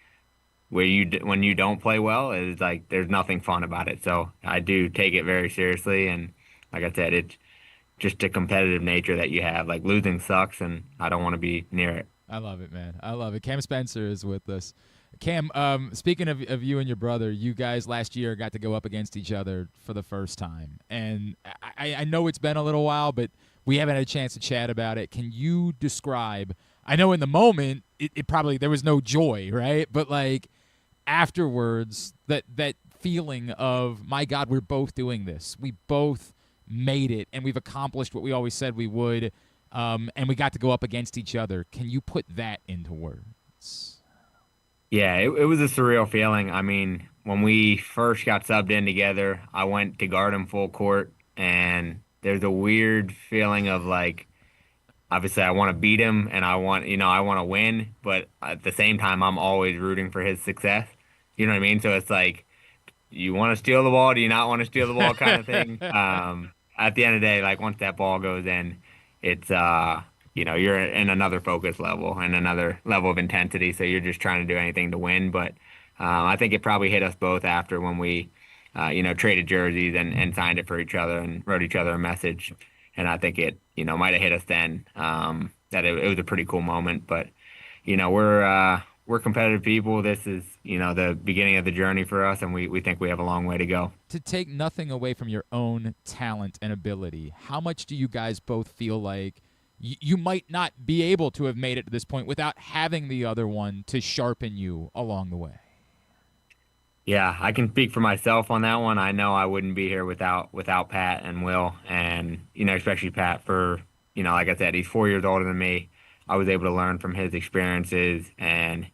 when you don't play well, it's like there's nothing fun about it. So I do take it very seriously, and like I said, it's just a competitive nature that you have. Like, losing sucks, and I don't want to be near it. I love it, man. I love it. Cam Spencer is with us. Cam, speaking of you and your brother, you guys last year got to go up against each other for the first time, and I know it's been a little while, but we haven't had a chance to chat about it. Can you describe, I know in the moment, it probably, there was no joy, right? But, like, afterwards, that feeling of, my God, we're both doing this. We both made it, and we've accomplished what we always said we would, and we got to go up against each other. Can you put that into words? Yeah, it was a surreal feeling. I mean, when we first got subbed in together, I went to guard him full court, and there's a weird feeling of, like, obviously I want to beat him and I want to win, but at the same time I'm always rooting for his success. You know what I mean? So it's like, you want to steal the ball, do you not want to steal the ball, kind of thing. At the end of the day, like, once that ball goes in, it's you're in another focus level and another level of intensity, so you're just trying to do anything to win. But I think it probably hit us both after when we traded jerseys and signed it for each other and wrote each other a message. And I think it, might have hit us then, that it was a pretty cool moment. But, we're competitive people. This is, the beginning of the journey for us, and we think we have a long way to go. To take nothing away from your own talent and ability, how much do you guys both feel like you might not be able to have made it to this point without having the other one to sharpen you along the way? Yeah, I can speak for myself on that one. I know I wouldn't be here without Pat and Will, and especially Pat for like I said, he's 4 years older than me. I was able to learn from his experiences, and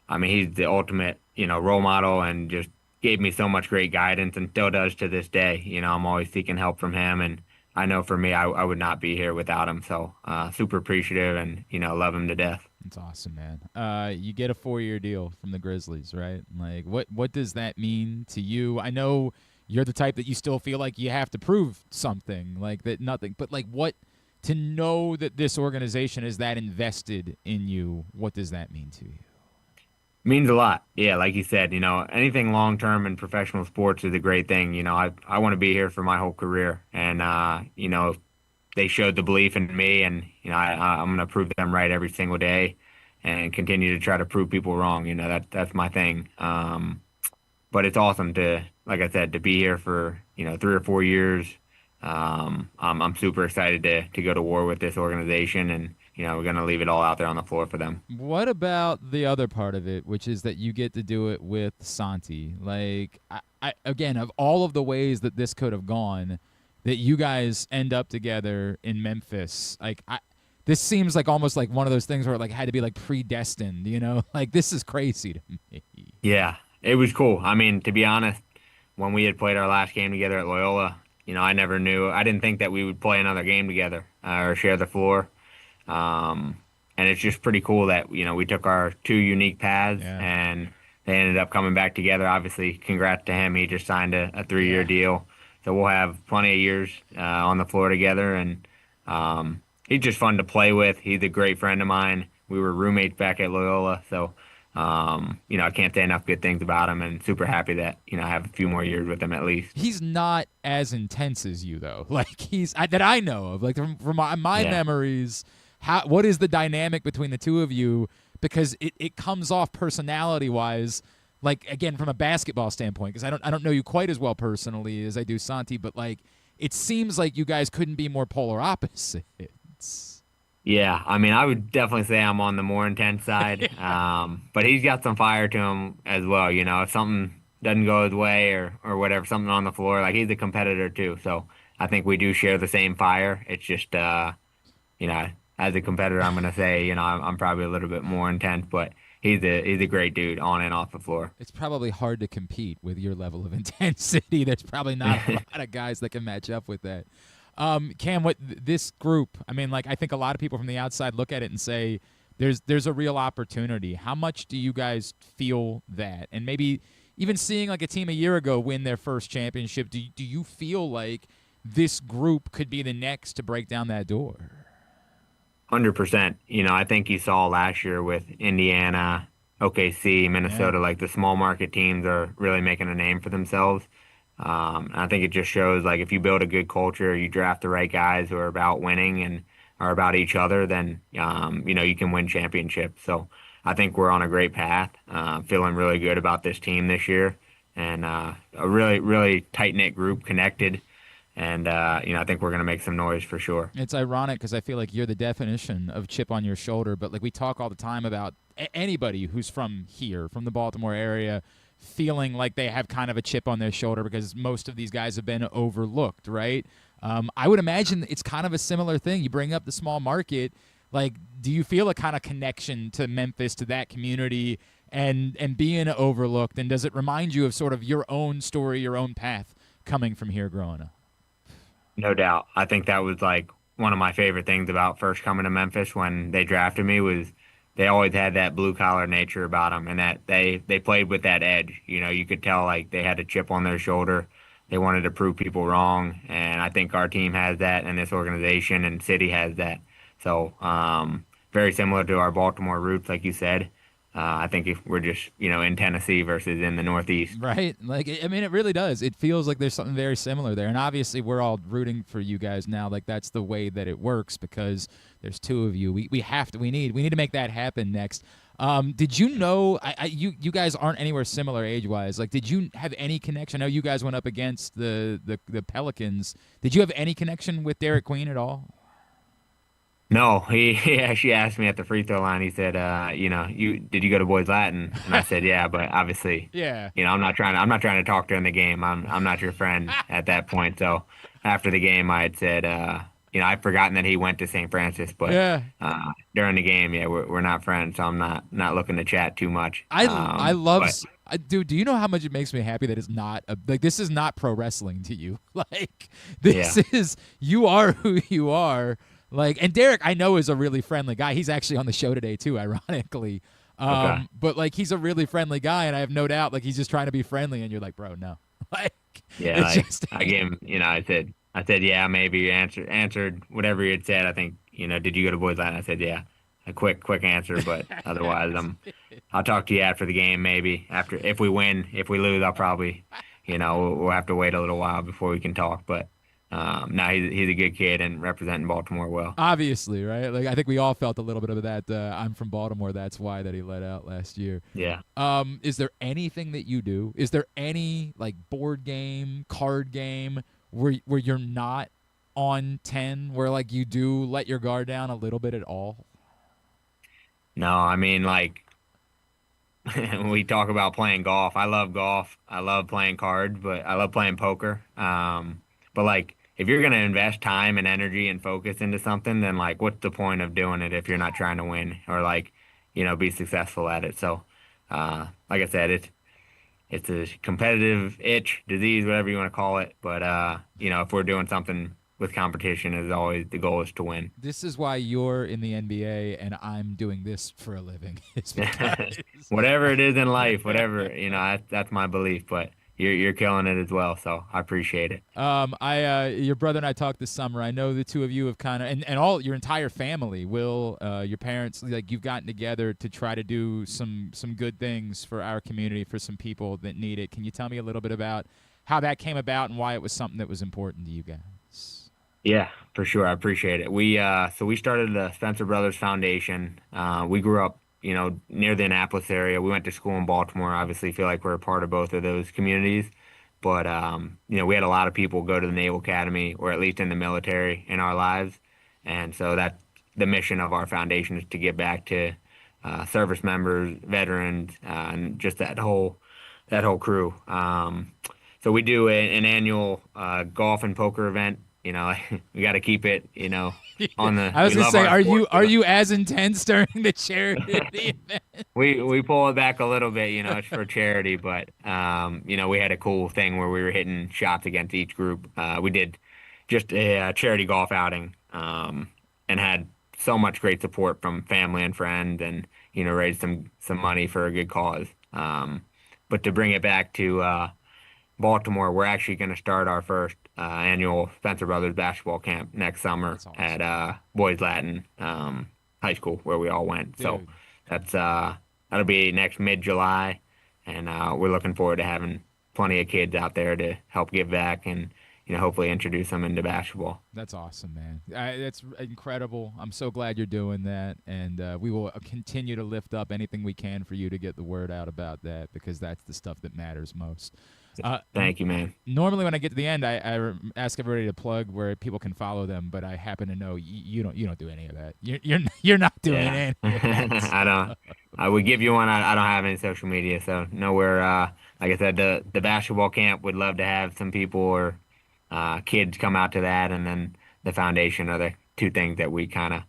I mean, he's the ultimate role model, and just gave me so much great guidance, and still does to this day. I'm always seeking help from him, and I know for me, I would not be here without him. So super appreciative, and love him to death. That's awesome, man. You get a 4-year deal from the Grizzlies, right? Like, what does that mean to you? I know you're the type that you still feel like you have to prove something, like that nothing. But, like, what, to know that this organization is that invested in you, what does that mean to you? Means a lot. Yeah, like you said, anything long term in professional sports is a great thing. I want to be here for my whole career, and they showed the belief in me, and I'm going to prove them right every single day, and continue to try to prove people wrong. That's my thing. But it's awesome to, like I said, to be here for 3 or 4 years. I'm super excited to go to war with this organization, and we're going to leave it all out there on the floor for them. What about the other part of it, which is that you get to do it with Santi? Like, I again, of all of the ways that this could have gone, that you guys end up together in Memphis, like, this seems like almost like one of those things where it like had to be like predestined, Like, this is crazy to me. Yeah, it was cool. I mean, to be honest, when we had played our last game together at Loyola, I never knew. I didn't think that we would play another game together or share the floor. And it's just pretty cool that, we took our 2 unique paths and they ended up coming back together. Obviously, congrats to him. He just signed a 3-year deal. So we'll have plenty of years on the floor together. And he's just fun to play with. He's a great friend of mine. We were roommates back at Loyola. So, I can't say enough good things about him, and super happy that, I have a few more years with him at least. He's not as intense as you, though. Like, that I know of. Like, from my memories, what is the dynamic between the two of you? Because it comes off personality-wise, like, again, from a basketball standpoint, because I don't know you quite as well personally as I do Santi, but, like, it seems like you guys couldn't be more polar opposites. Yeah, I mean, I would definitely say I'm on the more intense side, but he's got some fire to him as well. If something doesn't go his way or whatever, something on the floor, like, he's a competitor too. So I think we do share the same fire. It's just, as a competitor, I'm going to say, I'm probably a little bit more intense, but he's a great dude on and off the floor. It's probably hard to compete with your level of intensity. There's probably not a lot of guys that can match up with that. Cam, what this group, I mean, like, I think a lot of people from the outside look at it and say there's a real opportunity. How much do you guys feel that? And maybe even seeing like a team a year ago win their first championship, do you feel like this group could be the next to break down that door? 100%. I think you saw last year with Indiana, OKC, Minnesota, like the small market teams are really making a name for themselves. And I think it just shows, like, if you build a good culture, you draft the right guys who are about winning and are about each other, then, you can win championships. So I think we're on a great path, feeling really good about this team this year, and a really, really tight-knit group, connected. And, I think we're going to make some noise for sure. It's ironic because I feel like you're the definition of chip on your shoulder, but, like, we talk all the time about anybody who's from here, from the Baltimore area, feeling like they have kind of a chip on their shoulder because most of these guys have been overlooked, right? I would imagine it's kind of a similar thing. You bring up the small market. Like, do you feel a kind of connection to Memphis, to that community, and being overlooked? And does it remind you of sort of your own story, your own path coming from here growing up? No doubt. I think that was, like, one of my favorite things about first coming to Memphis when they drafted me was they always had that blue-collar nature about them, and that they played with that edge. You could tell, like, they had a chip on their shoulder. They wanted to prove people wrong, and I think our team has that, and this organization and city has that. So very similar to our Baltimore roots, like you said. I think if we're just, in Tennessee versus in the Northeast. Right. Like, I mean, it really does. It feels like there's something very similar there. And obviously we're all rooting for you guys now. Like, that's the way that it works because there's two of you. We need to make that happen next. Did you know, you guys aren't anywhere similar age-wise. Like, did you have any connection? I know you guys went up against the Pelicans. Did you have any connection with Derik Queen at all? No, he actually asked me at the free throw line. He said, did you go to Boys Latin? And I said, yeah, but obviously, I'm not trying to talk during the game. I'm not your friend at that point. So after the game, I had said, I'd forgotten that he went to St. Francis, but during the game, we're not friends. So I'm not looking to chat too much. I love. Dude, do you know how much it makes me happy that it's not this is not pro wrestling to you? Like, this is, you are who you are. Like, and Derik, I know, is a really friendly guy. He's actually on the show today too, ironically. But like, he's a really friendly guy, and I have no doubt, like, he's just trying to be friendly, and you're like, bro, no. Like, I gave him, I said, yeah, maybe. Answered whatever he had said. I think, did you go to Boys Latin? I said, yeah. a quick answer, but otherwise, I'll talk to you after the game, maybe after if we win. If we lose, I'll probably, we'll have to wait a little while before we can talk. But no, he's a good kid and representing Baltimore well. Obviously, right? Like I think we all felt a little bit of that. I'm from Baltimore. That's why that he let out last year. Yeah. Is there anything that you do? Is there any like board game, card game where you're not on 10, where like you do let your guard down a little bit at all? No, I mean, like we talk about playing golf. I love golf. I love playing cards, but I love playing poker. But like, if you're gonna invest time and energy and focus into something, then like, what's the point of doing it if you're not trying to win or like, be successful at it? So, like I said, it's a competitive itch, disease, whatever you want to call it. But if we're doing something with competition, is always the goal is to win. This is why you're in the NBA and I'm doing this for a living. Whatever it is in life, whatever, that's my belief. But you're killing it as well, so I appreciate it. Your brother and I talked this summer. I know the two of you have kind of, and all your entire family, Will, your parents, like you've gotten together to try to do some good things for our community, for some people that need it. Can you tell me a little bit about how that came about and why it was something that was important to you guys? Yeah, for sure. I appreciate it. We started the Spencer Brothers Foundation. We grew up, near the Annapolis area. We went to school in Baltimore. Obviously, feel like we're a part of both of those communities. But we had a lot of people go to the Naval Academy, or at least in the military, in our lives. And so that's the mission of our foundation, is to give back to service members, veterans, and just that whole crew. So we do an annual golf and poker event. We got to keep it, on the. I was gonna say, are you as intense during the charity event? We pull it back a little bit, it's for charity, but we had a cool thing where we were hitting shots against each group. We did just a charity golf outing, and had so much great support from family and friends, and raised some money for a good cause. But to bring it back to Baltimore, we're actually going to start our first annual Spencer Brothers basketball camp next summer at Boys Latin High School, where we all went. So that's that'll be next mid-July, and we're looking forward to having plenty of kids out there to help give back and hopefully introduce them into basketball. That's awesome, man. That's incredible. I'm so glad you're doing that, and we will continue to lift up anything we can for you to get the word out about that, because that's the stuff that matters most. Thank you, man. Normally, when I get to the end, I ask everybody to plug where people can follow them, but I happen to know you don't do any of that. You're not doing any of that. I don't. I would give you one. I don't have any social media, so nowhere. Like I said, the basketball camp would love to have some people or kids come out to that, and then the foundation are the two things that we kind of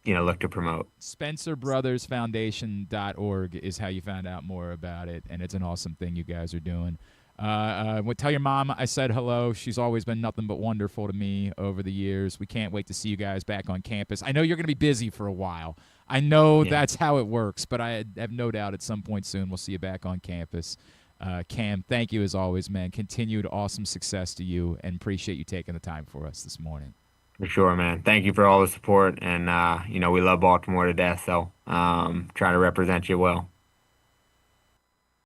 look to promote. SpencerBrothersFoundation.org is how you found out more about it, and it's an awesome thing you guys are doing. Tell your mom I said hello. She's always been nothing but wonderful to me over the years. We can't wait to see you guys back on campus. I know you're going to be busy for a while. I know that's how it works, but I have no doubt at some point soon we'll see you back on campus. Cam, thank you as always, man. Continued awesome success to you, and appreciate you taking the time for us this morning. For sure, man. Thank you for all the support, and we love Baltimore to death, so try to represent you well.